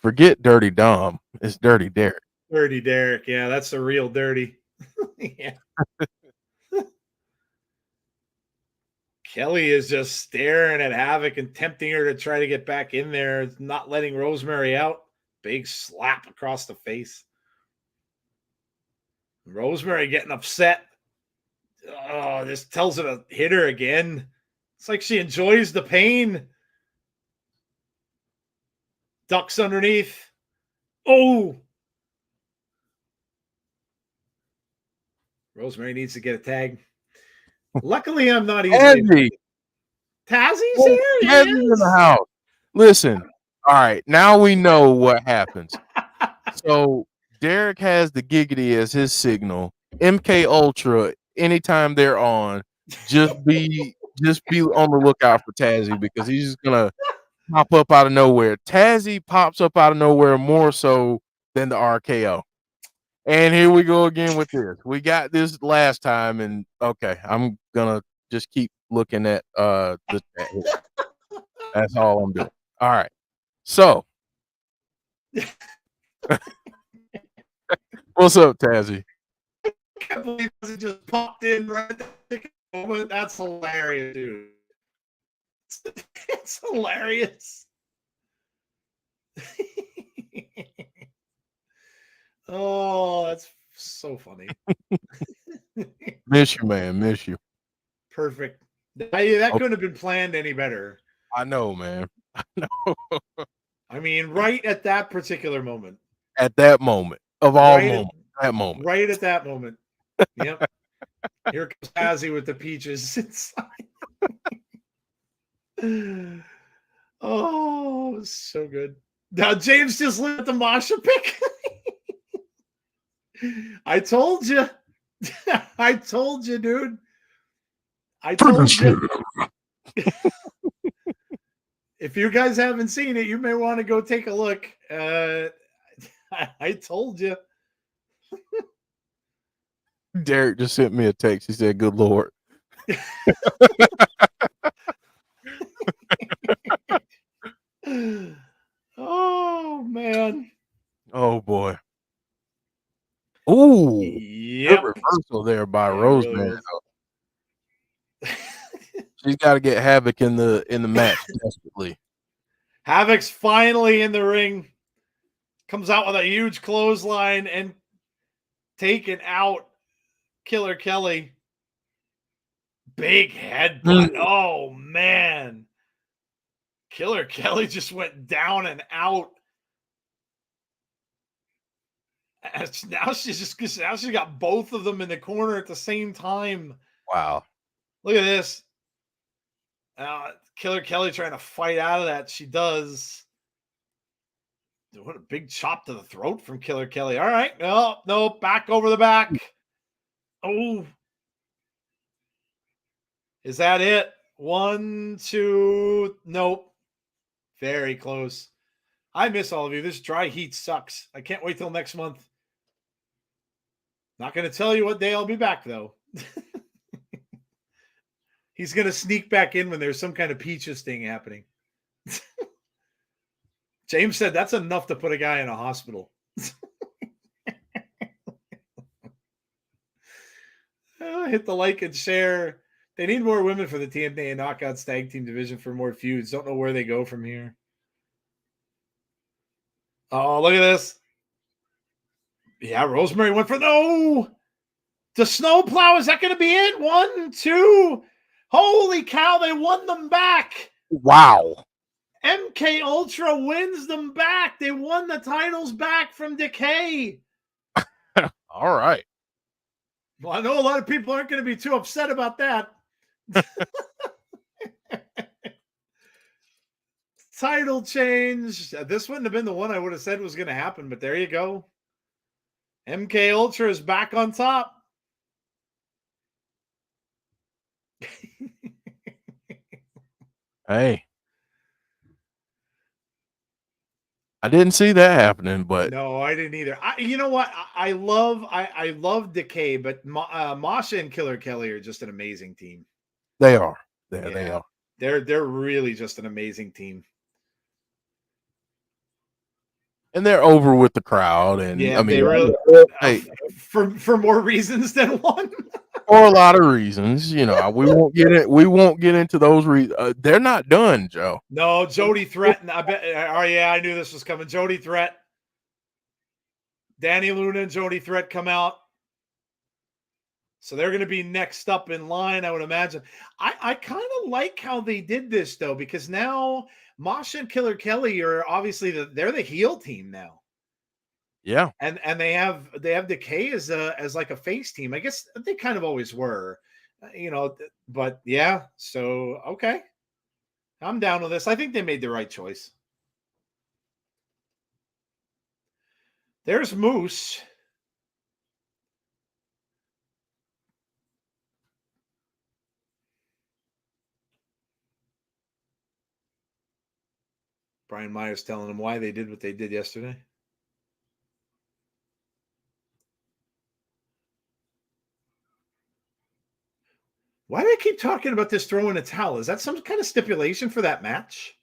Forget Dirty Dom. It's Dirty Derek. Dirty Derek. Yeah, that's the real dirty. Yeah. Kelly is just staring at Havoc and tempting her to try to get back in there, not letting Rosemary out. Big slap across the face. Rosemary getting upset. Oh, this tells her to hit her again. It's like she enjoys the pain. Ducks underneath. Oh! Rosemary needs to get a tag. Luckily, I'm not easily. Tazzy's here. Tazzy's in the house. Listen. All right. Now we know what happens. So Derek has the giggity as his signal. MK Ultra, anytime they're on, just be on the lookout for Tazzy because he's just gonna pop up out of nowhere. Tazzy pops up out of nowhere more so than the RKO. And here we go again with this. We got this last time, and okay, I'm gonna just keep looking at the chat here. That's all I'm doing. All right. So what's up, Tazzy? I can't believe it just popped in right at the moment. That's hilarious, dude. It's hilarious. Oh, that's So funny. Miss you, man. Miss you. Perfect. That Oh. couldn't have been planned any better. I know, man. I know. I mean, right at that particular moment. At that moment, of all Right moments, that moment. Right at that moment. Yep. Here comes Hazzy with the peaches inside. Oh, so good. Now James just lit the Masha pick. I told you. I told you, dude. I told you. If you guys haven't seen it, you may want to go take a look. I told you. Derek just sent me a text. He said, "Good Lord." Oh man. Oh boy. Ooh. Yep. Good reversal there by Yeah, Rosemary. really She's got to get Havoc in the match desperately. Havoc's finally in the ring. Comes out with a huge clothesline and taken out Killer Kelly. Big headbutt. Oh man. Killer Kelly just went down and out. Now she's got both of them in the corner at the same time. Wow. Look at this. Killer Kelly trying to fight out of that. She does. What a big chop to the throat from Killer Kelly. All right. No, back over the back. Oh. Is that it? 1, 2. Nope. Very close. I miss all of you. This dry heat sucks. I can't wait till next month. Not going to tell you what day I'll be back, though. He's going to sneak back in when there's some kind of peaches thing happening. James said that's enough to put a guy in a hospital. Hit the like and share. They need more women for the TNA Knockouts Tag Team Division for more feuds. Don't know where they go from here. Oh, look at this. Yeah, Rosemary went for the snowplow. Is that going to be it? 1, 2. Holy cow, they won them back. Wow. MK Ultra wins them back. They won the titles back from Decay. All right. Well, I know a lot of people aren't going to be too upset about that. Title change. This wouldn't have been the one I would have said was going to happen, but there you go. MK Ultra is back on top. Hey. I didn't see that happening, but no, I didn't either. You know what? I love Decay, but Masha and Killer Kelly are just an amazing team. they are. They are. They're really just an amazing team. And they're over with the crowd, and Yeah, I mean, they really for more reasons than one. for a lot of reasons, we won't get into those reasons. They're not done, Joe. No, Jody threatened. I bet. Oh yeah, I knew this was coming. Jody threat. Danny Luna and Jody Threat come out. So they're going to be next up in line, I would imagine. I kind of like how they did this, though, because now Masha and Killer Kelly are obviously they're the heel team now. Yeah. And they have Decay as like a face team. I guess they kind of always were, but yeah. So, okay. I'm down with this. I think they made the right choice. There's Moose. Brian Myers telling them why they did what they did yesterday. Why do they keep talking about this throwing a towel? Is that some kind of stipulation for that match?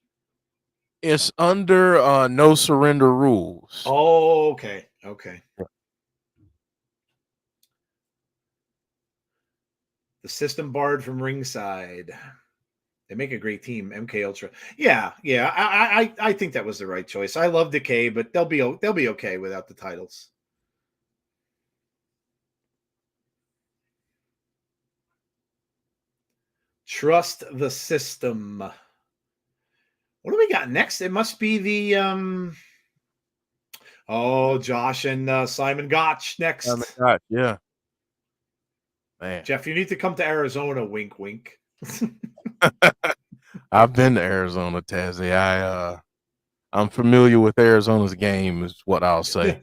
It's under no surrender rules. Oh, okay. Okay. The system barred from ringside. They make a great team, MK Ultra. Yeah. I think that was the right choice. I love Decay, but they'll be okay without the titles. Trust the system. What do we got next? It must be the Josh and Simon Gotch next. Oh my God, yeah. Man. Jeff, you need to come to Arizona. Wink, wink. I've been to Arizona, Tazzy. I'm familiar with Arizona's game, is what I'll say.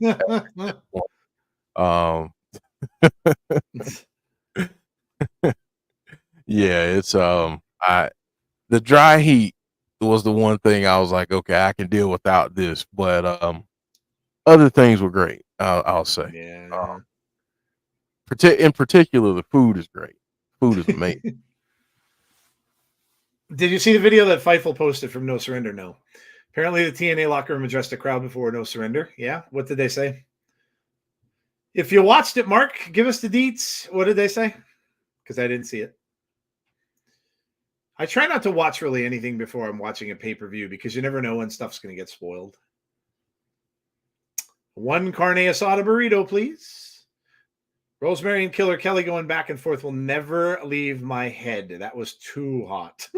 Yeah, it's the dry heat was the one thing I was like, okay, I can deal without this, but other things were great. I'll say, Yeah. in particular, the food is great. Food is amazing. Did you see the video that Fightful posted from No Surrender? No. Apparently, the TNA locker room addressed the crowd before No Surrender. Yeah. What did they say? If you watched it, Mark, give us the deets. What did they say? Because I didn't see it. I try not to watch really anything before I'm watching a pay-per-view because you never know when stuff's going to get spoiled. 1 carne asada burrito, please. Rosemary and Killer Kelly going back and forth will never leave my head. That was too hot.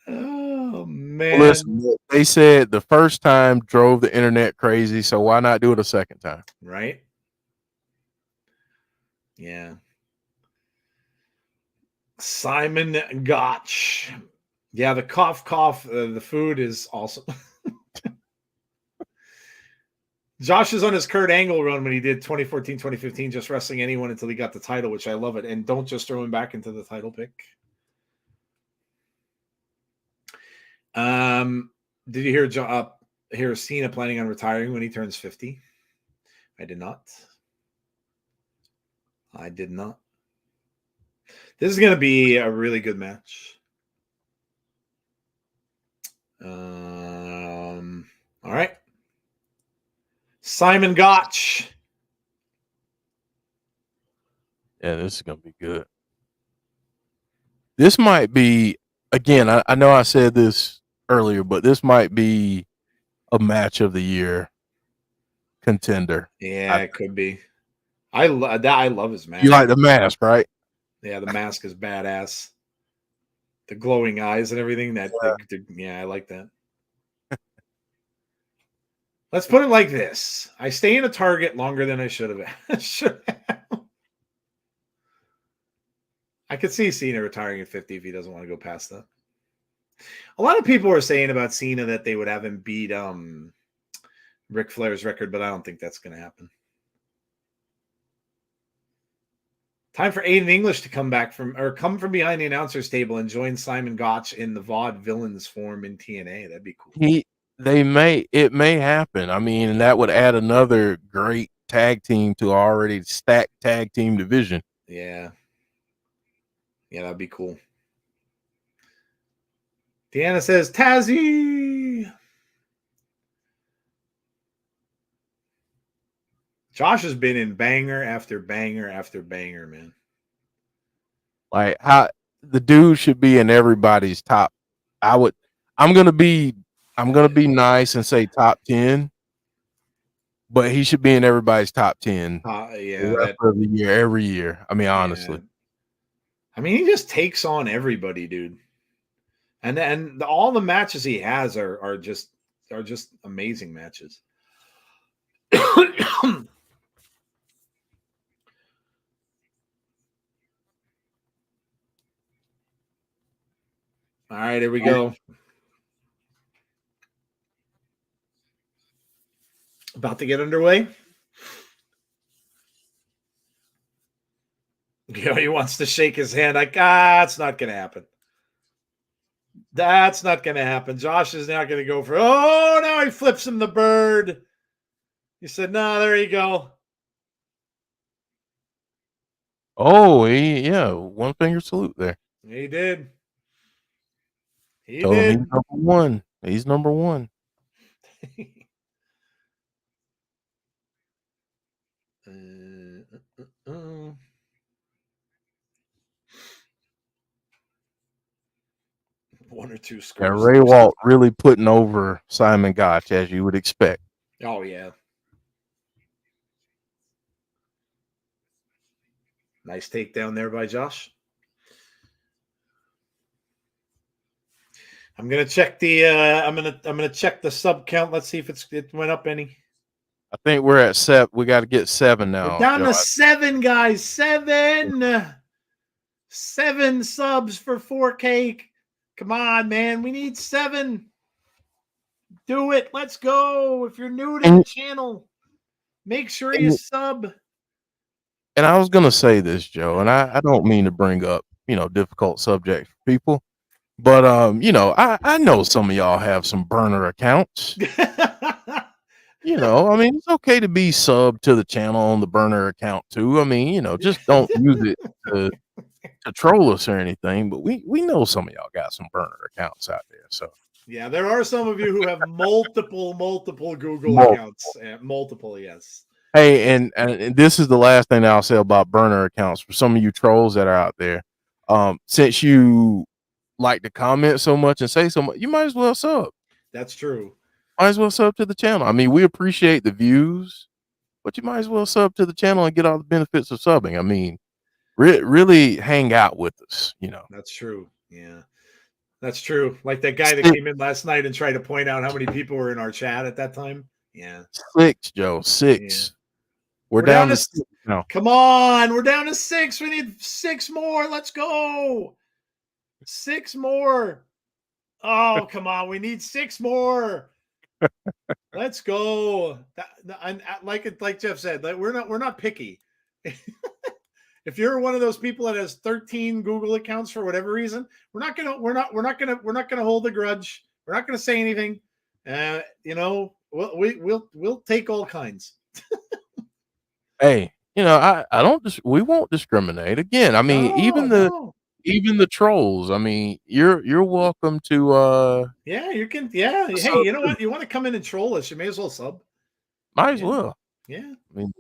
Oh, man. Well, listen, they said the first time drove the internet crazy, so why not do it a second time? Right? Yeah. Simon Gotch. Yeah, the cough. The food is awesome. Josh is on his Kurt Angle run when he did 2014, 2015, just wrestling anyone until he got the title, which I love it. And don't just throw him back into the title pick. Did you hear Cena planning on retiring when he turns 50? I did not. This is going to be a really good match. All right. Simon Gotch. Yeah, this is going to be good. This might be, again, I know I said this earlier, but this might be a match of the year contender. Yeah, it could be. I love his mask. You like the mask, right? Yeah, the mask is badass. The glowing eyes and everything. Yeah, I like that. Let's put it like this. I stay in a Target longer than I should have. I could see Cena retiring at 50 if he doesn't want to go past that. A lot of people are saying about Cena that they would have him beat Ric Flair's record, but I don't think that's going to happen. Time for Aiden English to come from behind the announcer's table and join Simon Gotch in the VOD villains form in TNA. That'd be cool. It may happen. I mean, that would add another great tag team to already stacked tag team division. Yeah. Yeah, that'd be cool. Deanna says, Tazzy. Josh has been in banger after banger after banger, man. Like, how the dude should be in everybody's top. I'm gonna be nice and say top 10, but he should be in everybody's top 10. Yeah, of the year, every year. I mean, honestly. Yeah. I mean, he just takes on everybody, dude. And all the matches he has are just amazing matches. All right, here we go. About to get underway. He wants to shake his hand like, it's not going to happen. That's not going to happen. Josh is not going to go for, now he flips him the bird. He said, no, there you go. Oh, one finger salute there. He did. He Told him did. he's number one. He's number one. One or two screws. Yeah, Ray Walt really putting over Simon Gotch, as you would expect. Oh, yeah. Nice takedown there by Josh. I'm gonna check the I'm gonna check the sub count. Let's see if it went up any. I think we're at 7. We got to get 7 now. We're down Joe. to 7, guys. 7 subs for 4K. Come on, man. We need 7. Do it. Let's go. If you're new to the channel, make sure you sub. And I was going to say this, Joe, and I don't mean to bring up, difficult subjects for people, but, I know some of y'all have some burner accounts. I mean, it's okay to be sub to the channel on the burner account too. I mean, just don't use it to troll us or anything, but we know some of y'all got some burner accounts out there. So yeah, there are some of you who have multiple Google accounts. Multiple, yes. Hey, and this is the last thing that I'll say about burner accounts for some of you trolls that are out there. Since you like to comment so much and say so much, you might as well sub. That's true. Might as well sub to the channel. I mean, we appreciate the views, but you might as well sub to the channel and get all the benefits of subbing. I mean, really hang out with us, That's true. Yeah, that's true. Like that guy that came in last night and tried to point out how many people were in our chat at that time. Yeah. 6, Joe. 6. Yeah. We're down to 6 now. Come on. We're down to 6. We need 6 more. Let's go. 6 more. Oh, come on. We need 6 more. Let's go. Like Jeff said, we're not picky. If you're one of those people that has 13 Google accounts for whatever reason, we're not gonna hold a grudge. We're not gonna say anything. We'll take all kinds. Hey, we won't discriminate. Again, I mean, even the trolls. I mean, you're welcome to. Yeah, you can. Yeah, hey, you know what? You want to come in and troll us? You may as well sub. Might as well. Yeah. I mean,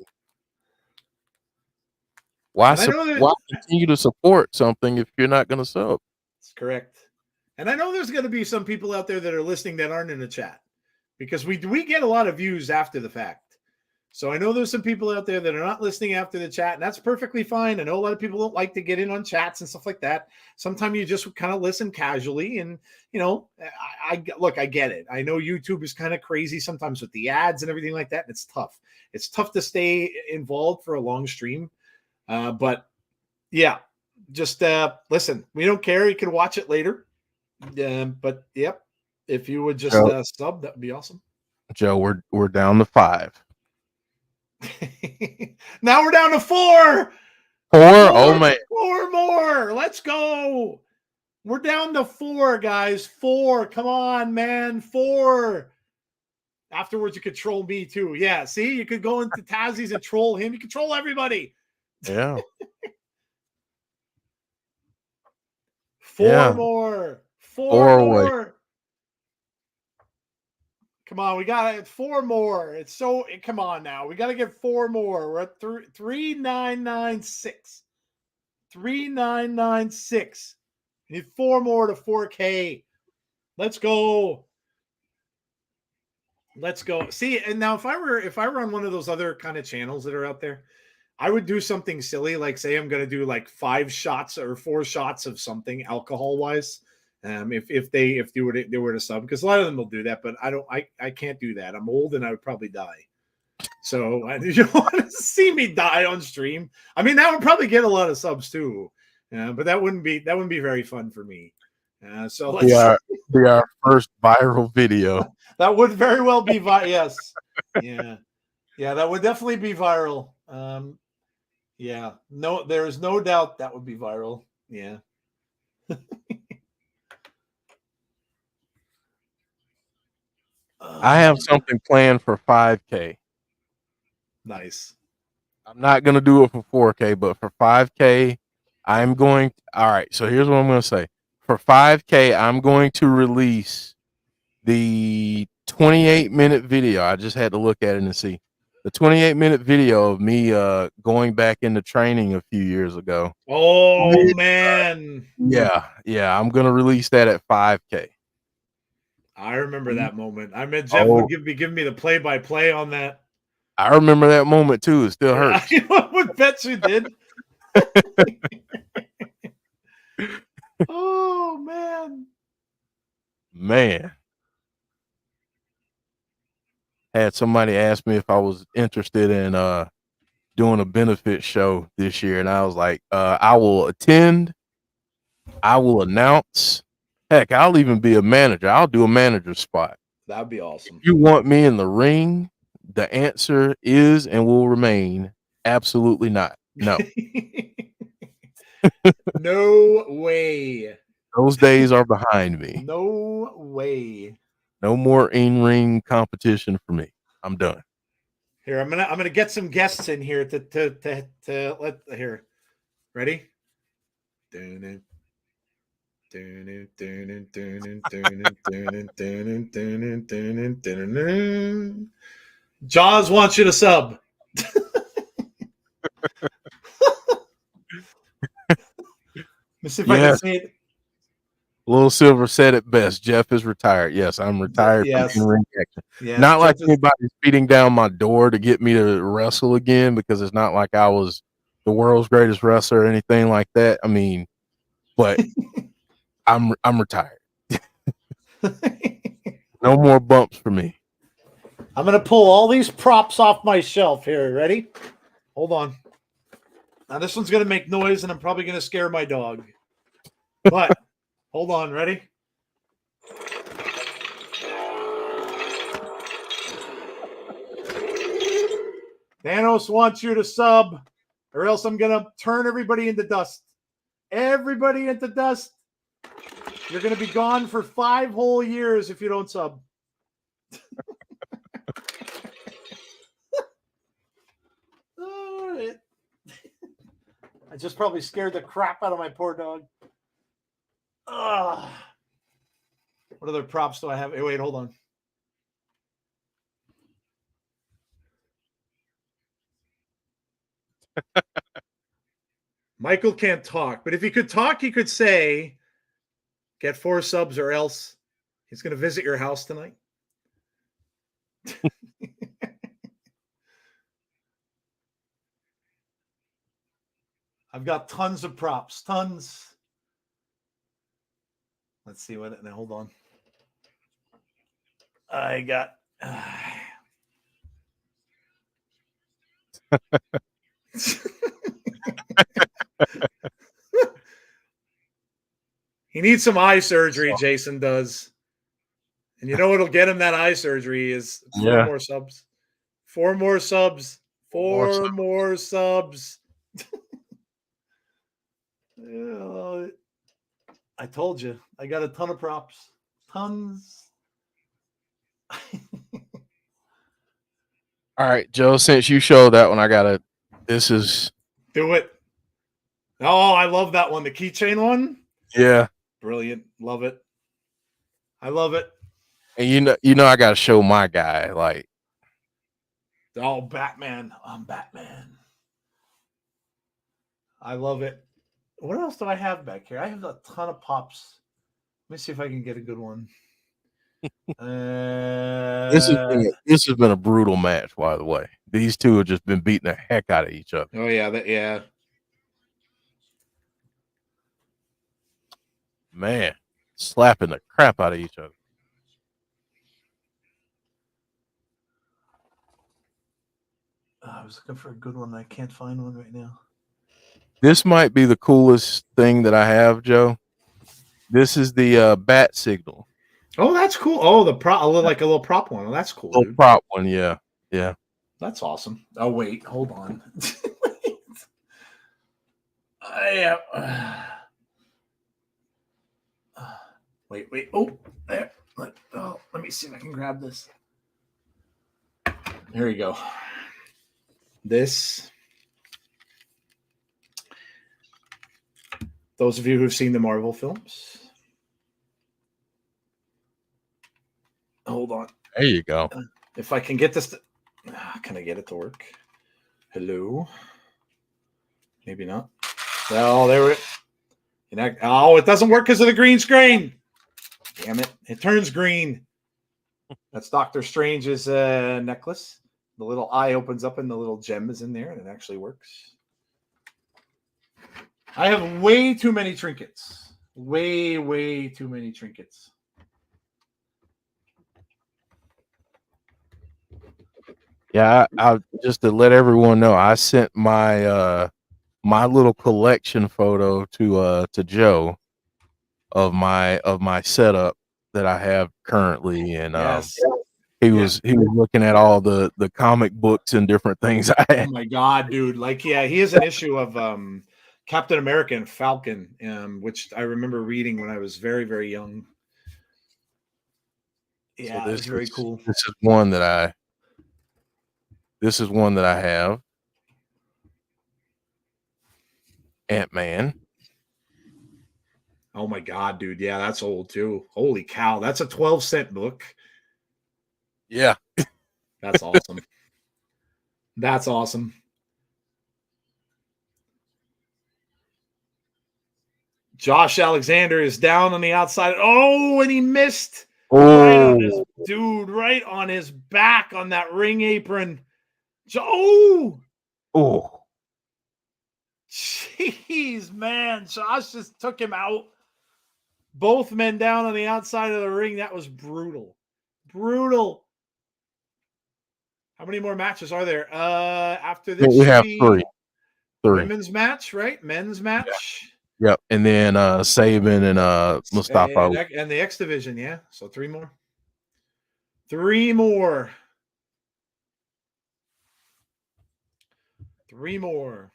why continue to support something if you're not going to sub? That's correct. And I know there's going to be some people out there that are listening that aren't in the chat because we get a lot of views after the fact. So I know there's some people out there that are not listening after the chat, and that's perfectly fine. I know a lot of people don't like to get in on chats and stuff like that. Sometimes you just kind of listen casually, and I get it. I know YouTube is kind of crazy sometimes with the ads and everything like that, and it's tough. It's tough to stay involved for a long stream, but yeah, just listen. We don't care. You can watch it later, but yep, if you would just sub, that would be awesome. Joe, we're down to 5. Now we're down to 4. 4? Oh man. 4 more. Let's go. We're down to 4, guys. 4. Come on, man. 4. Afterwards, you could troll me too. Yeah. See, you could go into Tazzy's and troll him. You could troll everybody. Yeah. 4 more. 4 more. Come on, we got 4 more. Come on now. We got to get 4 more. We're at 3996. 3996. We need 4 more to 4K. Let's go. Let's go. See, and now if I were on one of those other kind of channels that are out there, I would do something silly, like say I'm going to do like 5 shots or 4 shots of something alcohol wise. If they were to sub, because a lot of them will do that, but I can't do that. I'm old and I would probably die. So you don't want to see me die on stream. I mean, that would probably get a lot of subs too, but that wouldn't be very fun for me. So let's be our first viral video. That would very well be yes, yeah, that would definitely be viral. Yeah, no, there is no doubt that would be viral. Yeah. I have something planned for 5K. Nice. I'm not going to do it for 4K, but for 5K, I'm going. All right. So here's what I'm going to say. For 5K, I'm going to release the 28-minute video. I just had to look at it and see the 28-minute video of me going back into training a few years ago. Oh man. Yeah. I'm going to release that at 5K. I remember that moment. I meant Jeff would give me the play-by-play on that. I remember that moment too. It still hurts. I bet you did. Oh man. Man. Had somebody ask me if I was interested in doing a benefit show this year, and I was like, I will attend, I will announce. Heck, I'll even be a manager. I'll do a manager spot. That'd be awesome. If you want me in the ring, the answer is and will remain absolutely not. No. No way. Those days are behind me. No way. No more in-ring competition for me. I'm done. Here, I'm gonna get some guests in here to let here. Ready? Jaws wants you to sub. Let's see if I can say it. Little Silver said it best. Jeff is retired. Yes, I'm retired Yes. from in-ring action. Yeah, not like anybody's beating down my door to get me to wrestle again, because it's not like I was the world's greatest wrestler or anything like that. I mean, but I'm retired. No more bumps for me. I'm gonna pull all these props off my shelf here. Ready? Hold on. Now this one's gonna make noise, and I'm probably gonna scare my dog. But hold on. Ready? Thanos wants you to sub, or else I'm gonna turn everybody into dust. Everybody into dust. You're gonna be gone for 5 whole years if you don't sub. All right. I just probably scared the crap out of my poor dog. Ugh. What other props do I have? Hey, wait, hold on. Michael can't talk, but if he could talk, he could say, get 4 subs or else he's going to visit your house tonight. I've got tons of props, tons. Let's see what. Now, hold on. I got. He needs some eye surgery. Jason does, and you know what'll get him that eye surgery is 4 more subs. 4 more subs. 4 more subs. I told you, I got a ton of props. Tons. All right, Joe, since you showed that one, this is. Do it. Oh, I love that one. The keychain one. Yeah. Brilliant. Love it. I love it. And you know, I got to show my guy. Like, oh, Batman. I'm Batman. I love it. What else do I have back here? I have a ton of pops. Let me see if I can get a good one. This has been a brutal match, by the way. These two have just been beating the heck out of each other. Oh yeah, yeah. Man, slapping the crap out of each other. I was looking for a good one. I can't find one right now. This might be the coolest thing that I have, Joe. This is the bat signal. Oh, that's cool. Oh, the prop, like a little prop one. Oh, that's cool. Little dude. prop one, yeah. Yeah. That's awesome. Oh, wait, hold on. Wait. Oh, there. Let me see if I can grab this. Here we go. This. Those of you who've seen the Marvel films. Hold on. There you go. If I can get this. Can I get it to work? Hello? Maybe not. Oh, there we go. Oh, it doesn't work because of the green screen. Damn it. It turns green. That's Doctor Strange's necklace. The little eye opens up and the little gem is in there and it actually works. I have way too many trinkets. Way too many trinkets. Yeah, I just to let everyone know, I sent my my little collection photo to Joe of my setup that I have currently, and Yes. he was looking at all the comic books and different things I Oh had. my god, dude! Like, yeah, he has an issue of Captain America and Falcon, which I remember reading when I was very young. Yeah, So that's very cool. This is one that I have. Ant-Man. Oh my god, dude! Yeah, that's old too. Holy cow, that's a 12-cent book. Yeah. That's awesome. That's awesome. Josh Alexander is down on the outside. Oh, and he missed. Right on his dude, right on his back on that ring apron. Oh, jeez, man. Josh just took him out. Both men down on the outside of the ring. That was brutal. Brutal. How many more matches are there? After this, We have three. Women's match, right? Men's match. Yeah. Yep. And then Sabin and Mustafa. And the X Division, yeah. So 3 more. 3 more. 3 more.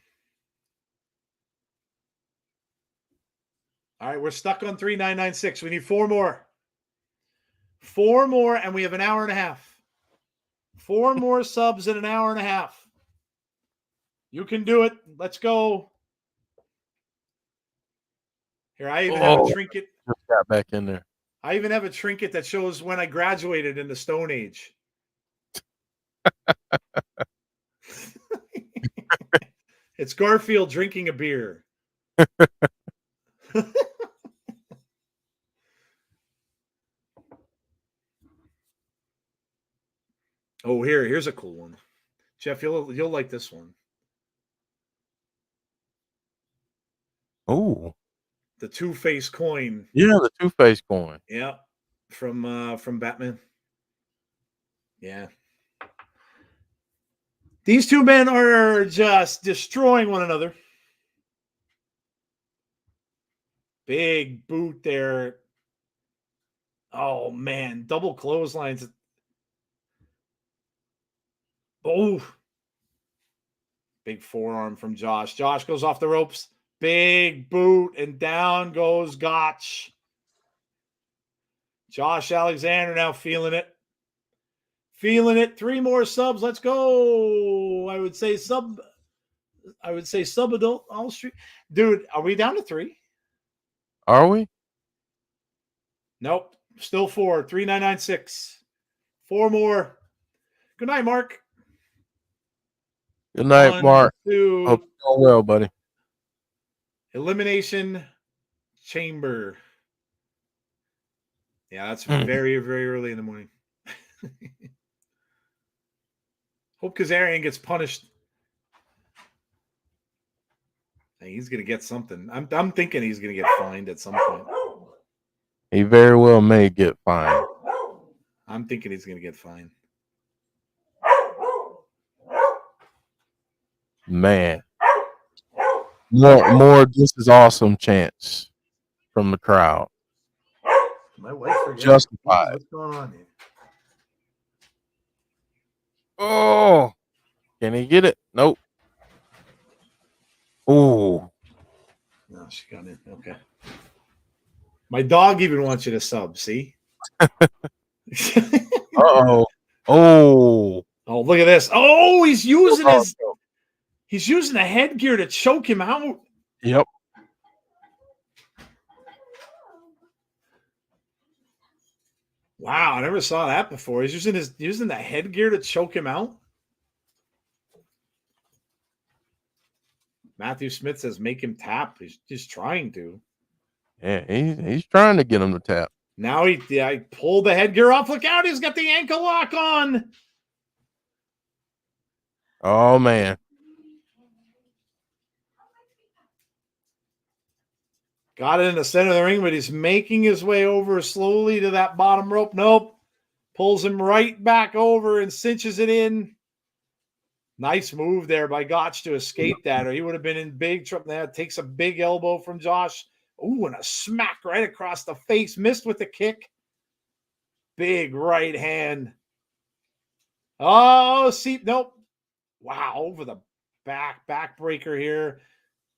All right, we're stuck on 3996. We need 4 more. 4 more, and we have an hour and a half. 4 more subs in an hour and a half. You can do it. Let's go. Here, I even have a trinket. Just got back in there. I even have a trinket that shows when I graduated in the Stone Age. It's Garfield drinking a beer. Oh, here's a cool one. Jeff, you'll like this one. Oh. The Two-Face coin. Yeah, the Two-Face coin. Yeah. From Batman. Yeah. These two men are just destroying one another. Big boot there. Oh, man. Double clotheslines. Oh. Big forearm from Josh. Josh goes off the ropes. Big boot. And down goes Gotch. Josh Alexander now feeling it. Feeling it. 3 more subs. Let's go. I would say sub adult all street. Dude, are we down to 3? Are we? Nope. Still 4. 3996. 4 more. Good night, Mark. Good night, Mark. 2. Hope you're doing well, buddy. Elimination Chamber. Yeah, that's very early in the morning. Hope Kazarian gets punished. Hey, he's gonna get something. I'm thinking he's gonna get fined at some point. He very well may get fined. I'm thinking he's gonna get fined. Man. More this is awesome chants from the crowd. My wife forgets. Justified. What's going on here? Oh, can he get it? Nope. Oh, No, she got in. Okay. My dog even wants you to sub. See? oh, oh, Oh, look at this. Oh, he's using the headgear to choke him out. Yep. Wow, I never saw that before. He's using the headgear to choke him out. Matthew Smith says make him tap. He's just trying to. Yeah, he's trying to get him to tap. Now he pulled the headgear off. Look out, he's got the ankle lock on. Oh man. Got it in the center of the ring, but he's making his way over slowly to that bottom rope. Nope. Pulls him right back over and cinches it in. Nice move there by Gotch to escape that, or he would have been in big trouble. That takes a big elbow from Josh. Ooh, and a smack right across the face. Missed with the kick. Big right hand. Oh, see, nope. Wow, over the backbreaker here.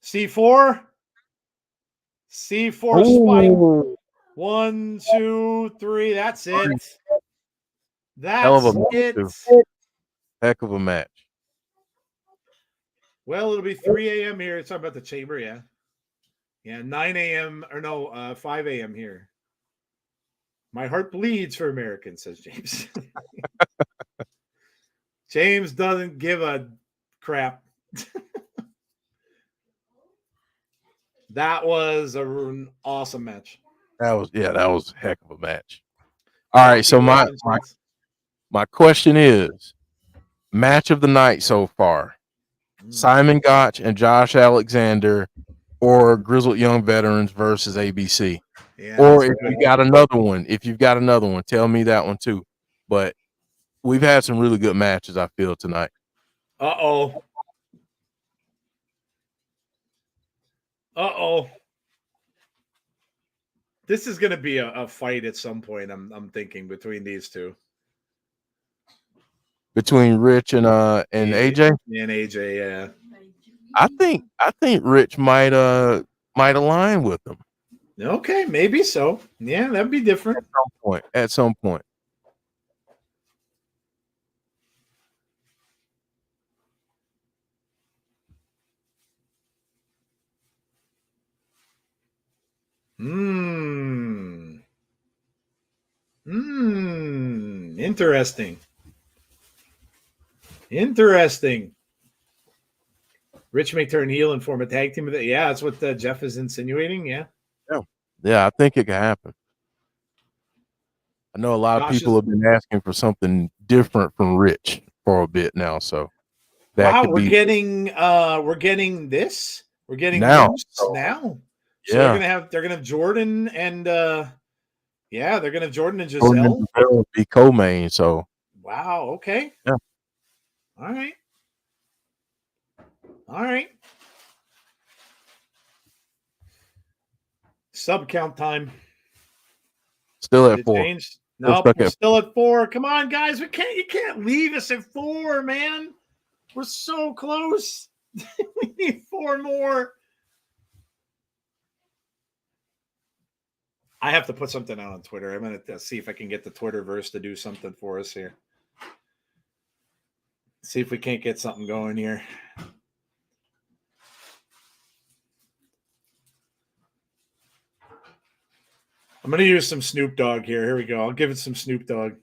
C4. C4 spike. 1, 2, 3. That's it. Hell of That's a match, it. too. Heck of a match. Well, it'll be 3 a.m. here. It's talking about the chamber, yeah. Yeah, 9 a.m. or no, 5 a.m. here. My heart bleeds for Americans, says James. James doesn't give a crap. That was an awesome match. That was a heck of a match. All right, so my question is, match of the night so far: Simon Gotch and Josh Alexander, or Grizzled Young Veterans versus ABC. Yeah, or if you got another one, tell me that one too. But we've had some really good matches, I feel, tonight. Uh-oh. This is going to be a fight at some point, I'm thinking, between these two. Between Rich and AJ? And AJ, yeah. I think Rich might align with them. Okay, maybe so. Yeah, that'd be different. At some point. Interesting. Rich may turn heel and form a tag team with it. Yeah, that's what Jeff is insinuating. Yeah. Yeah, I think it can happen. I know a lot of people have been asking for something different from Rich for a bit now, so that could be. We're getting this. We're getting now. So they're gonna have Jordynne and they're gonna have Jordynne and Gisele. Jordynne will be co-main. So wow. Okay. Yeah. All right. Sub count time. Still at 4. Nope, we're still at 4. Come on, guys. You can't leave us at 4, man. We're so close. We need 4 more. I have to put something out on Twitter. I'm going to see if I can get the Twitterverse to do something for us here. See if we can't get something going here. I'm going to use some Snoop Dogg here. Here we go. I'll give it some Snoop Dogg.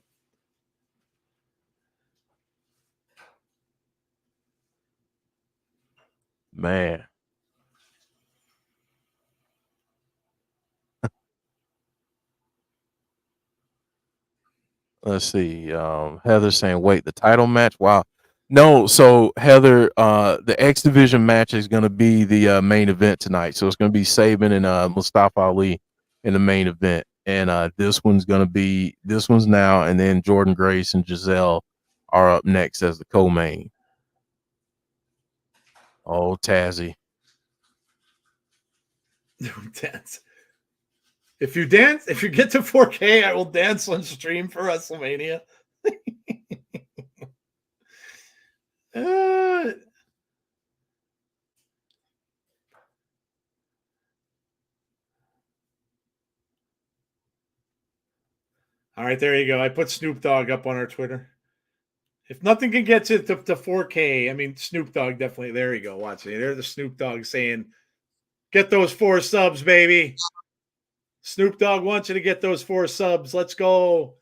Man. Let's see. Heather's saying, wait, the title match? Wow. No, so Heather, the X Division match is going to be the main event tonight. So it's going to be Sabin and Mustafa Ali in the main event. And this one's now, and then Jordynne Grace and Gisele are up next as the co-main. Oh, Tazzy. Dance. If you get to 4K, I will dance on stream for WrestleMania. All right, there you go. I put Snoop Dogg up on our Twitter. If nothing can get to 4K, I mean, Snoop Dogg definitely. There you go. Watch it. There's the Snoop Dogg saying, get those 4 subs, baby. Snoop Dogg wants you to get those 4 subs. Let's go.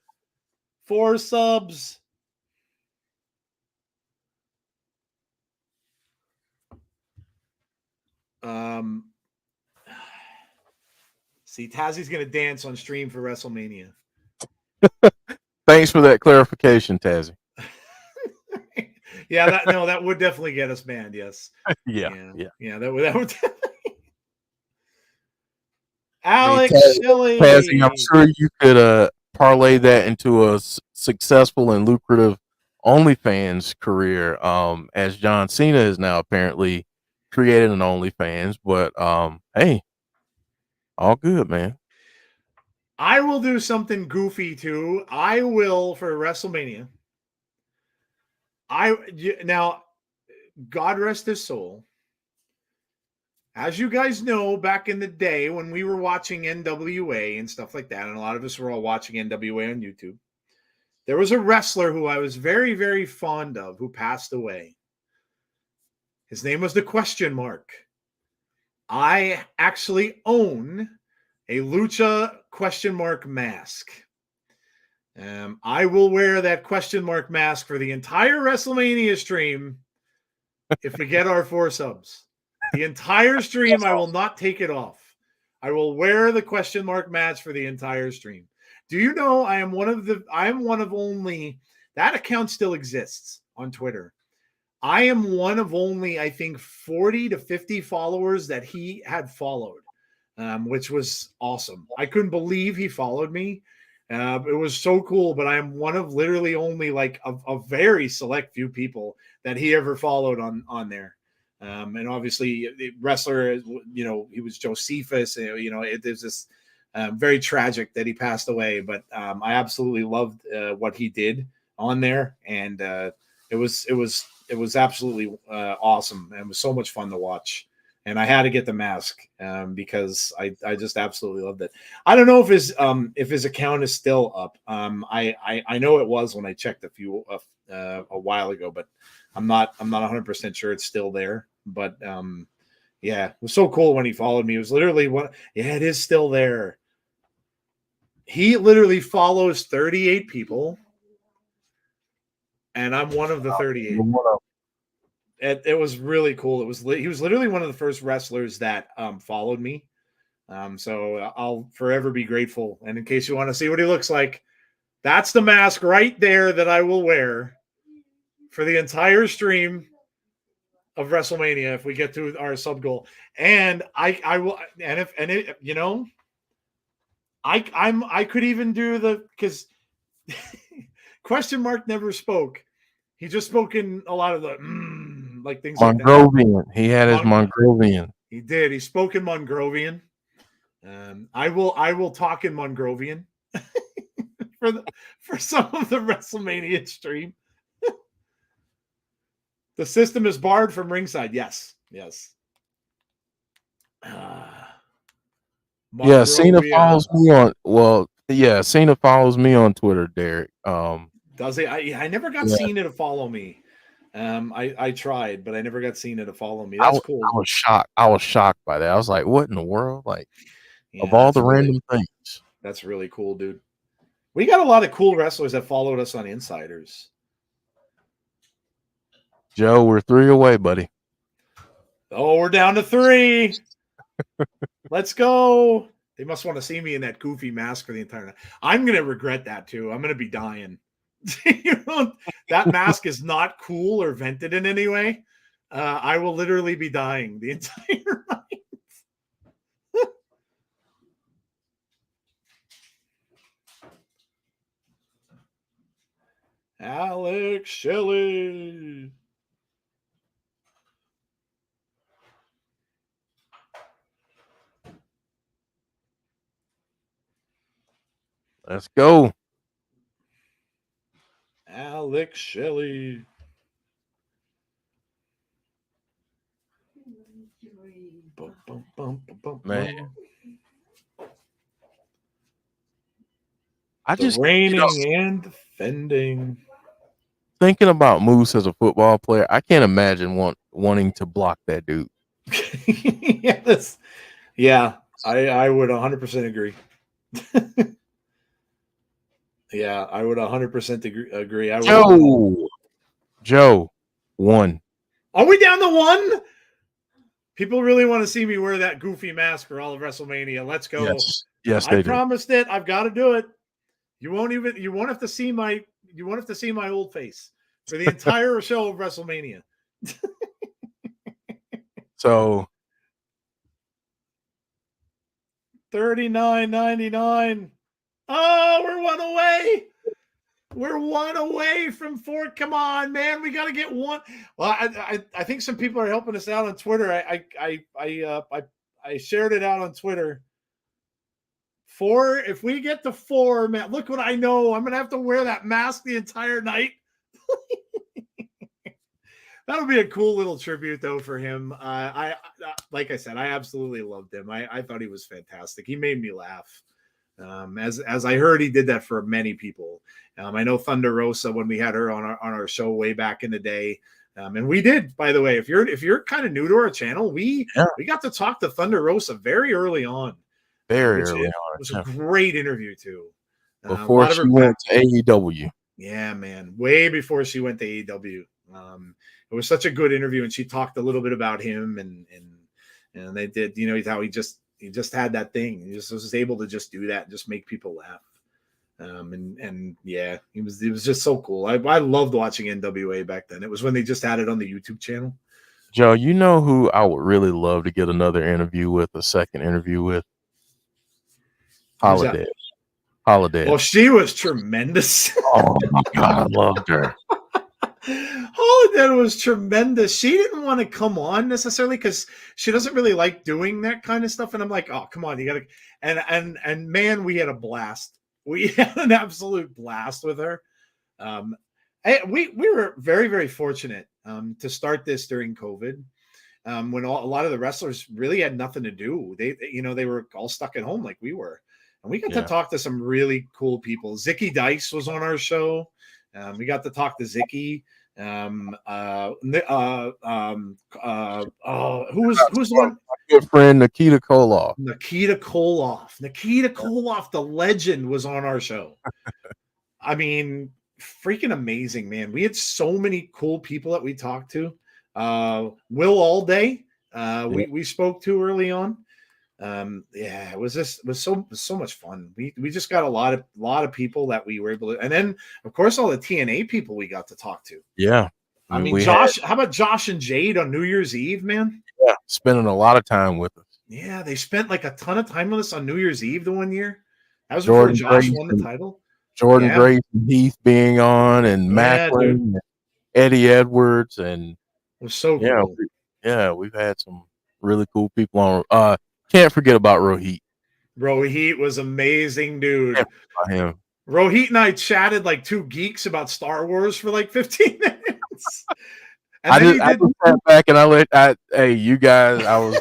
4 subs. See, Tazzy's going to dance on stream for WrestleMania. Thanks for that clarification, Tazzy. Yeah, that would definitely get us banned. Yes. Yeah. That would definitely. Alex Shelley. Passing, I'm sure you could parlay that into a successful and lucrative OnlyFans career. As John Cena is now apparently created an OnlyFans, but hey, all good, man. I will do something goofy too. I will for WrestleMania. Now, God rest his soul. As you guys know, back in the day when we were watching NWA and stuff like that, and a lot of us were all watching NWA on YouTube, there was a wrestler who I was very, very fond of who passed away. His name was the Question Mark. I actually own a Lucha Question Mark mask. I will wear that Question Mark mask for the entire WrestleMania stream if we get our 4 subs. The entire stream, I will not take it off. I will wear the Question Mark mask for the entire stream. Do you know I am one of only, that account still exists on Twitter. I am one of only, I think, 40 to 50 followers that he had followed, which was awesome. I couldn't believe he followed me. It was so cool, but I am one of literally only like a very select few people that he ever followed on there. And obviously, the wrestler, you know, he was Josephus. You know, there's this very tragic that he passed away, but I absolutely loved what he did on there, and it was absolutely awesome, and it was so much fun to watch. And I had to get the mask because I just absolutely loved it. I don't know if his account is still up. I know it was when I checked a while ago, but I'm not 100% sure it's still there. But yeah, it was so cool when he followed me. It was literally it is still there. He literally follows 38 people, and I'm one of the 38. It was really cool. He was literally one of the first wrestlers that followed me. So I'll forever be grateful. And in case you want to see what he looks like, that's the mask right there that I will wear for the entire stream of WrestleMania if we get to our sub goal. And I will, and if you know, I could even do because Question Mark never spoke. He just spoke in a lot of the like things Mongrovian. like that. He had his Mongrovian. He did. He spoke in Mongrovian. I will talk in Mongrovian for some of the WrestleMania stream. The system is barred from ringside. Yes. Yeah, Cena follows me on. Well, yeah, Cena follows me on Twitter, Derek. Does he? I never got Cena to follow me. I tried, but I never got Cena to follow me. That's cool. I was shocked. I was shocked by that. I was like, "What in the world?" Like, of all the random things. That's really cool, dude. We got a lot of cool wrestlers that followed us on Insiders. Joe, we're 3 away, buddy. Oh, we're down to 3. Let's go. They must want to see me in that goofy mask for the entire night. I'm going to regret that too. I'm going to be dying. You know, that mask is not cool or vented in any way. I will literally be dying the entire night. Alex Shelley. Let's go. Alex Shelley. Man. Reigning and defending. Thinking about Moose as a football player, I can't imagine wanting to block that dude. I would 100% agree. Yeah, I would 100% agree. Joe, 1. Are we down to 1? People really want to see me wear that goofy mask for all of WrestleMania. Let's go. Yes, I promised it. I've got to do it. You won't have to see my old face for the entire show of WrestleMania. So $39.99. Oh, we're one away. We're one away from 4. Come on, man. We got to get one. Well, I think some people are helping us out on Twitter. I shared it out on Twitter. 4. If we get to 4, man, look what I know. I'm gonna have to wear that mask the entire night. That'll be a cool little tribute, though, for him. Like I said, I absolutely loved him. I thought he was fantastic. He made me laugh. As I heard, he did that for many people. I know Thunder Rosa, when we had her on our show way back in the day, and we did, by the way. If you're kind of new to our channel, we got to talk to Thunder Rosa very early on. Very early on. It was a great interview too. Before she went to AEW. Yeah, man, way before she went to AEW. It was such a good interview, and she talked a little bit about him, and they did, how he just had that thing. He just was able to just do that, and just make people laugh. And yeah, he was just so cool. I loved watching NWA back then. It was when they just had it on the YouTube channel. Joe, you know who I would really love to get another interview with, a second interview with? Holiday. Well, she was tremendous. Oh my God, I loved her. Holiday was tremendous. She didn't want to come on necessarily because she doesn't really like doing that kind of stuff. And I'm like, oh, come on, you gotta. And man, we had a blast. We had an absolute blast with her. We were very, very fortunate to start this during COVID, when a lot of the wrestlers really had nothing to do. They were all stuck at home like we were. And we got to talk to some really cool people. Zicky Dice was on our show. We got to talk to Zicky. Who's the one? My good friend Nikita Koloff. Nikita Koloff, the legend, was on our show. I mean, freaking amazing, man. We had so many cool people that we talked to. Will Allday, we spoke to early on. It was so much fun. We just got a lot of people that we were able to, and then of course all the TNA people we got to talk to. Yeah. I mean, Josh, how about Josh and Jade on New Year's Eve, man? Yeah, spending a lot of time with us. Yeah, they spent like a ton of time with us on New Year's Eve the one year. That was before Josh won the title. Jordynne Grace and Heath being on, and Macklin, and Eddie Edwards, and it was so cool. We've had some really cool people on. Can't forget about Rohit. Rohit was amazing, dude. Him. Rohit and I chatted like two geeks about Star Wars for like 15 minutes. And I just sat back and hey, you guys, I was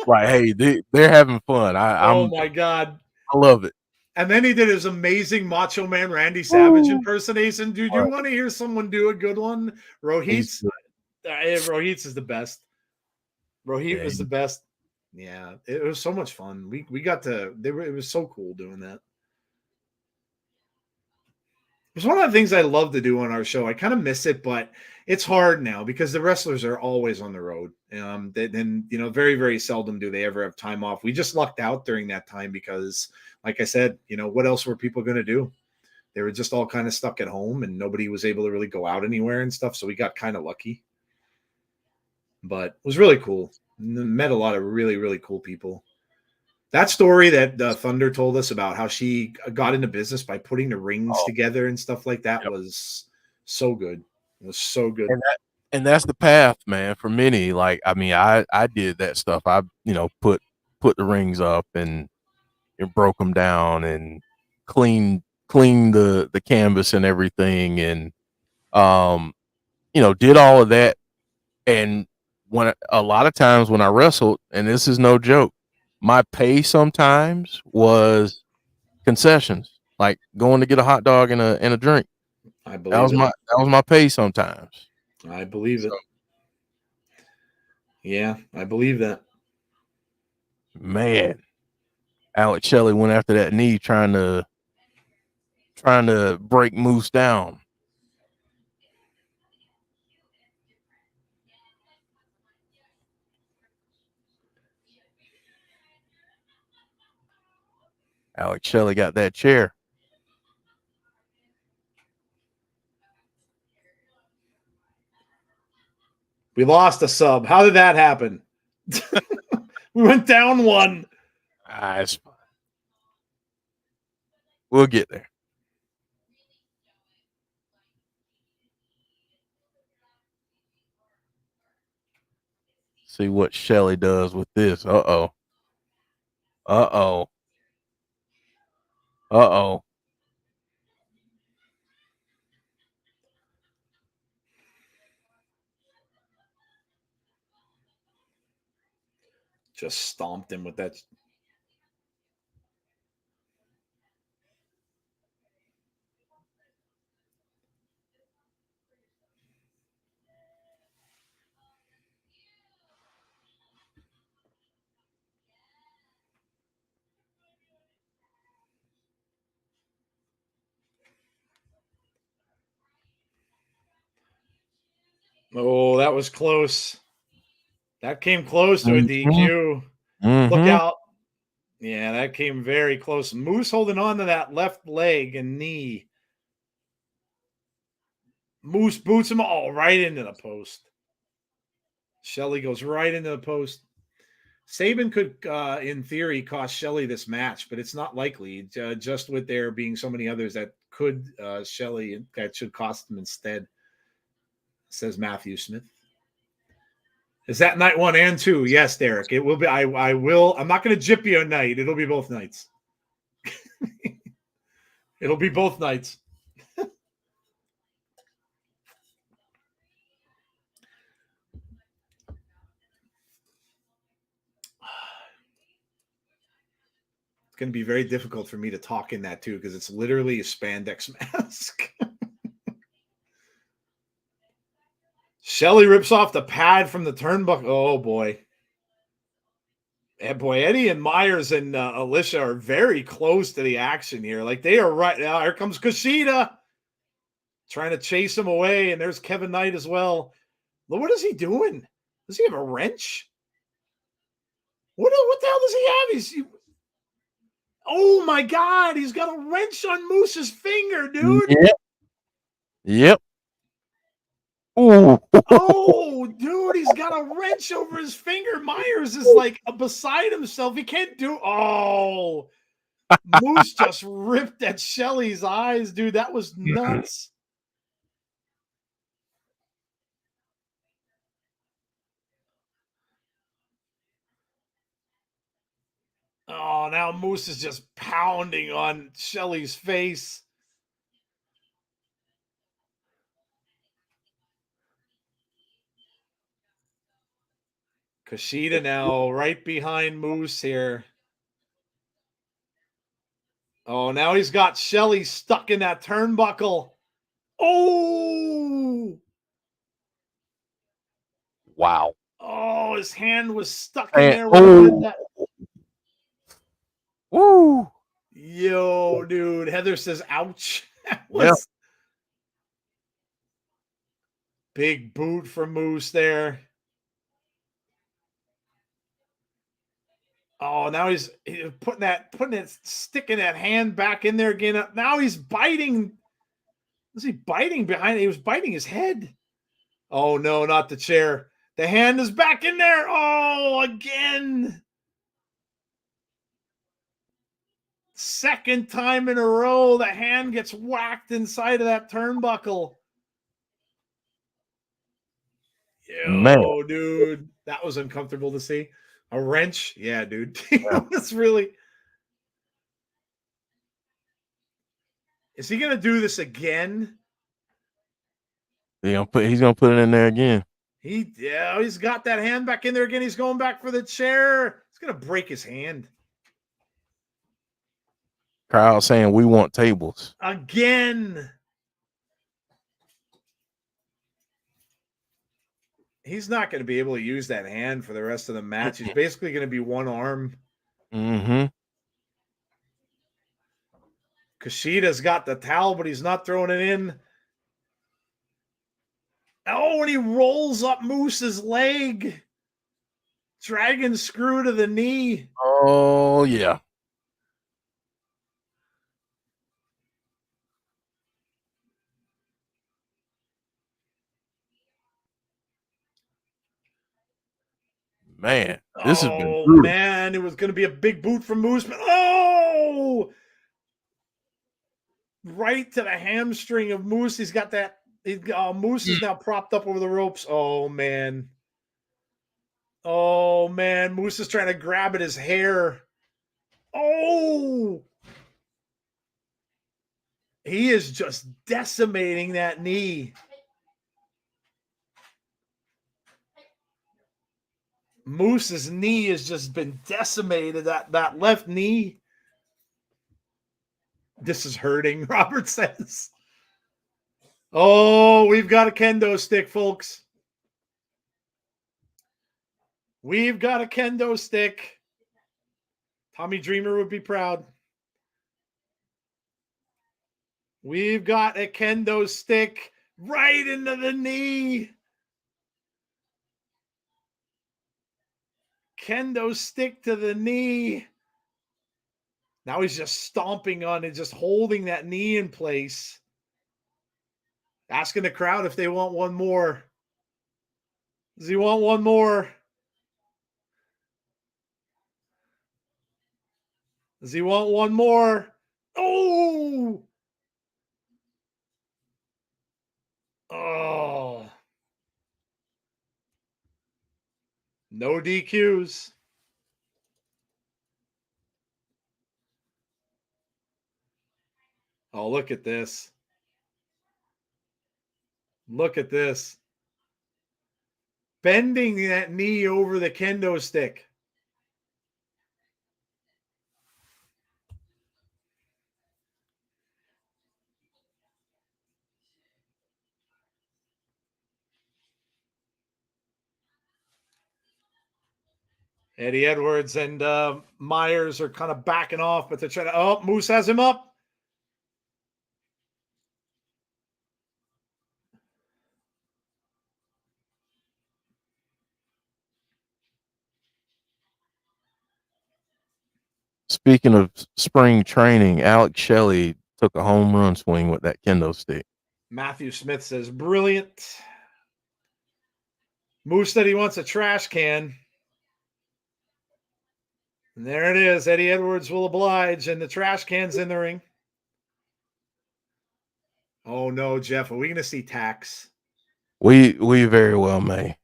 like, hey, they're having fun. Oh my God. I love it. And then he did his amazing Macho Man Randy Savage impersonation. Dude, you want to hear someone do a good one? Rohit's is the best. Rohit was the best. Yeah, it was so much fun. We got to. It was so cool doing that. It's one of the things I love to do on our show. I kind of miss it, but it's hard now because the wrestlers are always on the road. And very, very seldom do they ever have time off. We just lucked out during that time because, like I said, what else were people going to do? They were just all kind of stuck at home and nobody was able to really go out anywhere and stuff. So we got kind of lucky. But it was really cool. Met a lot of really, really cool people. That story that Thunder told us about how she got into business by putting the rings together and stuff like that was so good. It was so good. And that's the path, man, for many. Like, I mean, I did that stuff. I, put the rings up and broke them down and cleaned the canvas and everything. And, did all of that. And when a lot of times when I wrestled, and this is no joke, my pay sometimes was concessions, like going to get a hot dog and a drink. I believe that was my pay sometimes. I believe it. Yeah, I believe that. Man, Alex Shelley went after that knee trying to break Moose down. Alex Shelley got that chair. We lost a sub. How did that happen? We went down one. It's fine. We'll get there. See what Shelley does with this. Uh-oh. Uh-oh. Uh-oh. Just stomped him with that. Oh, that was close. That came close to a DQ. Look out. Yeah, that came very close. Moose holding on to that left leg and knee. Moose boots him all right into the post. Shelley goes right into the post. Sabin could, in theory, cost Shelley this match, but it's not likely. Just with there being so many others that could Shelley, that should cost him instead, says Matthew Smith. Is that night 1 and 2? Yes, Derek. It will be. I will. I'm not going to jip you a night. It'll be both nights. It'll be both nights. It's going to be very difficult for me to talk in that too because it's literally a spandex mask. Shelley rips off the pad from the turnbuckle. Oh boy. And boy, Eddie and Myers and Alicia are very close to the action here. Like they are right now. Here comes Kushida trying to chase him away. And there's Kevin Knight as well. Look, what is he doing? Does he have a wrench? What the hell does he have? Oh my God, he's got a wrench on Moose's finger, dude. Yep. Ooh. Oh, dude, he's got a wrench over his finger. Myers is like beside himself. He can't do. Oh, Moose just ripped at Shelley's eyes, dude. That was nuts. Oh, now Moose is just pounding on Shelley's face. Kushida now right behind Moose here. Oh, now he's got Shelley stuck in that turnbuckle. Oh! Wow. Oh, his hand was stuck in there. That. Woo! Yo, dude. Heather says, ouch. Big boot from Moose there. Oh, now he's putting that stick in that hand back in there again. Now he's biting. Was he biting behind? He was biting his head. Oh no, not the chair. The hand is back in there. Oh, again. Second time in a row, the hand gets whacked inside of that turnbuckle. Yo, dude, that was uncomfortable to see. A wrench? Yeah, dude. That's really. Is he gonna do this again? He's gonna put it in there again. He's got that hand back in there again. He's going back for the chair. He's gonna break his hand. Crowd saying we want tables. Again. He's not going to be able to use that hand for the rest of the match. He's basically going to be one arm. Mm-hmm. Kushida's got the towel, but he's not throwing it in. Oh, and he rolls up Moose's leg. Dragon screw to the knee. Oh, yeah. Man, this has been brutal. Man, it was going to be a big boot from Moose, but oh! right to the hamstring of Moose. He's got that. Moose is now propped up over the ropes. Oh, man. Oh, man. Moose is trying to grab at his hair. Oh! He is just decimating that knee. Moose's knee has just been decimated. That left knee. This is hurting, Robert says. Oh, we've got a kendo stick, folks. We've got a kendo stick. Tommy Dreamer would be proud. We've got a kendo stick right into the knee. Kendo stick to the knee. Now he's just stomping on it, just holding that knee in place. Asking the crowd if they want one more. Does he want one more? Does he want one more? Oh! Oh. No DQs. Oh, look at this. Look at this. Bending that knee over the kendo stick. Eddie Edwards and Myers are kind of backing off, but they're trying to. Oh, Moose has him up. Speaking of spring training, Alex Shelley took a home run swing with that kendo stick. Matthew Smith says, brilliant. Moose said he wants a trash can. And there it is. Eddie Edwards will oblige, and the trash can's in the ring. Oh, no, Jeff. Are we going to see tacks? We very well may.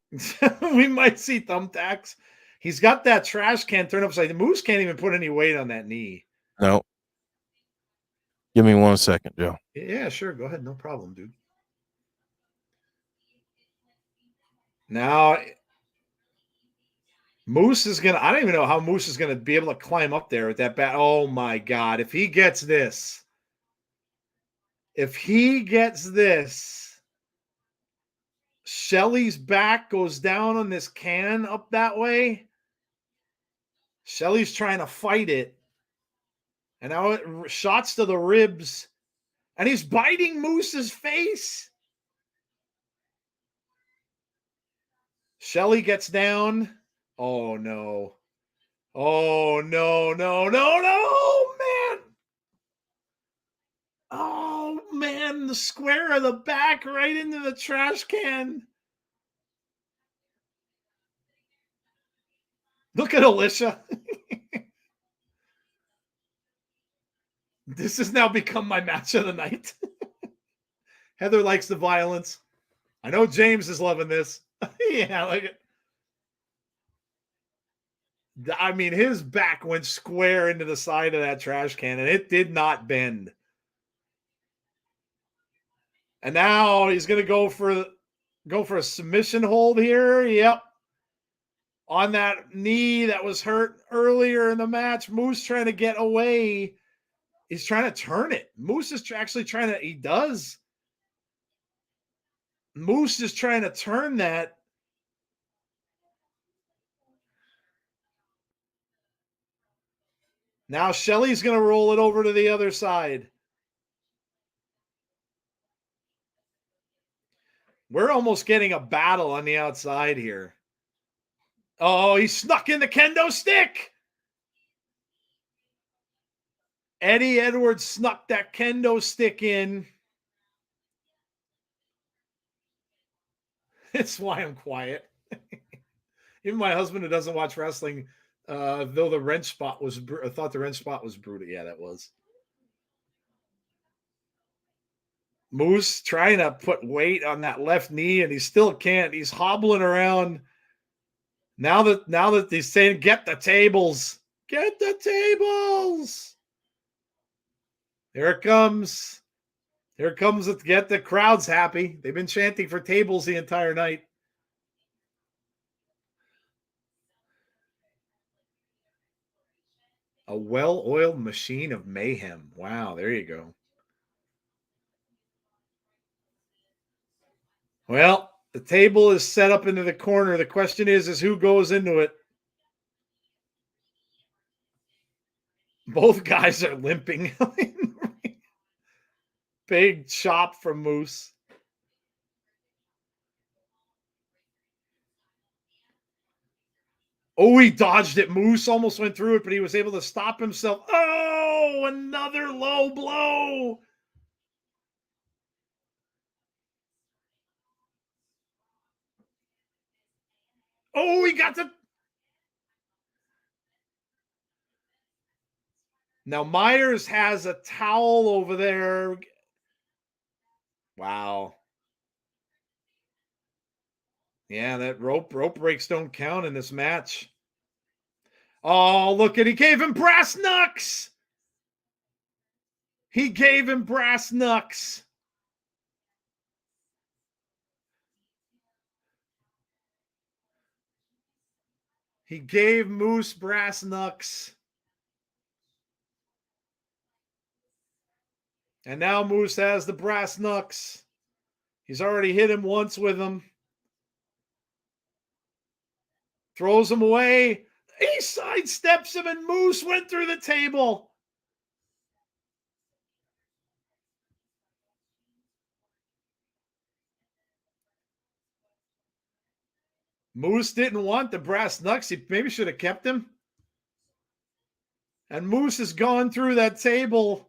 We might see thumbtacks. He's got that trash can turned upside. The Moose can't even put any weight on that knee. No. Give me 1 second, Joe. Yeah, sure. Go ahead. No problem, dude. Now, Moose is going to – I don't even know how Moose is going to be able to climb up there with that bat. Oh, my God. If he gets this – Shelley's back goes down on this can up that way. Shelley's trying to fight it. And now it shots to the ribs. And he's biting Moose's face. Shelley gets down. Oh, no. Oh, no, no, no, no, man. Oh, man. The square of the back right into the trash can. Look at Alicia. This has now become my match of the night. Heather likes the violence. I know James is loving this. Yeah, like it. I mean, his back went square into the side of that trash can, and it did not bend. And now he's going to go for a submission hold here. Yep. On that knee that was hurt earlier in the match. Moose trying to get away. He's trying to turn it. Moose is actually trying to, he does. Moose is trying to turn that. Now Shelley's going to roll it over to the other side. We're almost getting a battle on the outside here. Oh, he snuck in the kendo stick. Eddie Edwards snuck that kendo stick in. It's why I'm quiet. Even my husband, who doesn't watch wrestling, though the wrench spot was, thought the wrench spot was brutal. Yeah, that was. Moose trying to put weight on that left knee, and he still can't. He's hobbling around. Now that he's saying, get the tables. Get the tables. Here it comes. Here it comes. Let's get the crowds happy. They've been chanting for tables the entire night. A well-oiled machine of mayhem. Wow, there you go. Well, the table is set up into the corner. The question is who goes into it? Both guys are limping. Big chop from Moose. Oh, he dodged it. Moose almost went through it, but he was able to stop himself. Oh, another low blow. Oh, he got the... Now Myers has a towel over there. Wow. Yeah, that rope breaks don't count in this match. Oh, look at, he gave him brass knucks. He gave him brass knucks. He gave Moose brass knucks. And now Moose has the brass knucks. He's already hit him once with them. Throws him away. He sidesteps him, and Moose went through the table. Moose didn't want the brass knucks. He maybe should have kept him. And Moose has gone through that table.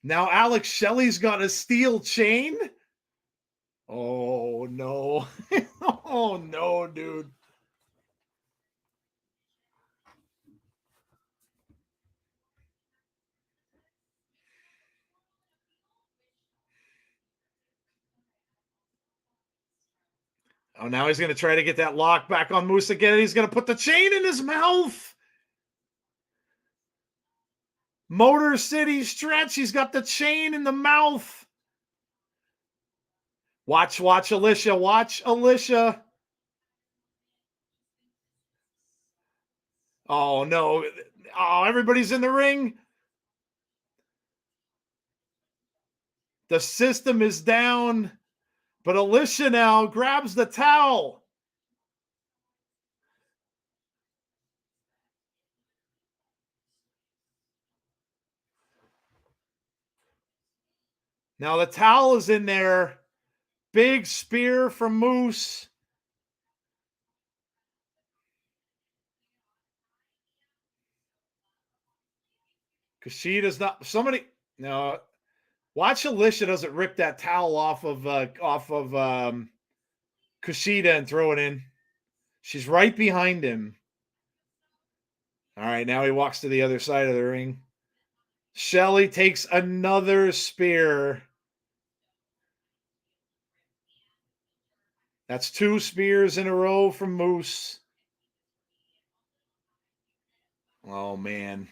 Now Alex Shelley's got a steel chain. Oh, no. Oh, no, dude. Oh, now he's going to try to get that lock back on Moose again. He's going to put the chain in his mouth. Motor City stretch. He's got the chain in the mouth. Watch Alicia. Watch Alicia. Oh, no. Oh, everybody's in the ring. The system is down. But Alicia now grabs the towel. Now the towel is in there. Big spear from Moose. Kushida's not... Somebody... No. Watch Alicia doesn't rip that towel off of Kushida and throw it in. She's right behind him. All right, now he walks to the other side of the ring. Shelley takes another spear. That's 2 spears in a row from Moose. Oh, man.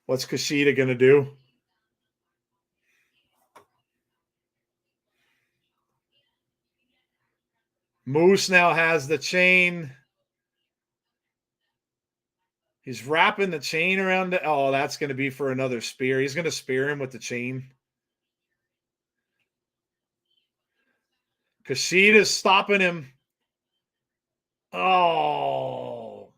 What's Kushida going to do? Moose now has the chain. He's wrapping the chain around it. Oh, that's going to be for another spear. He's going to spear him with the chain. Kushida's stopping him. Oh.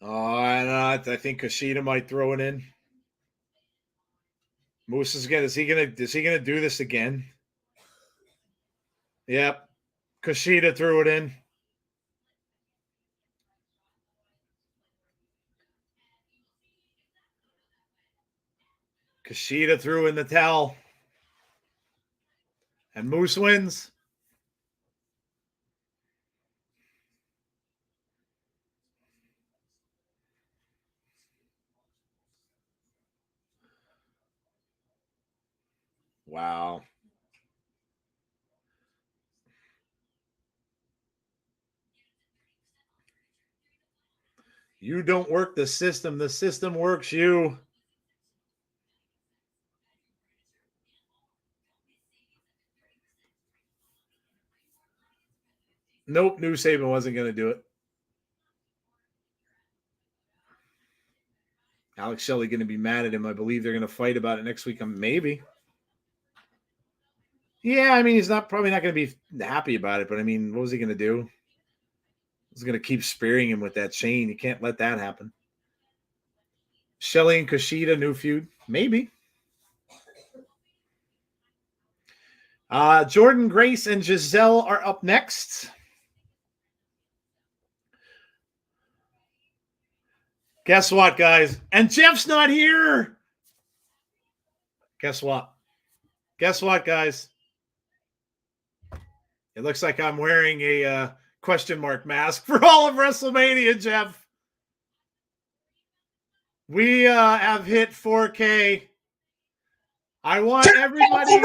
Oh, I think Kushida might throw it in. Moose is gonna. Is he gonna do this again? Yep. Kushida threw it in. Kushida threw in the towel. And Moose wins. Wow. You don't work the system works you. Nope, knew Sabin wasn't going to do it. Alex Shelley going to be mad at him. I believe they're going to fight about it next week. Maybe. Yeah, I mean, he's probably not going to be happy about it, but I mean, what was he going to do? He's going to keep spearing him with that chain. You can't let that happen. Shelley and Kushida, new feud? Maybe. Jordynne Grace and Gisele are up next. Guess what, guys? And Jeff's not here. Guess what? Guess what, guys? It looks like I'm wearing a question mark mask for all of WrestleMania, Jeff. We have hit 4K. I want everybody.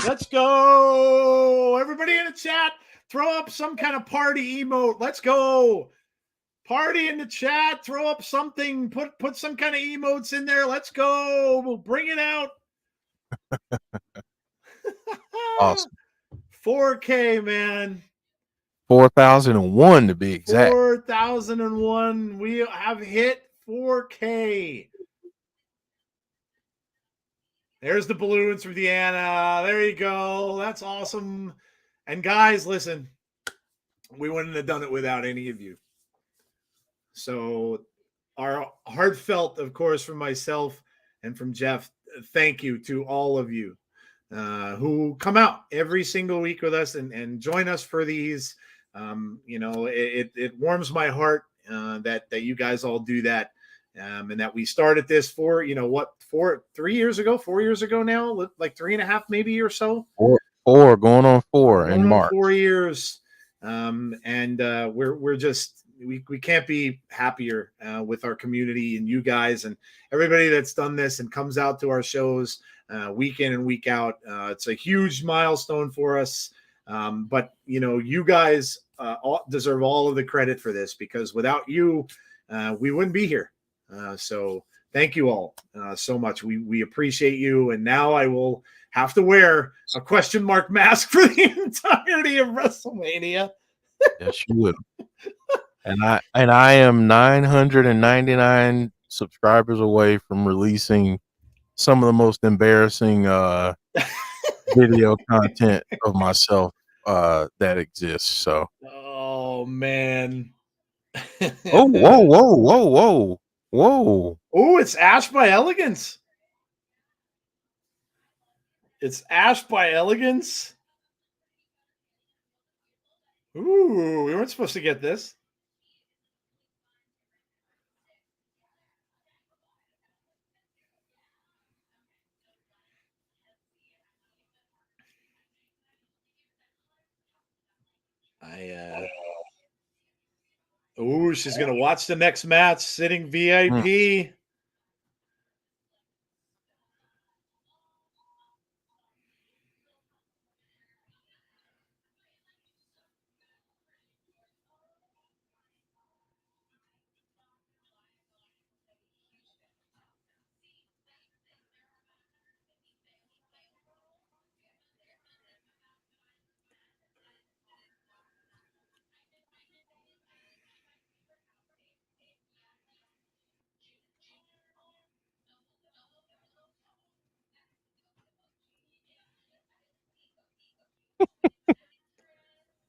Let's go. Everybody in the chat, throw up some kind of party emote. Let's go. Party in the chat. Throw up something. Put some kind of emotes in there. Let's go. We'll bring it out. Awesome. 4K, man. 4,001 to be exact. 4,001. We have hit 4K. There's the balloons from Deanna. There you go. That's awesome. And guys, listen, we wouldn't have done it without any of you. So our heartfelt, of course, from myself and from Jeff, thank you to all of you who come out every single week with us and join us for these. It warms my heart that you guys all do that. And that we started this 4 years ago, 4 years ago now, like 3.5 maybe or so. Four going on 4 in March. 4 years. We're just, we can't be happier with our community and you guys and everybody that's done this and comes out to our shows week in and week out. It's a huge milestone for us. But you guys deserve all of the credit for this because without you, we wouldn't be here. So thank you all so much. We appreciate you. And now I will have to wear a question mark mask for the entirety of WrestleMania. Yes, you would. And I am 999 subscribers away from releasing some of the most embarrassing video content of myself that exists. So, oh man. oh, whoa. Oh, it's Ash by Elegance. It's Ash by Elegance. Ooh, we weren't supposed to get this. Ooh, she's gonna watch the next match, sitting VIP.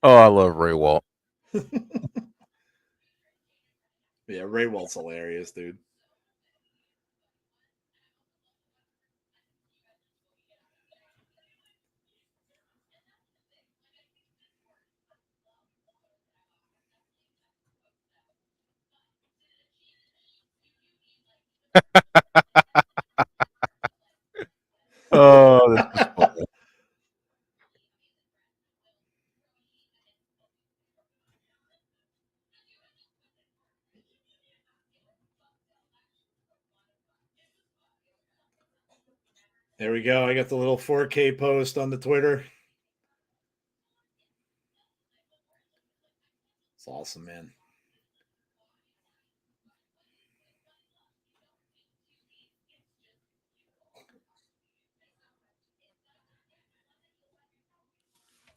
Oh, I love Ray Walt. Yeah, Ray Walt's hilarious, dude. Oh, this is funny. There we go. I got the little 4K post on the Twitter. It's awesome, man.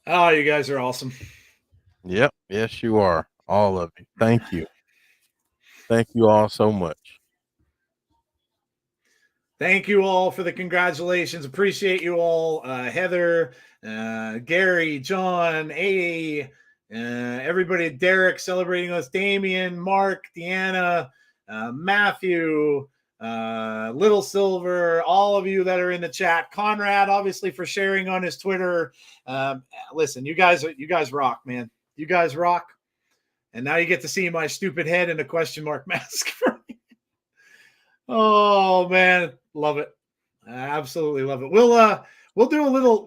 Oh, you guys are awesome. Yep. Yes, you are. All of you. Thank you. Thank you all so much. Thank you all for the congratulations. Appreciate you all. Heather, Gary, John, everybody, Derek celebrating us, Damien, Mark, Deanna, Matthew, Little Silver, all of you that are in the chat. Conrad, obviously, for sharing on his Twitter. Listen, you guys rock, man. You guys rock. And now you get to see my stupid head in a question mark mask. Oh man, love it. I absolutely love it. We'll do a little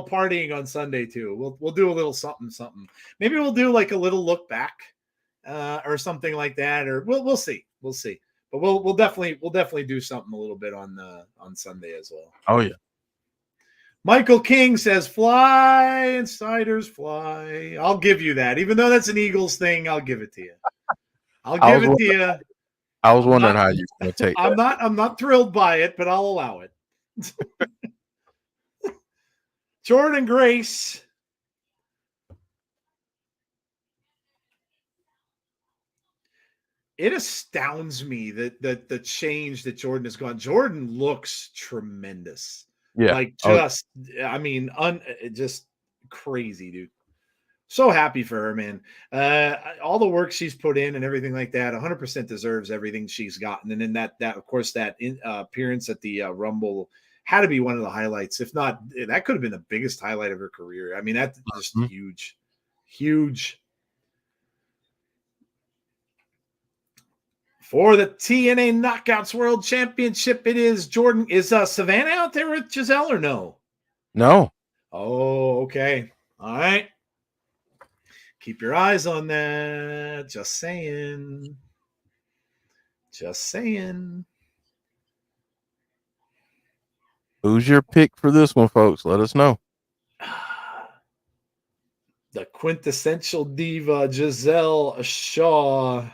partying on Sunday too. We'll do a little something. Maybe we'll do like a little look back or something like that, or we'll see. We'll see. But we'll definitely do something a little bit on Sunday as well. Oh yeah. Michael King says, "Fly, insiders fly." I'll give you that, even though that's an Eagles thing. I'll give it to you. I'll give it to you. I was wondering how you're going to take that. I'm not thrilled by it, but I'll allow it. Jordynne Grace. It astounds me that the change that Jordynne has gone. Jordynne looks tremendous. Yeah. Like just, I mean, just crazy, dude. So happy for her, man. All the work she's put in and everything like that, 100% deserves everything she's gotten. And then that of course, that appearance at the Rumble had to be one of the highlights. If not, that could have been the biggest highlight of her career. I mean, that's just huge. For the TNA Knockouts World Championship, it is Jordynne. Is Savannah out there with Gisele or no? No. Oh, okay. All right. Keep your eyes on that. Just saying. Who's your pick for this one, folks? Let us know. The quintessential diva, Gisele Shaw.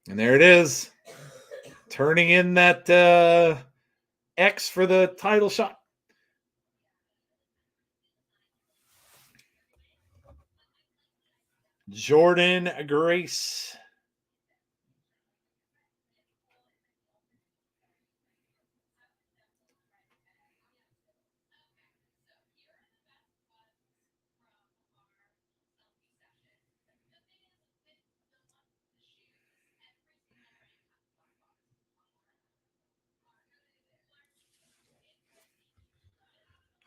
And there it is. Turning in that X for the title shot. Jordynne Grace.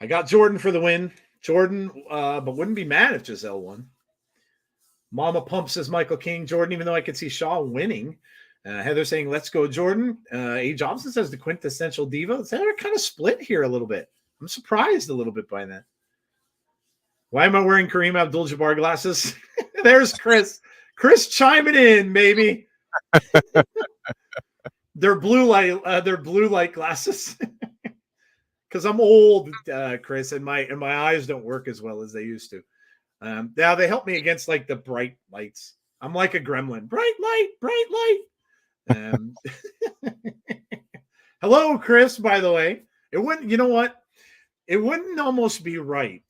I got Jordynne for the win. Jordynne, but wouldn't be mad if Gisele won. Mama Pump says Michael King, Jordynne, even though I could see Shaw winning. Heather saying, let's go, Jordynne. A. Jobson says the quintessential diva. They're kind of split here a little bit. I'm surprised a little bit by that. Why am I wearing Kareem Abdul-Jabbar glasses? There's Chris. Chris chiming in, baby. They're blue light glasses. Because I'm old, Chris, and my eyes don't work as well as they used to. Now they help me against like the bright lights. I'm like a gremlin. Bright light. Hello, Chris, by the way. It wouldn't, you know what? It wouldn't almost be right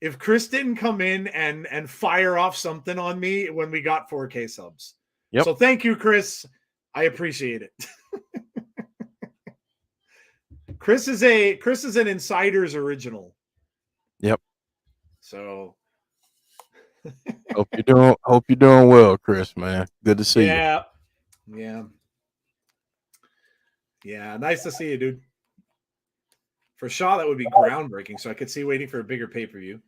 if Chris didn't come in and fire off something on me when we got 4K subs. Yep. So thank you, Chris. I appreciate it. Chris is an Insiders original. Yep. So hope you're doing well, Chris, man. Good to see you. Yeah. Nice to see you, dude. For Shaw, that would be groundbreaking. So I could see waiting for a bigger pay-per-view.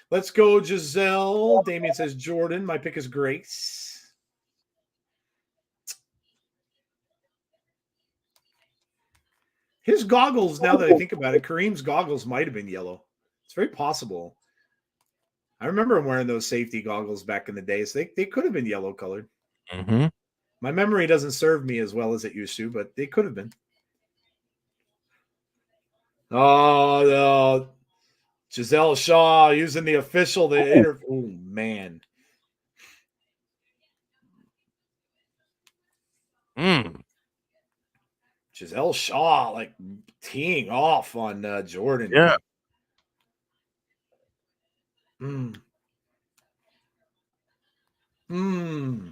Let's go, Gisele. Damien says Jordynne. My pick is Grace. His goggles, now that I think about it, Kareem's goggles might have been yellow. It's very possible. I remember him wearing those safety goggles back in the day. So they could have been yellow colored. Mm-hmm. My memory doesn't serve me as well as it used to, but they could have been. Oh, no. Gisele Shaw using the official. Oh, man. Gisele Shaw, like, teeing off on Jordynne. Yeah. Mm. Mm.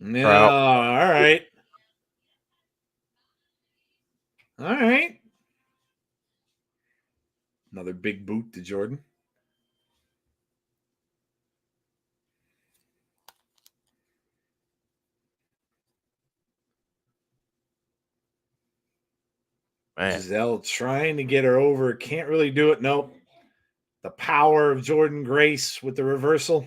Yeah, all right. All right. Another big boot to Jordynne. Man. Gisele trying to get her over. Can't really do it. Nope. The power of Jordynne Grace with the reversal.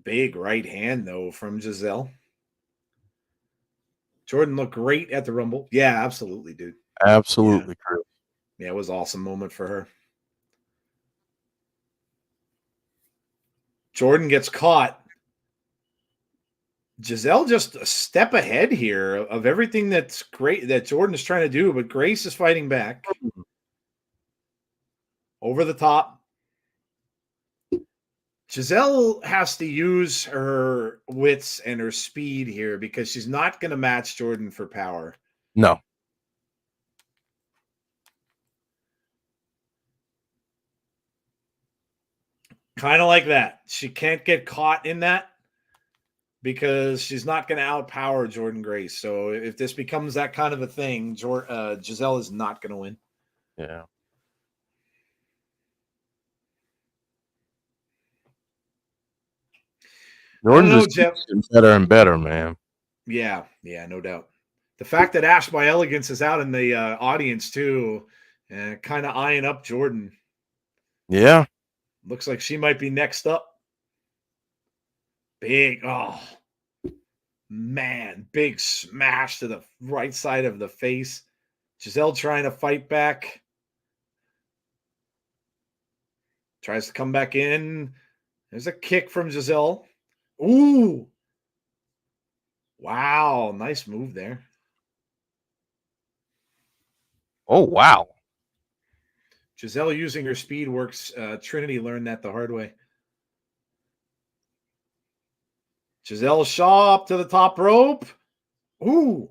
Big right hand, though, from Gisele. Jordynne looked great at the Rumble. Yeah, absolutely, dude. Absolutely, Chris. Yeah, it was an awesome moment for her. Jordynne gets caught. Gisele just a step ahead here of everything that's great that Jordynne is trying to do, but Grace is fighting back. Over the top. Gisele has to use her wits and her speed here because she's not going to match Jordynne for power. No. Kind of like that. She can't get caught in that because she's not going to outpower Jordynne Grace. So if this becomes that kind of a thing, Gisele is not going to win. Yeah. Jordynne just keeps getting better and better, man. Yeah, no doubt. The fact that Ash by Elegance is out in the audience too, kind of eyeing up Jordynne. Yeah. Looks like she might be next up. Big, man, big smash to the right side of the face. Gisele trying to fight back. Tries to come back in. There's a kick from Gisele. Ooh. Wow, nice move there. Oh, wow. Gisele using her speed works. Trinity learned that the hard way. Gisele Shaw up to the top rope. Ooh.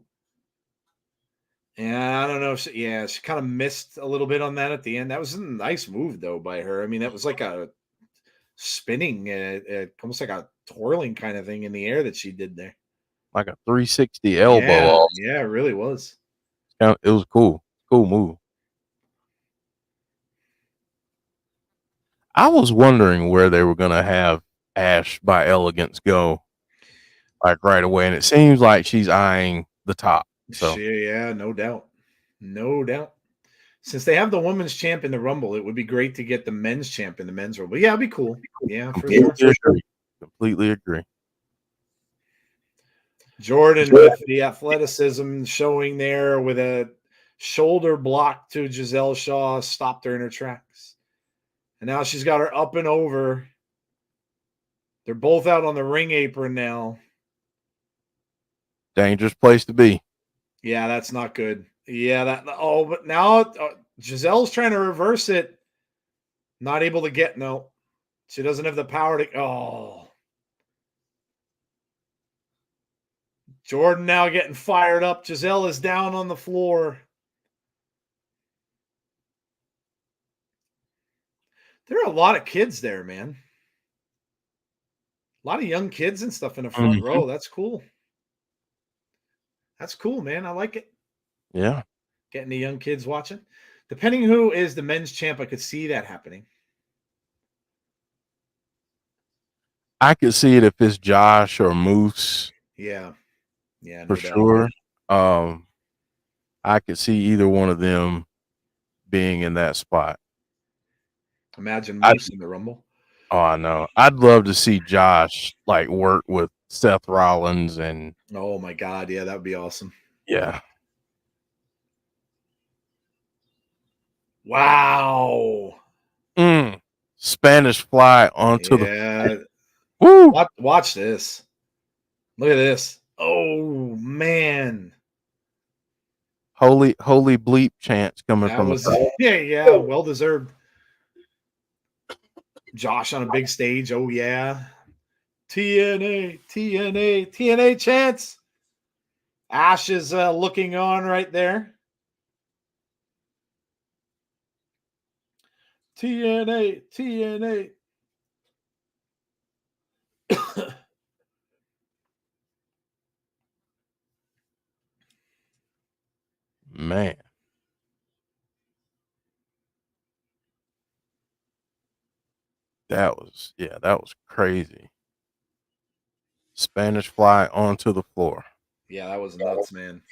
Yeah, I don't know. She kind of missed a little bit on that at the end. That was a nice move, though, by her. I mean, that was like a spinning, almost like a twirling kind of thing in the air that she did there. Like a 360 elbow. Yeah, it really was. It was cool. Cool move. I was wondering where they were going to have Ash by Elegance go, like right away, and it seems like she's eyeing the top. So yeah, no doubt, no doubt. Since they have the women's champ in the Rumble, it would be great to get the men's champ in the men's Rumble. Yeah, it'd be cool. Yeah, for sure. Completely agree. Jordynne with the athleticism showing there with a shoulder block to Gisele Shaw, stopped her in her tracks. And now she's got her up and over. They're both out on the ring apron now. Dangerous place to be. Yeah, that's not good. Yeah, but now Gisele's trying to reverse it. Not able to get, no. She doesn't have the power to, Jordynne now getting fired up. Gisele is down on the floor. There are a lot of kids there, man. A lot of young kids and stuff in the front row. That's cool. That's cool, man. I like it. Yeah. Getting the young kids watching. Depending who is the men's champ, I could see that happening. I could see it if it's Josh or Moose Yeah. Yeah, for no doubt. sure. I could see either one of them being in that spot. Imagine I Moose in the Rumble. I know. I'd love to see Josh like work with Seth Rollins and Oh my God. Yeah, that would be awesome. yeah. Wow. Spanish fly onto the Yeah. woo. Watch this. Look at this. Oh man. Holy bleep chants coming That from was the yeah, well deserved. Josh on a big stage. Oh yeah. TNA chants. Ash is looking on right there. TNA. man. That was crazy. Spanish fly onto the floor. Yeah, that was nuts, man.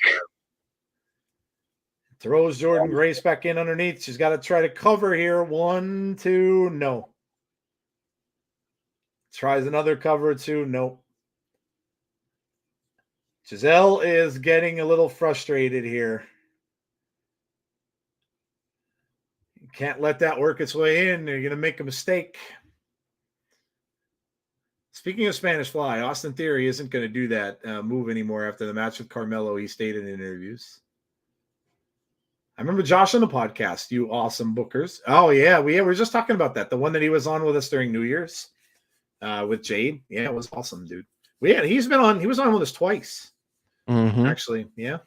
Throws Jordynne Grace back in underneath. She's got to try to cover here. 1, 2, no. Tries another cover, 2, no. Gisele is getting a little frustrated here. You can't let that work its way in. You're going to make a mistake. Speaking of Spanish Fly, Austin Theory isn't going to do that move anymore after the match with Carmelo. He stated in interviews. I remember Josh on the podcast, you awesome bookers. Oh, yeah. We were just talking about that. The one that he was on with us during New Year's with Jade. Yeah, it was awesome, dude. He was on with us twice. Mm-hmm. Actually, yeah.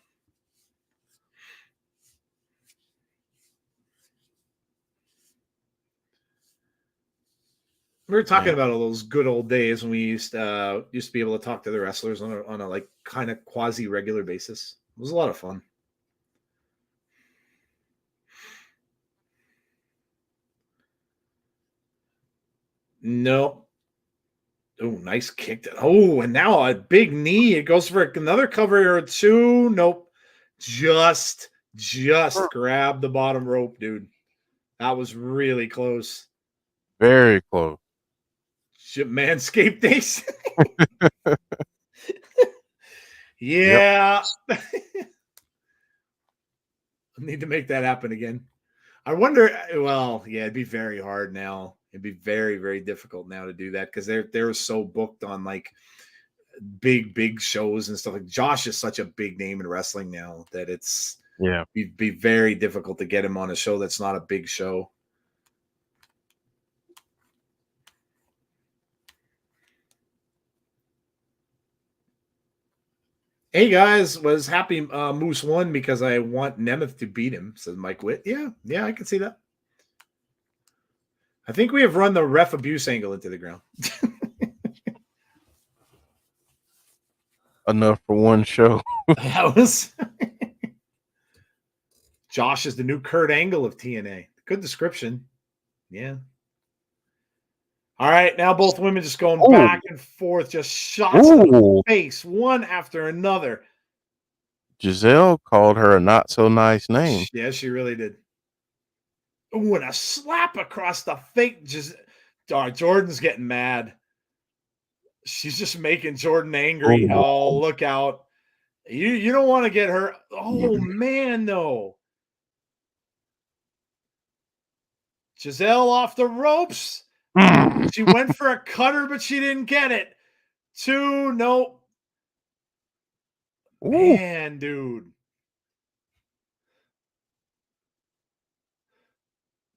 We were talking about all those good old days when we used to be able to talk to the wrestlers on a like kind of quasi regular basis. It was a lot of fun. No. Oh, nice kick. Oh, and now a big knee. It goes for another cover or 2. Nope. Just grab the bottom rope, dude. That was really close. Very close. Manscaped Ace. Yeah. I need to make that happen again. I wonder, well, yeah, it'd be very hard now. It'd be very, very difficult now to do that because they're so booked on like big shows and stuff. Like Josh is such a big name in wrestling now that it'd be very difficult to get him on a show that's not a big show. Hey guys, was happy Moose won because I want Nemeth to beat him, says Mike Witt. Yeah, I can see that. I think we have run the ref abuse angle into the ground. Enough for one show. That was Josh is the new Kurt Angle of TNA. Good description. Yeah. All right, now both women just going back and forth, just shots to the face, one after another. Gisele called her a not so nice name. Yeah, she really did. Ooh, and a slap across the face. Jordynne's getting mad. She's just making Jordynne angry. Oh, look out. You don't want to get her. Oh, man, no. Gisele off the ropes. She went for a cutter, but she didn't get it. 2, nope. Man, dude.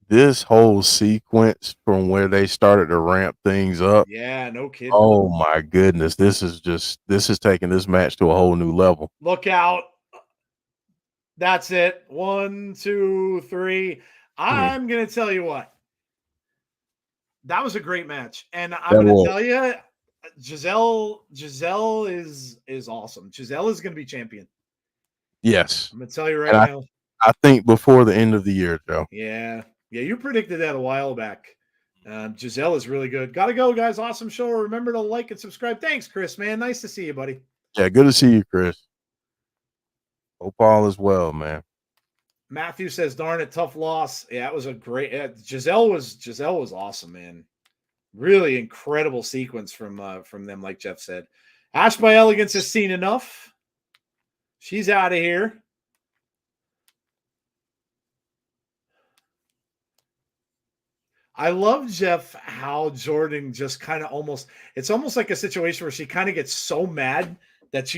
This whole sequence from where they started to ramp things up. Yeah, no kidding. Oh my goodness. This is taking this match to a whole new level. Look out. That's it. 1, 2, 3. I'm going to tell you what. That was a great match. And I'm going to tell you, Gisele is awesome. Gisele is going to be champion. Yes. I'm going to tell you right now. I think before the end of the year, Joe. Yeah. Yeah, you predicted that a while back. Gisele is really good. Gotta go, guys. Awesome show. Remember to like and subscribe. Thanks, Chris, man. Nice to see you, buddy. Yeah, good to see you, Chris. Hope all is well, man. Matthew says, darn it, tough loss. Yeah, it was a great Gisele was awesome, man. Really incredible sequence from them, like Jeff said. Ash by Elegance has seen enough. She's out of here. I love, Jeff, how Jordynne just kind of it's almost like a situation where she kind of gets so mad that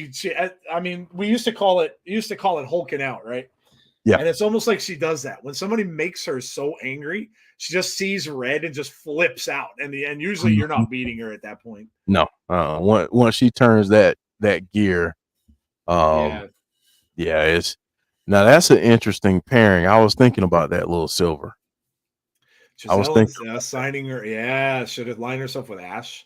I mean, we used to call it hulking out, right? Yeah. And it's almost like she does that. When somebody makes her so angry, she just sees red and just flips out. And usually you're not beating her at that point. No. Once she turns that gear, yeah, it's now that's an interesting pairing. I was thinking about that little Silver. Gisele I was thinking signing her. Yeah, should have lined herself with Ash.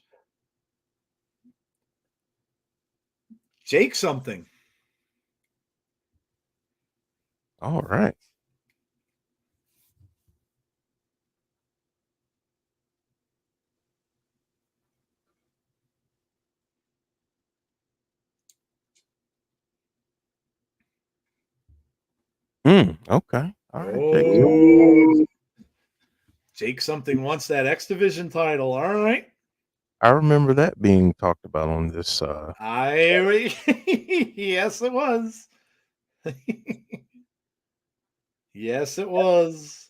Jake something. All right. Okay. All right. Oh, Jake something wants that X Division title. All right. I remember that being talked about on this. Yes, it was. Yes, it was.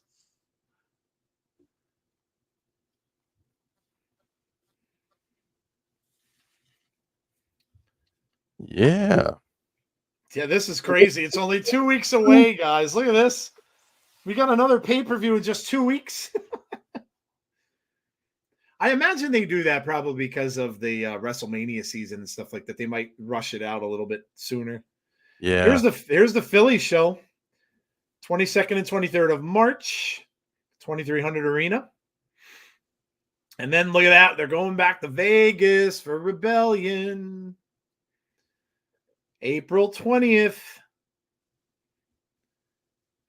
Yeah. Yeah, this is crazy. It's only 2 weeks away, guys. Look at this. We got another pay-per-view in just 2 weeks. I imagine they do that probably because of the WrestleMania season and stuff like that. They might rush it out a little bit sooner. Yeah. Here's the Philly show. 22nd and 23rd of March, 2300 Arena. And then look at that. They're going back to Vegas for Rebellion. April 20th.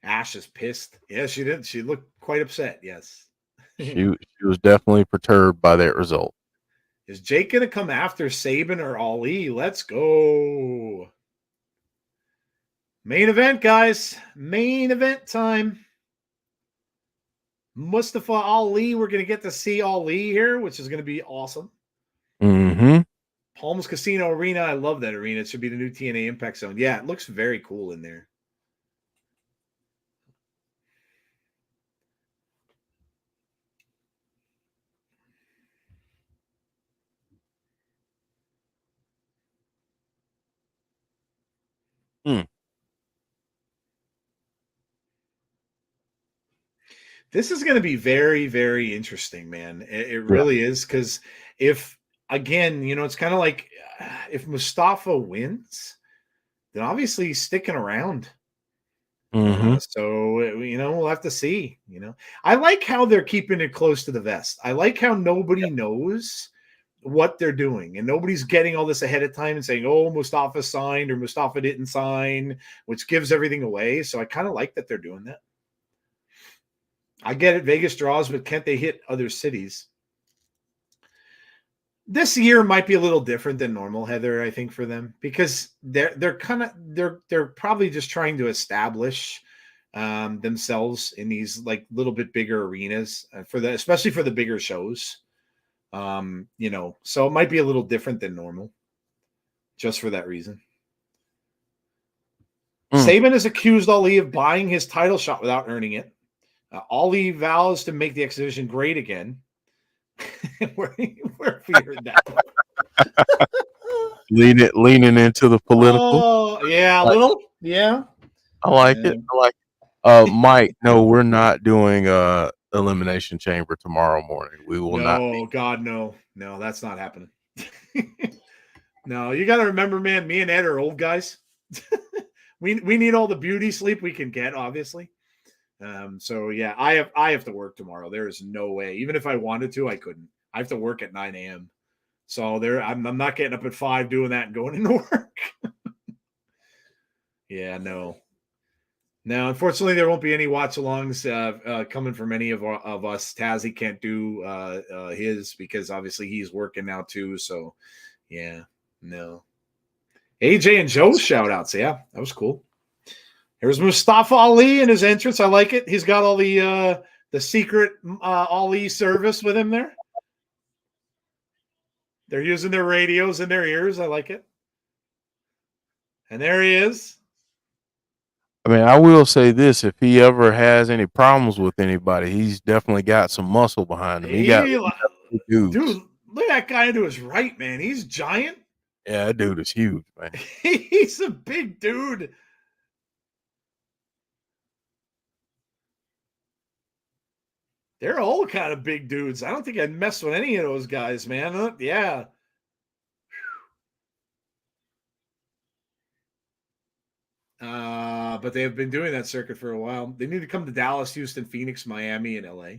Ash is pissed. Yeah, she did. She looked quite upset. Yes. She was definitely perturbed by that result. Is Jake going to come after Sabin or Ali? Let's go. Main event, guys. Main event time. Mustafa Ali. We're going to get to see Ali here, which is going to be awesome. Mm-hmm. Palms Casino Arena. I love that arena. It should be the new TNA Impact Zone. Yeah, it looks very cool in there. This is going to be very, very interesting, man. It really is, because if, again, it's kind of like if Mustafa wins, then obviously he's sticking around. So, we'll have to see. I like how they're keeping it close to the vest. I like how nobody knows what they're doing, and nobody's getting all this ahead of time and saying, oh, Mustafa signed or Mustafa didn't sign, which gives everything away. So I kind of like that they're doing that. I get it, Vegas draws, but can't they hit other cities? This year might be a little different than normal, Heather, I think, for them, because they're probably just trying to establish themselves in these like little bit bigger arenas especially for the bigger shows. So it might be a little different than normal just for that reason. Sabin has accused Ali of buying his title shot without earning it. Ali vows to make the X Division great again. where we heard that? Leaning into the political. Oh, yeah, a little. Yeah. I like it. Mike, no, we're not doing Elimination Chamber tomorrow morning. We will not. Oh, God, no. No, that's not happening. No, you got to remember, man, me and Ed are old guys. we need all the beauty sleep we can get, obviously. So yeah, I have to work tomorrow. There is no way. Even if I wanted to, I couldn't. I have to work at 9 a.m. So I'm not getting up at 5 doing that and going into work. Yeah, no. Now, unfortunately, there won't be any watch-alongs coming from any of us. Tazzy can't do his because obviously he's working now too. So, yeah, no. AJ and Joe shout-outs. Yeah, that was cool. Here's Mustafa Ali in his entrance. I like it. He's got all the secret Ali service with him there. They're using their radios in their ears. I like it. And there he is. I mean, I will say this: if he ever has any problems with anybody, he's definitely got some muscle behind him. He got dude, look at that guy to his right, man. He's giant. Yeah, that dude is huge, man. He's a big dude. They're all kind of big dudes. I don't think I'd mess with any of those guys, man. Yeah. But they have been doing that circuit for a while. They need to come to Dallas, Houston, Phoenix, Miami, and LA.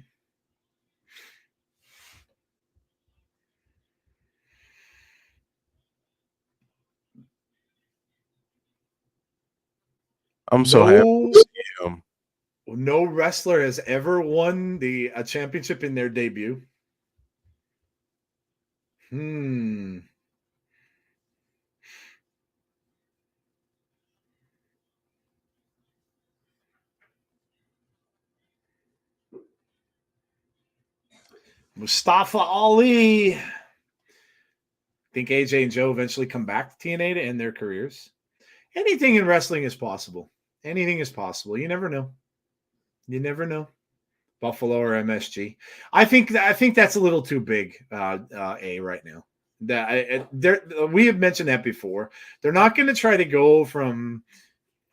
I'm so happy to see him. No wrestler has ever won a championship in their debut. Mustafa Ali. Think AJ and Joe eventually come back to TNA to end their careers. Anything in wrestling is possible. Anything is possible. You never know. You never know. Buffalo or MSG. I think that's a little too big. Right now. We have mentioned that before. They're not going to try to go from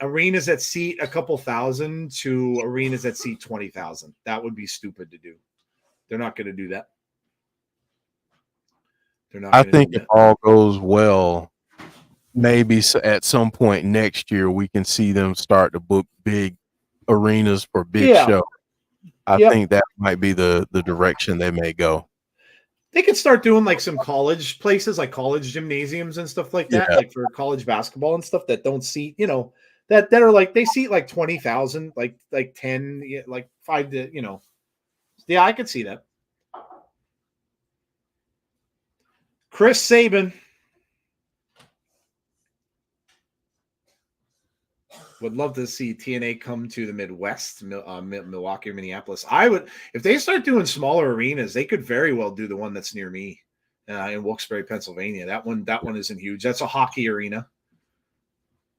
arenas that seat a couple thousand to arenas that seat 20,000. That would be stupid to do. They're not going to do that. I think if all goes well, maybe at some point next year we can see them start to book big arenas for big shows. I think that might be the direction they may go. They could start doing like some college places, like college gymnasiums and stuff like that, like for college basketball and stuff that don't seat, that are like they seat like 20,000, like 10, like 5 to, Yeah, I could see that. Chris Sabin would love to see TNA come to the Midwest, Milwaukee or Minneapolis. I would, if they start doing smaller arenas, they could very well do the one that's near me in Wilkes-Barre, Pennsylvania. That one isn't huge. That's a hockey arena.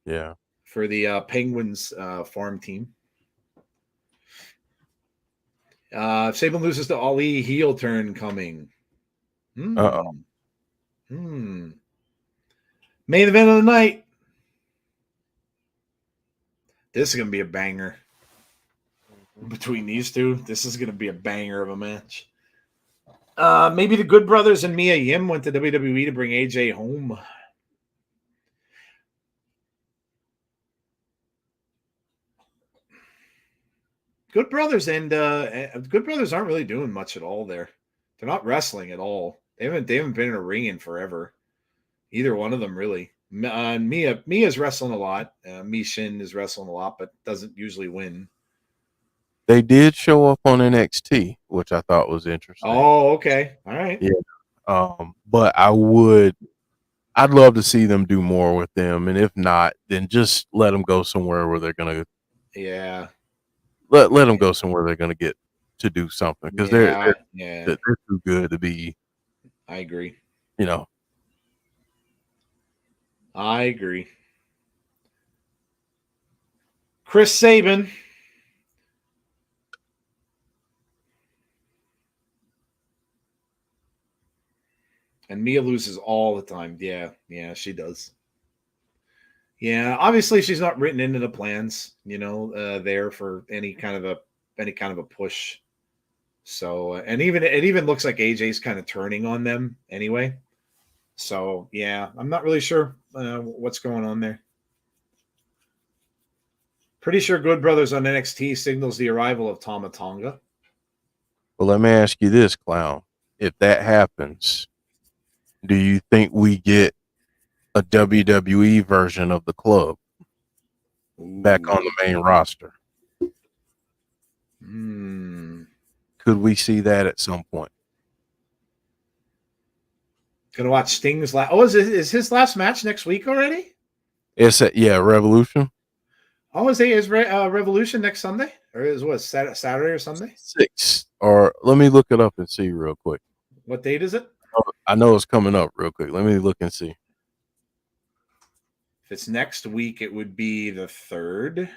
Yeah. For the Penguins farm team. If Sabin loses to Ali, heel turn coming. Main event of the night. This is going to be a banger. Between these two, this is going to be a banger of a match. Maybe the Good Brothers and Mia Yim went to WWE to bring AJ home. Good Brothers and Good Brothers aren't really doing much at all there. They're not wrestling at all. They haven't been in a ring in forever. Either one of them, really. Mia's wrestling a lot. Mi Shin is wrestling a lot, but doesn't usually win. They did show up on NXT, which I thought was interesting. Oh, okay. All right. Yeah. But I'd love to see them do more with them. And if not, then just let them go somewhere where they're going to. Yeah. Let them go somewhere they're going to get to do something because they're too good to be. I agree. I agree. Chris Sabin. And Mia loses all the time. Yeah, she does. Yeah, obviously she's not written into the plans, there for any kind of a push. So, and it even looks like AJ's kind of turning on them anyway. So, yeah, I'm not really sure what's going on there. Pretty sure Good Brothers on NXT signals the arrival of Tama Tonga. Well, let me ask you this, Clown. If that happens, do you think we get a WWE version of the club? back on the main roster. Could we see that at some point? Gonna watch Sting's last. Oh, is his last match next week already? It's Revolution. Oh, is Revolution next Sunday, or is what Saturday or Sunday? 6, or let me look it up and see real quick. What date is it? I know it's coming up real quick. Let me look and see. If it's next week, it would be the 3rd.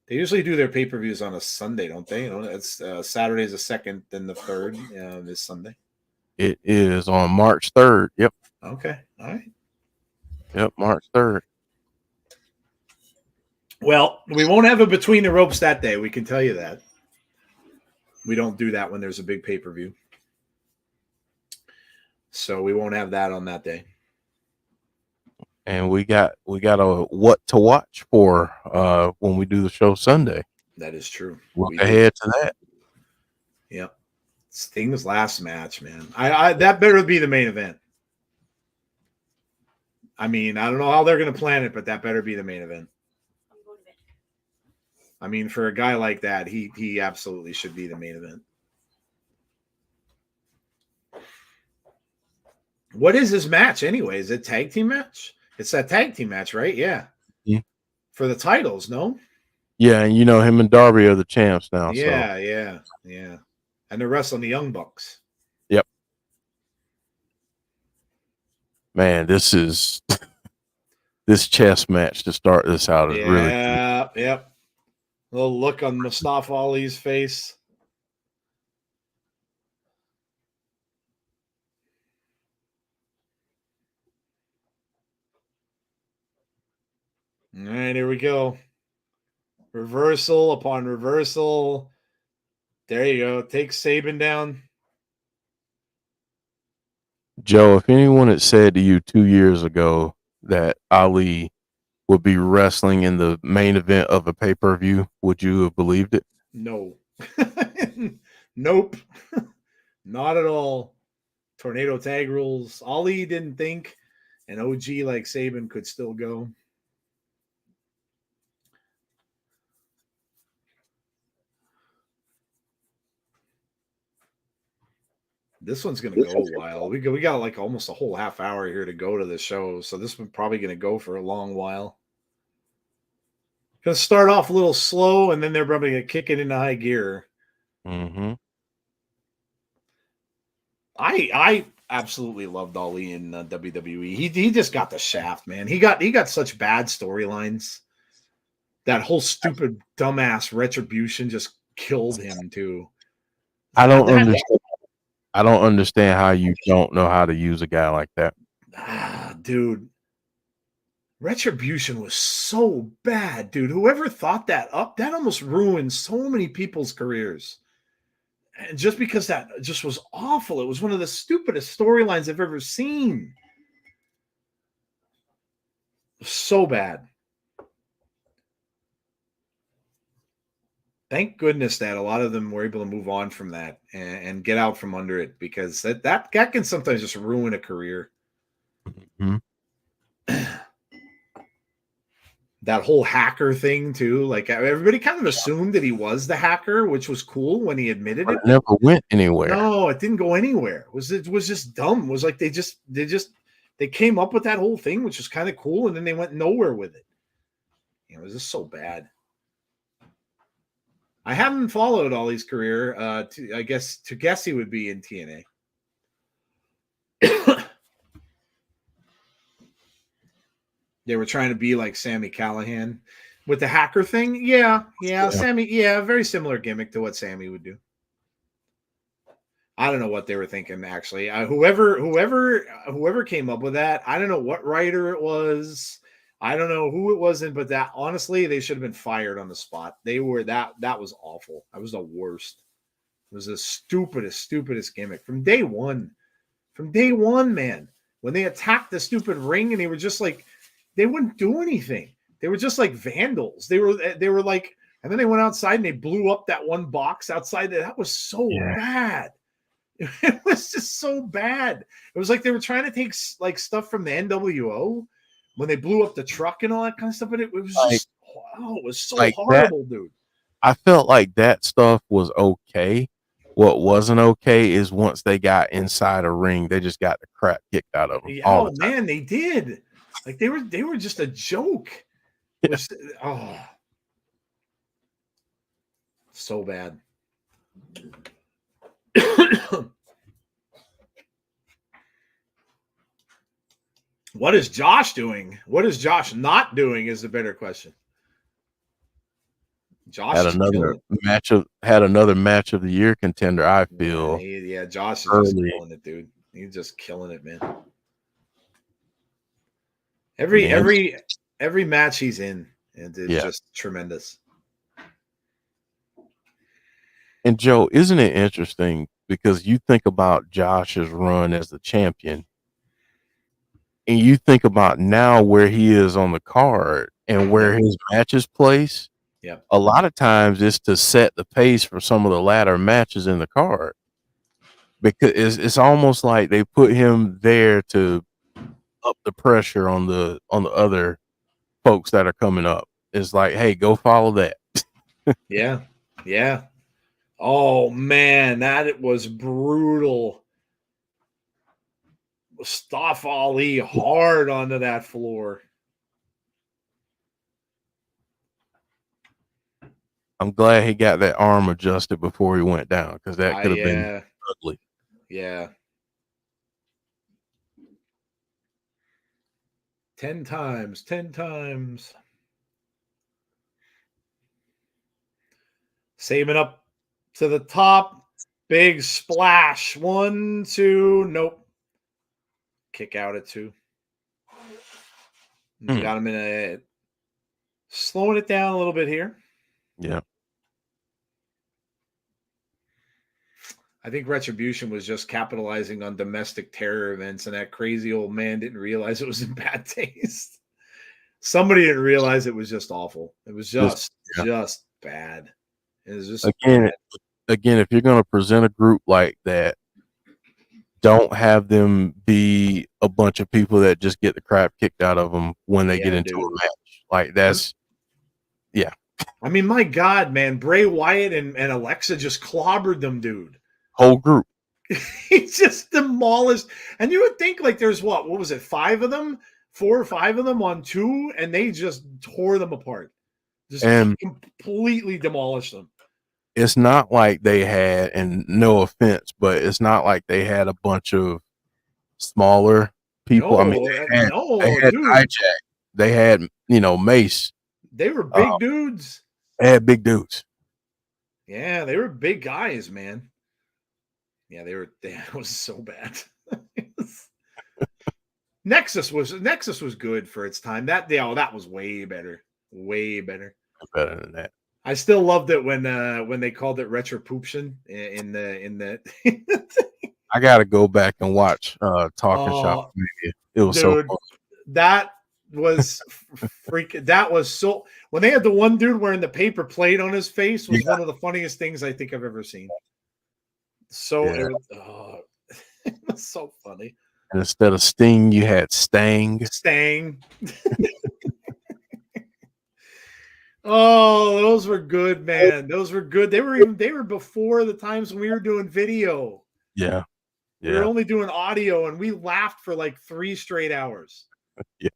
They usually do their pay-per-views on a Sunday, don't they? It's Saturday's the 2nd, then the 3rd this Sunday. It is on March 3rd. Yep. Okay. All right. Yep, March 3rd. Well, we won't have it between the ropes that day. We can tell you that. We don't do that when there's a big pay-per-view. So we won't have that on that day. And we got a what to watch for when we do the show Sunday. That is true. Look ahead to that. Yep. Sting's last match, man. I that better be the main event. I mean, I don't know how they're going to plan it, but that better be the main event. I mean, for a guy like that, he absolutely should be the main event. What is his match anyway? Is it a tag team match? It's that tag team match, right? Yeah. For the titles, no? Yeah, and him and Darby are the champs now. Yeah, so. Yeah. And they're wrestling the Young Bucks. Yep. Man, this is this chess match to start this out is really cool. Yep. A little look on Mustafa Ali's face. All right, here we go. Reversal upon reversal. There you go. Take Sabin down. Joe, if anyone had said to you 2 years ago that Ali would be wrestling in the main event of a pay-per-view, would you have believed it? No. Nope. Not at all. Tornado tag rules. Ali didn't think an OG like Sabin could still go. This one's going to go a while. We got like almost a whole half hour here to go to the show. So this one's probably going to go for a long while. Going to start off a little slow, and then they're probably going to kick it into high gear. Mm-hmm. I absolutely loved Ali in WWE. He just got the shaft, man. He got such bad storylines. That whole stupid dumbass Retribution just killed him too. I don't understand how you don't know how to use a guy like that. Dude. Retribution was so bad, dude. Whoever thought that up, that almost ruined so many people's careers. And just because that just was awful. It was one of the stupidest storylines I've ever seen. So bad. Thank goodness that a lot of them were able to move on from that and get out from under it, because that can sometimes just ruin a career. Mm-hmm. That whole hacker thing too, like everybody kind of assumed that he was the hacker, which was cool when he admitted it. It never went anywhere. No, it didn't go anywhere. It was just dumb. It was like they came up with that whole thing, which was kind of cool, and then they went nowhere with it. It was just so bad. I haven't followed Ollie's career. I guess he would be in TNA. They were trying to be like Sami Callihan with the hacker thing. Yeah. Sammy. Yeah, very similar gimmick to what Sammy would do. I don't know what they were thinking, actually. Whoever came up with that, I don't know what writer it was. I don't know who it wasn't, but that honestly, they should have been fired on the spot. They were that was awful. That was the worst. It was the stupidest gimmick from day one. From day one, man. When they attacked the stupid ring and they were just like, they wouldn't do anything. They were just like vandals. They were like, and then they went outside and they blew up that one box outside. That was so bad. It was just so bad. It was like they were trying to take like stuff from the NWO when they blew up the truck and all that kind of stuff, but it was just Oh, it was so Like horrible, dude. I felt like that stuff was okay. What wasn't okay is once they got inside a ring, they just got the crap kicked out of them Yeah, all oh the time. man, they did. Like they were just a joke. It was, oh, so bad. What is Josh doing? What is Josh not doing is the better question. Josh Had is another killing match of the year contender. I it. feel Yeah, Josh is just early. killing it, dude. He's just killing it, man. Man. Every match he's in, and it's Yeah. just tremendous. And Joe, isn't it interesting because you think about Josh's run as the champion, and you think about now where he is on the card and where his matches place. Yeah. A lot of times it's to set the pace for some of the latter matches in the card, because it's almost like they put him there to up the pressure on the other folks that are coming up. It's like, hey, go follow that. Yeah. Oh man, it was brutal. Mustafa Ali hard onto that floor. I'm glad he got that arm adjusted before he went down, because that could have been ugly. Yeah. 10 times. Sabin up to the top. Big splash. 1, 2. Nope. Kick out at 2. Got him in a... Slowing it down a little bit here. Yeah. I think Retribution was just capitalizing on domestic terror events, and that crazy old man didn't realize it was in bad taste. Somebody didn't realize it was just awful. It was just bad. It was just again, if you're going to present a group like that, don't have them be a bunch of people that just get the crap kicked out of them when they get into a match. Like that's, I mean, my God, man, Bray Wyatt and Alexa just clobbered them, dude. Whole group. He just demolished. And you would think like there's what was it? 5 of them, 4 or 5 of them on 2, and they just tore them apart. Just completely demolished them. It's not like they had, and no offense, but it's not like they had a bunch of smaller people. I mean, they had Hijack. They had, Mace. They were big dudes. They had big dudes. Yeah, they were big guys, man. Yeah, that was so bad. Nexus was good for its time. That was way better. Way better. Better than that. I still loved it when they called it Retribution in the I gotta go back and watch Talking Shop. It was so fun. That was freaking. That was so. When they had the one dude wearing the paper plate on his face was one of the funniest things I think I've ever seen. So it was so funny. And instead of Sting, you had Stang. Oh, those were good, man. Those were good. They were before the times when we were doing video. Yeah. We were only doing audio, and we laughed for like 3 straight hours. Yeah,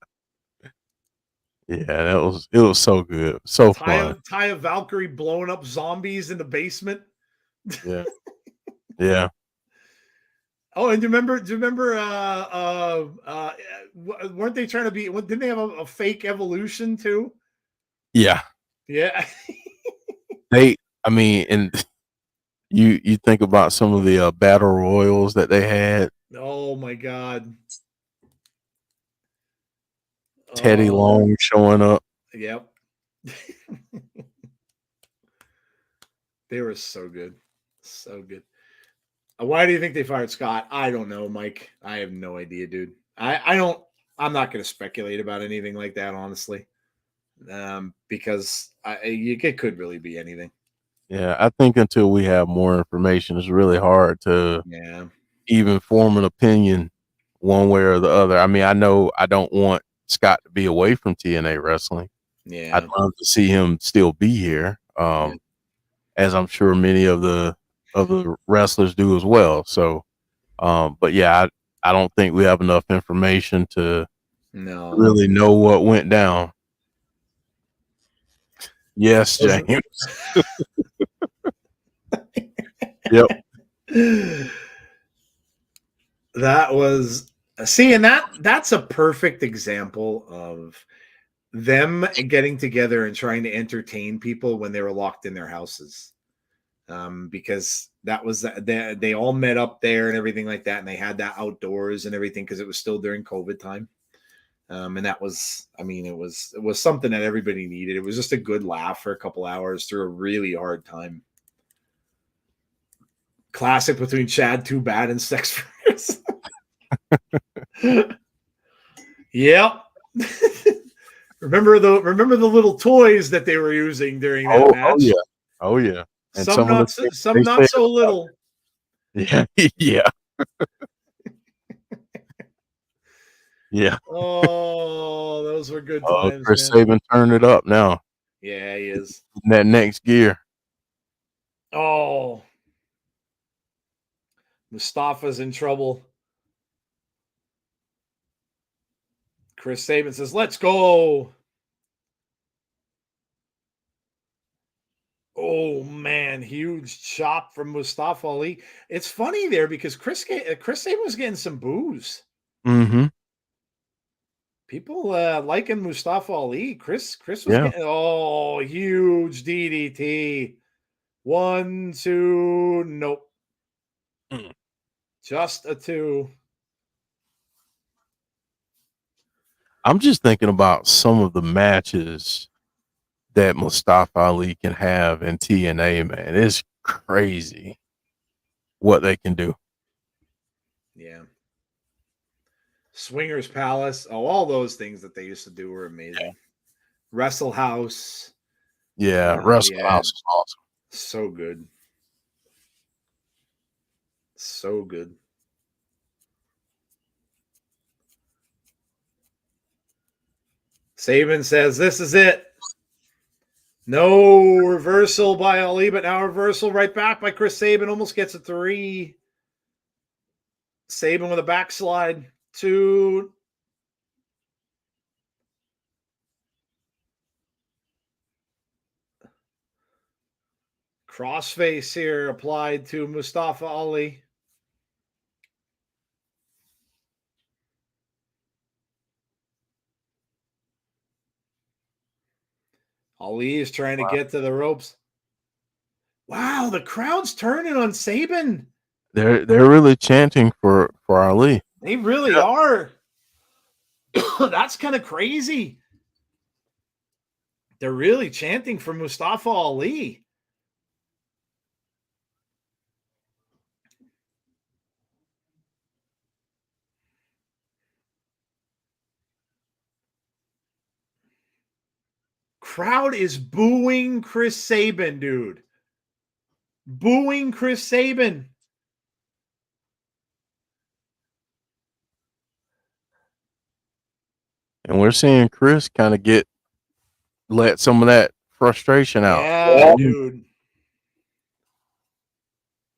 it was so good. So fun. Taya Valkyrie blowing up zombies in the basement. Yeah. Yeah. Oh, and do you remember weren't they trying to be, didn't they have a fake evolution too? Yeah. Yeah. And you think about some of the battle royals that they had. Oh my God. Teddy Long showing up. Yep. They were so good. So good. Why do you think they fired Scott? I don't know, Mike. I have no idea, dude. I'm not going to speculate about anything like that, honestly. Because it could really be anything. Yeah, I think until we have more information, it's really hard to even form an opinion one way or the other. I mean, I know I don't want Scott to be away from TNA Wrestling. Yeah. I'd love to see him still be here, as I'm sure many of the wrestlers do as well. So, but yeah, I don't think we have enough information to really know what went down. Yes, James. Yep. That was and that's a perfect example of them getting together and trying to entertain people when they were locked in their houses. Because that was they all met up there and everything like that, and they had that outdoors and everything because it was still during COVID time. And that was, I mean, it was something that everybody needed. It was just a good laugh for a couple hours through a really hard time. Classic between Chad Too Bad and Sex Fighters. Yep. Remember the little toys that they were using during that match? Oh yeah. And some not so little. Yeah. Yeah. Yeah. Oh, those were good times. Chris Sabin turned it up now. Yeah, he is. In that next gear. Oh. Mustafa's in trouble. Chris Sabin says, "Let's go." Oh man, huge chop from Mustafa Ali. It's funny there because Chris Sabin was getting some boos. Mm-hmm. People liking Mustafa Ali. Chris was getting huge DDT. 1, 2, nope. Just a 2. I'm just thinking about some of the matches that Mustafa Ali can have in TNA, man. It's crazy what they can do. Yeah. Swingers Palace. Oh, all those things that they used to do were amazing. Yeah. Wrestle House. Yeah, Wrestle House is awesome. So good. So good. Sabin says, "This is it. No reversal by Ali, but now reversal right back by Chris Sabin. Almost gets a 3. Sabin with a backslide. 2. Crossface here applied to Mustafa Ali. Ali is trying to get to the ropes. Wow, the crowd's turning on Sabin. They're really chanting for Ali. They really are. That's kind of crazy. They're really chanting for Mustafa Ali. Crowd is booing Chris Sabin, dude. Booing Chris Sabin. And we're seeing Chris kind of let some of that frustration out. Yeah, dude.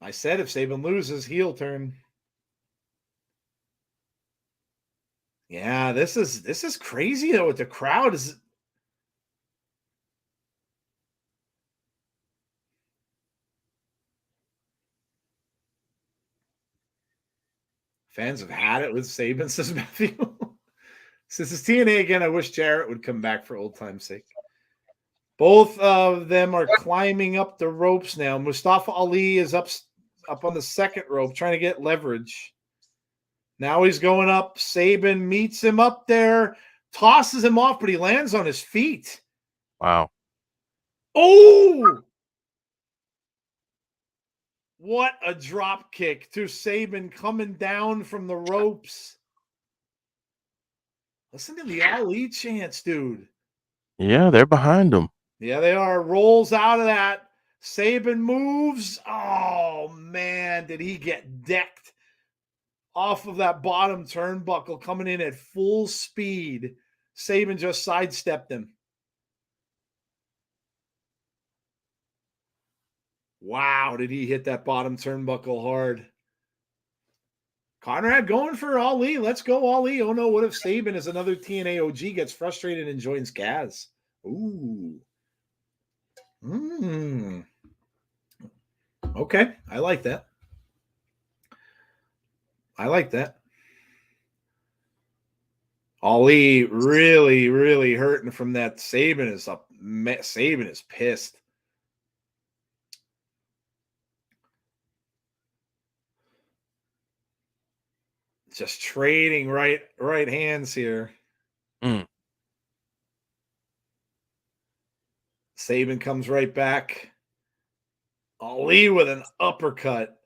I said if Sabin loses, heel turn. Yeah, this is crazy though. With the crowd is. Fans have had it with Sabin, says Matthew. Since it's TNA again, I wish Jarrett would come back for old time's sake. Both of them are climbing up the ropes now. Mustafa Ali is up on the second rope, trying to get leverage. Now he's going up. Sabin meets him up there, tosses him off, but he lands on his feet. Wow. Oh! What a drop kick to Sabin coming down from the ropes. Listen to the Ali chants, dude. Yeah, they're behind him. Yeah, they are. Rolls out of that. Sabin moves. Oh, man, did he get decked off of that bottom turnbuckle coming in at full speed. Sabin just sidestepped him. Wow, did he hit that bottom turnbuckle hard? Conrad going for Ali. Let's go, Ali. Oh no, what if Sabin is another TNA OG, gets frustrated and joins Kaz? Ooh. Okay, I like that. I like that. Ali really, really hurting from that. Sabin is up. Sabin is pissed. Just trading right hands here. Sabin comes right back. Ali with an uppercut.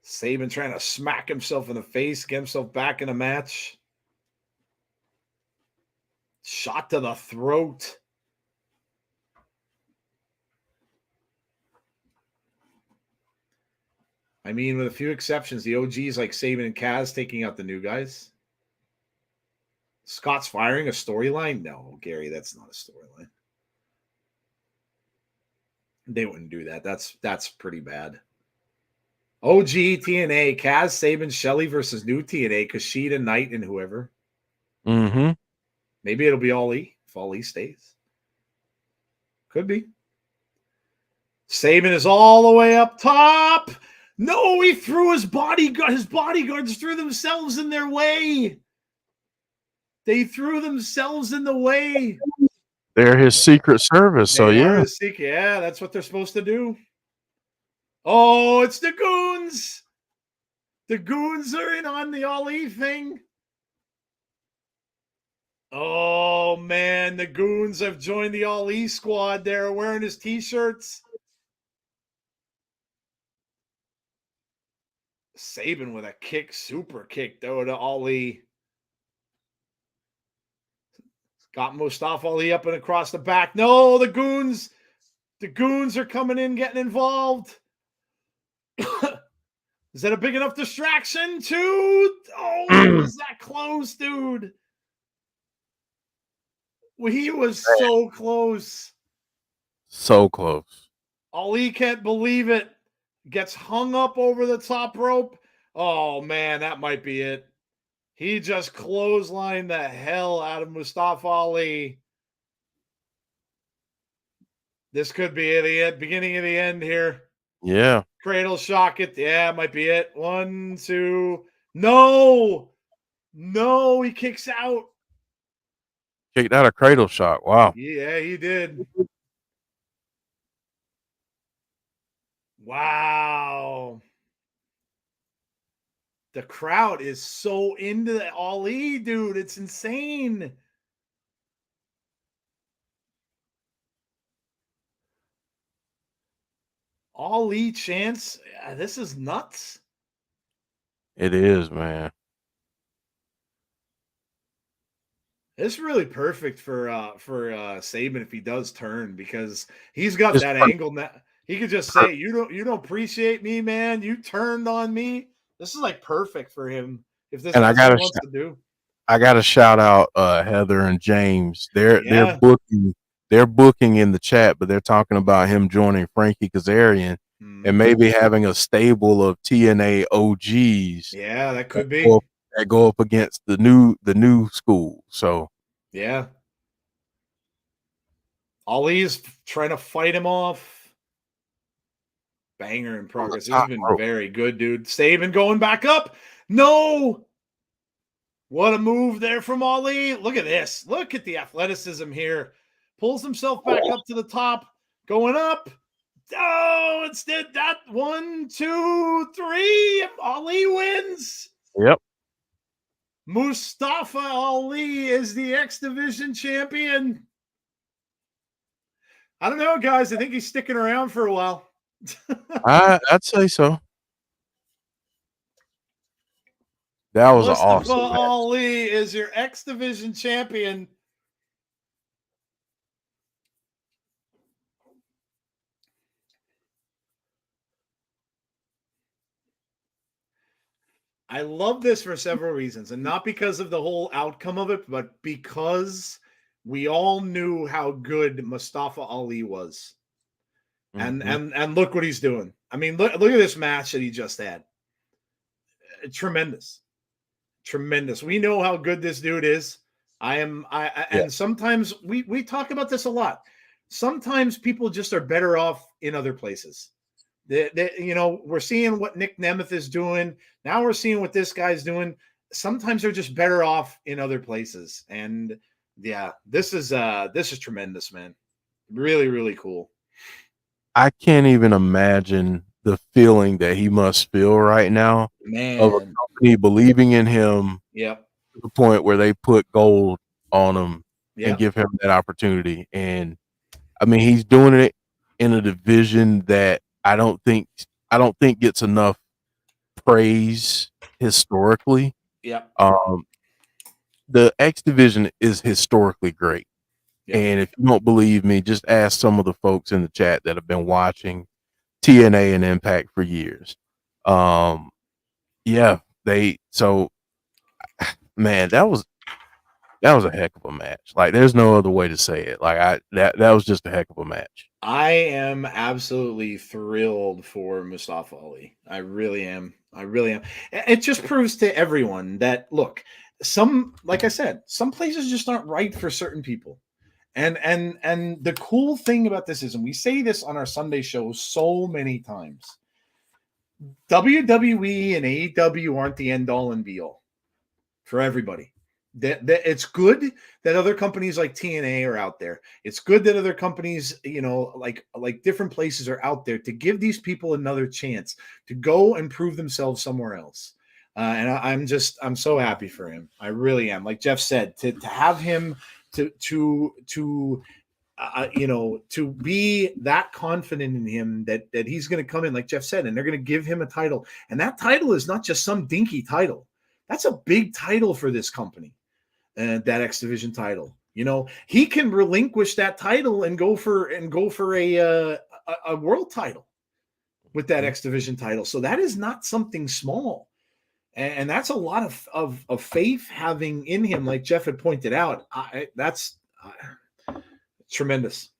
Sabin trying to smack himself in the face, get himself back in a match. Shot to the throat. I mean, with a few exceptions, the OGs like Sabin and Kaz taking out the new guys. Scott's firing a storyline? No, Gary, that's not a storyline. They wouldn't do that. That's pretty bad. OG TNA, Kaz, Sabin, Shelley versus new TNA, Kushida, Knight, and whoever. Mm-hmm. Maybe it'll be Ali if Ali stays. Could be. Sabin is all the way up top. No, he threw his bodyguard. His bodyguards threw themselves in their way. They threw themselves in the way. They're his secret service, so yeah. Yeah, that's what they're supposed to do. Oh, it's the Goons. The Goons are in on the Ali thing. Oh, man, the Goons have joined the Ali squad. They're wearing his T-shirts. Sabin with a kick, super kick, though, to Ali. Got Mustafa Ali up and across the back. No, the Goons are coming in, getting involved. Is that a big enough distraction, too? Oh, was that close, dude? Well, he was so close. So close. Ali can't believe it. Gets hung up over the top rope. Oh, man, that might be it. He just clotheslined the hell out of Mustafa Ali. This could be the beginning of the end here. Yeah. Cradle shock it. Yeah, it might be it. 1, 2. No, he kicks out. Kicked out a cradle shot. Wow. Yeah, he did. Wow. The crowd is so into the Ali, dude. It's insane. Ali chance. Yeah, this is nuts. It is, man. It's really perfect for Sabin if he does turn, because he's got that angle now. He could just say, you don't appreciate me, man. You turned on me. This is like perfect for him if this is what he wants to do. I gotta shout out Heather and James. They're booking in the chat, but they're talking about him joining Frankie Kazarian and maybe having a stable of TNA OGs. Yeah, that could be. That go up against the new school. So yeah. Ali's trying to fight him off. Banger in progress. This has been very good, dude. Sabin going back up. No. What a move there from Ali. Look at this. Look at the athleticism here. Pulls himself back up to the top. Going up. Oh, instead that 1, 2, 3. Ali wins. Yep. Mustafa Ali is the X Division champion. I don't know, guys. I think he's sticking around for a while. I'd say so. That was Mustafa awesome. Ali is your X Division champion. I love this for several reasons, and not because of the whole outcome of it, but because we all knew how good Mustafa Ali was. And Mhm. and look what he's doing. I mean, look at this match that he just had. Tremendous. Tremendous. We know how good this dude is. Yeah. And sometimes we talk about this a lot. Sometimes people just are better off in other places. We're seeing what Nick Nemeth is doing. Now we're seeing what this guy's doing. Sometimes they're just better off in other places. And yeah, this is tremendous, man. Really, really cool. I can't even imagine the feeling that he must feel right now of a Man. company believing in him Yep. to the point where they put gold on him and Yep. give him that opportunity. And I mean, he's doing it in a division that I don't think gets enough praise historically. Yep. The X division is historically great. Yep. And if you don't believe me, just ask some of the folks in the chat that have been watching TNA and Impact for years. Yeah, man, that was a heck of a match. Like, there's no other way to say it. Like, that was just a heck of a match. I am absolutely thrilled for Mustafa Ali. I really am. I really am. It just proves to everyone that, look, like I said, some places just aren't right for certain people. And the cool thing about this is, and we say this on our Sunday show so many times, WWE and AEW aren't the end all and be all for everybody. That it's good that other companies like TNA are out there. It's good that other companies, like different places are out there to give these people another chance to go and prove themselves somewhere else. And I'm so happy for him. I really am. Like Jeff said, to have him to be that confident in him that he's going to come in, like Jeff said, and they're going to give him a title. And that title is not just some dinky title. That's a big title for this company. That X Division title, he can relinquish that title and go for a world title with that X Division title. So that is not something small, and that's a lot of faith having in him, like Jeff had pointed out. That's tremendous,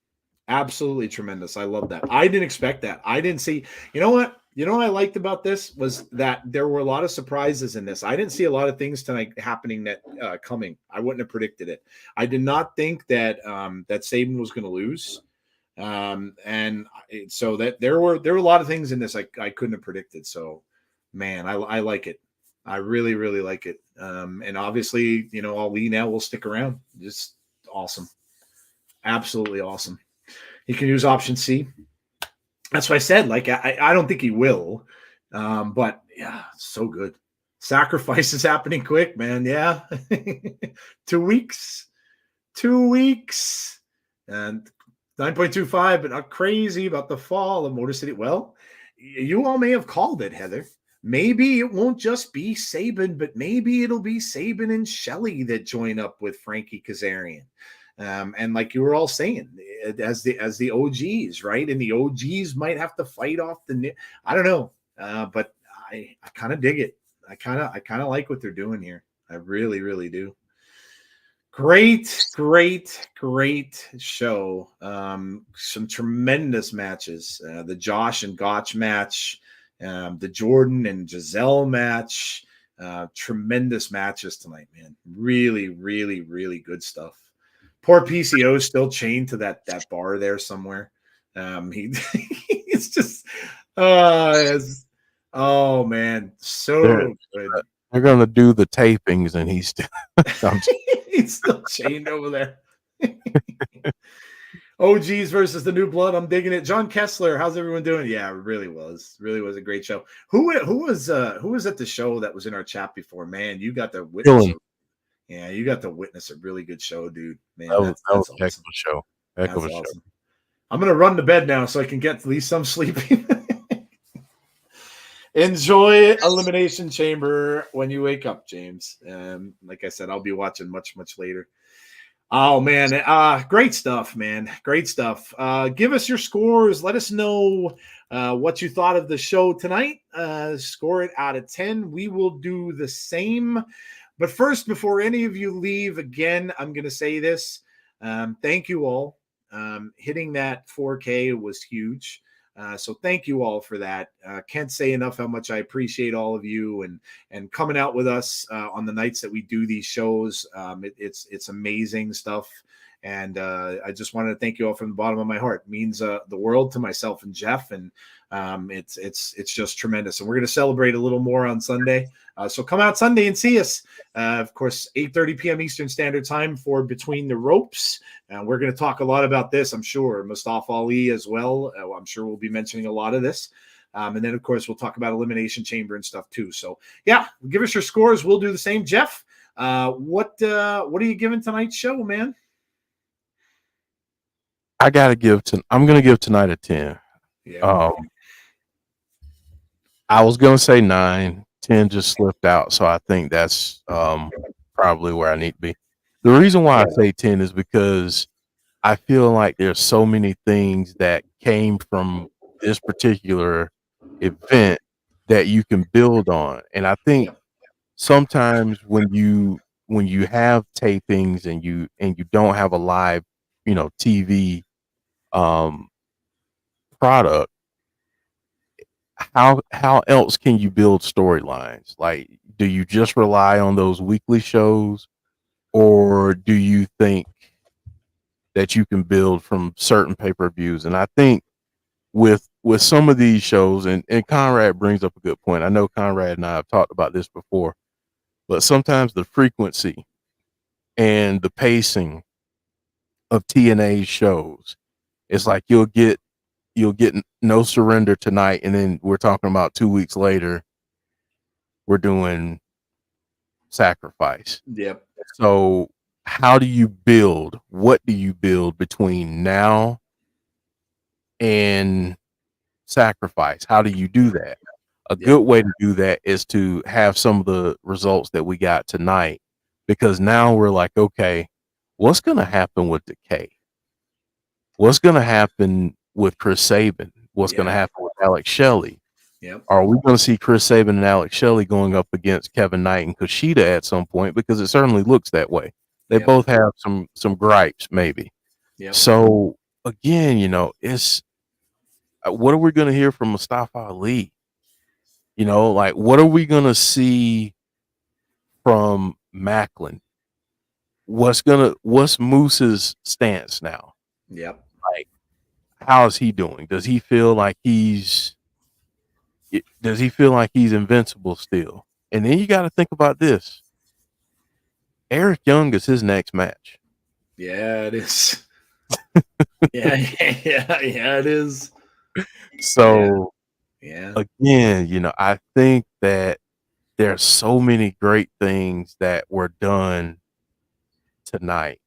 absolutely tremendous. I love that. I didn't expect that. I didn't see. You know what I liked about this was that there were a lot of surprises in this. I didn't see a lot of things tonight happening that coming. I wouldn't have predicted it. I did not think that that Sabin was going to lose, and so that there were a lot of things in this I couldn't have predicted. So, man, I like it. I really, really like it. And obviously, Ali now will stick around. Just awesome, absolutely awesome. He can use option C. That's what I said. Like, I don't think he will. But yeah, so good. Sacrifice is happening quick, man. Yeah. 2 weeks. 2 weeks. And 9.25, but not crazy about the fall of Motor City. Well, you all may have called it, Heather. Maybe it won't just be Sabin, but maybe it'll be Sabin and Shelley that join up with Frankie Kazarian. And like you were all saying, as the OGs, right? And the OGs might have to fight off I don't know, but I kind of dig it. I kind of like what they're doing here. I really, really do. Great show. Some tremendous matches. The Josh and Gotch match, the Jordynne and Gisele match. Tremendous matches tonight, man. Really, really, really good stuff. Poor PCO is still chained to that bar there somewhere. It's just, oh man, so good. They're gonna do the tapings, and he's still he's still chained over there. OGs versus the New Blood. I'm digging it. John Kessler, how's everyone doing? Yeah, it really was a great show. Who was at the show that was in our chat before? Man, you got to witness. Yeah, you got to witness a really good show, dude. Man, that was awesome. a heck of a show. Heck of a show. I'm gonna run to bed now so I can get at least some sleeping. Enjoy Elimination Chamber when you wake up, James. Like I said, I'll be watching much, much later. Oh man, great stuff, man. Great stuff. Give us your scores. Let us know what you thought of the show tonight. Score it out of 10. We will do the same. But first, before any of you leave, again, I'm going to say this. Thank you all. Hitting that 4K was huge. So thank you all for that. Can't say enough how much I appreciate all of you and coming out with us on the nights that we do these shows. It's amazing stuff. And I just wanted to thank you all from the bottom of my heart. It means the world to myself and Jeff, and it's just tremendous. And we're going to celebrate a little more on Sunday. So come out Sunday and see us. Of course, 8:30 p.m. Eastern Standard Time for Between the Ropes. We're going to talk a lot about this, I'm sure. Mustafa Ali as well. I'm sure we'll be mentioning a lot of this. And then, of course, we'll talk about Elimination Chamber and stuff too. So, yeah, give us your scores. We'll do the same. Jeff, what are you giving tonight's show, man? I'm going to give tonight a 10. Yeah. I was going to say 9. 10 just slipped out. So I think that's probably where I need to be. The reason why I say 10 is because I feel like there's so many things that came from this particular event that you can build on. And I think sometimes when you have tapings and you don't have a live, TV product, how else can you build storylines? Like, do you just rely on those weekly shows, or do you think that you can build from certain pay-per-views? And I think with some of these shows, and Conrad brings up a good point. I know Conrad and I have talked about this before, but sometimes the frequency and the pacing of TNA shows, it's like you'll get No Surrender tonight, and then we're talking about 2 weeks later we're doing Sacrifice. Yep. So how do you build? What do you build between now and Sacrifice? How do you do that? A good way to do that is to have some of the results that we got tonight, because now we're like, okay, what's going to happen with Decay? What's going to happen with Chris Sabin? What's going to happen with Alex Shelley? Yep. Are we going to see Chris Sabin and Alex Shelley going up against Kevin Knight and Kushida at some point? Because it certainly looks that way. They both have some gripes, maybe. Yep. So again, it's what are we going to hear from Mustafa Ali? Like, what are we going to see from Macklin? What's Moose's stance now? Yep. Like, how is he doing? Does he feel like he's invincible still? And then you got to think about this. Eric Young is his next match. Yeah, it is. yeah, it is. So, yeah. Again, I think that there's so many great things that were done tonight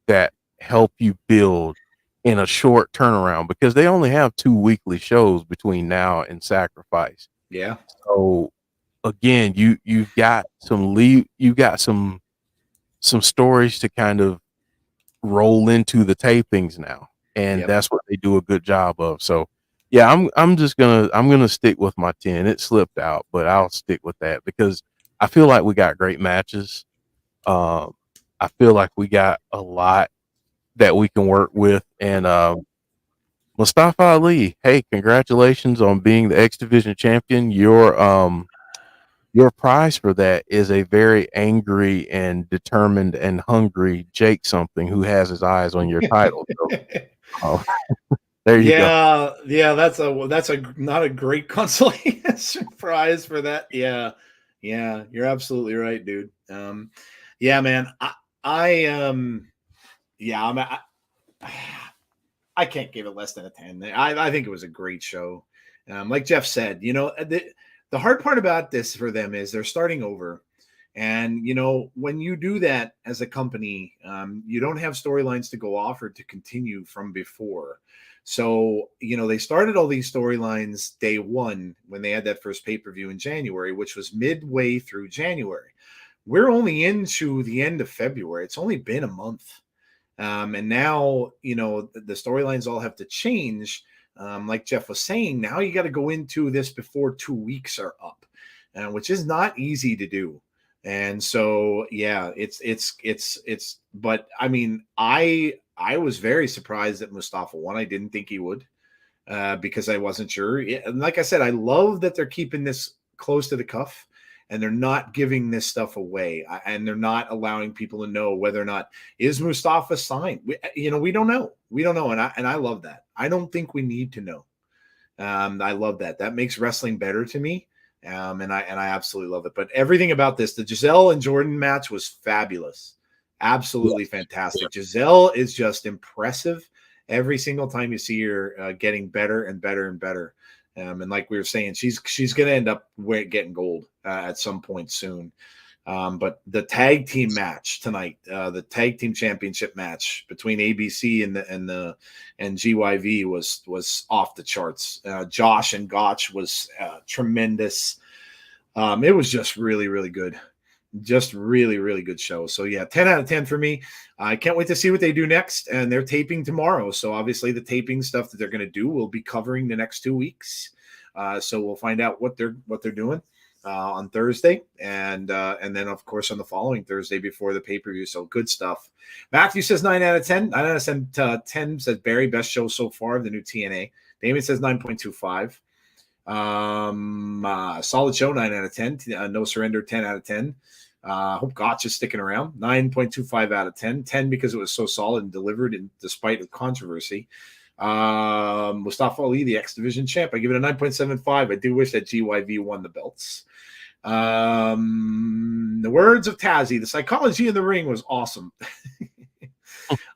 that help you build in a short turnaround, because they only have 2 weekly shows between now and Sacrifice. Yeah. So again, you've got some stories to kind of roll into the tapings now, and that's what they do a good job of. So yeah, I'm gonna stick with my 10. It slipped out, but I'll stick with that because I feel like we got great matches. I feel like we got a lot that we can work with, and Mustafa Ali, hey, congratulations on being the X Division champion. Your prize for that is a very angry and determined and hungry Jake something who has his eyes on your title. So, there you go. Yeah, that's a not a great consolation prize for that. Yeah, you're absolutely right, dude. Yeah, man. I can't give it less than a 10. I think it was a great show. Like Jeff said, the hard part about this for them is they're starting over. And, when you do that as a company, you don't have storylines to go off or to continue from before. So, they started all these storylines day one when they had that first pay-per-view in January, which was midway through January. We're only into the end of February. It's only been a month. And now, the storylines all have to change. Like Jeff was saying, now you got to go into this before 2 weeks are up, which is not easy to do. And so, yeah, but I mean, I was very surprised that Mustafa won. I didn't think he would, because I wasn't sure. And like I said, I love that they're keeping this close to the cuff and they're not giving this stuff away, and they're not allowing people to know whether or not is Mustafa signed. We don't know. We don't know. And I love that. I don't think we need to know. I love that. That makes wrestling better to me. And I absolutely love it. But everything about this, the Gisele and Jordynne match was fabulous. Absolutely fantastic. Gisele is just impressive every single time you see her, getting better and better and better. And like we were saying, she's going to end up getting gold at some point soon. But the tag team match tonight, the tag team championship match between ABC and GYV was off the charts. Josh and Gotch was tremendous. It was just really, really good. Just really, really good show. So yeah, 10 out of 10 for me. I can't wait to see what they do next. And they're taping tomorrow. So obviously the taping stuff that they're going to do, we'll be covering the next 2 weeks. So we'll find out what they're doing on Thursday, and then of course on the following Thursday before the pay-per-view. So good stuff. Matthew says 9 out of 10. 9 out of 10 says Barry, best show so far of the new TNA. Damien says 9.25. Solid show, 9 out of 10. No Surrender, 10 out of 10. Hope Gotch is sticking around. 9.25 out of 10. 10 because it was so solid and delivered despite of controversy. Mustafa Ali, the X Division champ, I give it a 9.75. I do wish that GYV won the belts. The words of Tazzy, the psychology in the ring was awesome.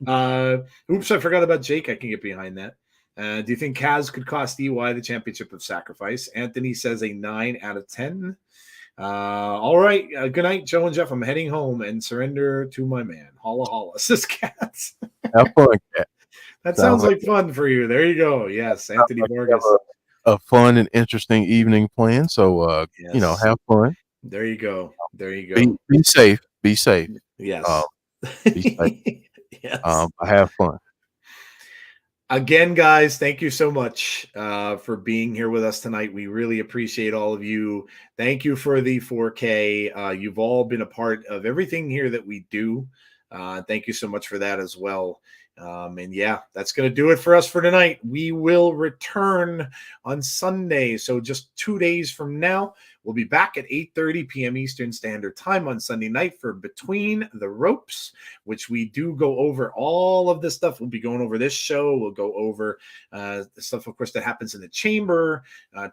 Oops, I forgot about Jake. I can get behind that. Do you think Kaz could cost EY the championship of sacrifice? Anthony says a 9 out of 10. All right. Good night, Joe and Jeff. I'm heading home and surrender to my man. Holla, holla. Says Kaz. Have fun, Kat. That sounds like fun for you. There you go. Yes, Anthony Vargas. A fun and interesting evening plan. So, yes. have fun. There you go. There you go. Be safe. Be safe. Yes. Be safe. Yes. Have fun. Again, guys, thank you so much for being here with us tonight. We really appreciate all of you. Thank you for the 4K. You've all been a part of everything here that we do. Thank you so much for that as well. And yeah, that's going to do it for us for tonight. We will return on Sunday. So just 2 days from now, we'll be back at 8:30 p.m. Eastern Standard Time on Sunday night for Between the Ropes, which we do go over all of this stuff. We'll be going over this show. We'll go over the stuff, of course, that happens in the chamber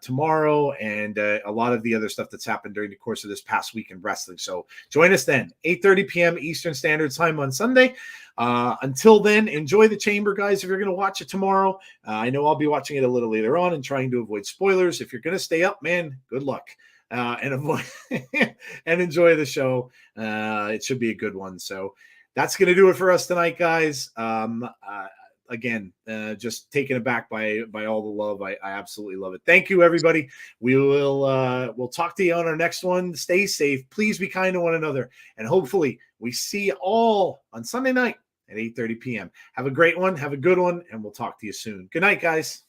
tomorrow, and a lot of the other stuff that's happened during the course of this past week in wrestling. So join us then, 8:30 p.m. Eastern Standard Time on Sunday. Until then, enjoy the chamber, guys. If you're going to watch it tomorrow, I know I'll be watching it a little later on and trying to avoid spoilers. If you're going to stay up, man, good luck. And avoid and enjoy the show. It should be a good one. So that's going to do it for us tonight, guys. Again, just taken aback by all the love. I absolutely love it. Thank you, everybody. We'll talk to you on our next one. Stay safe. Please be kind to one another. And hopefully we see you all on Sunday night at 8:30 p.m. Have a great one. Have a good one. And we'll talk to you soon. Good night, guys.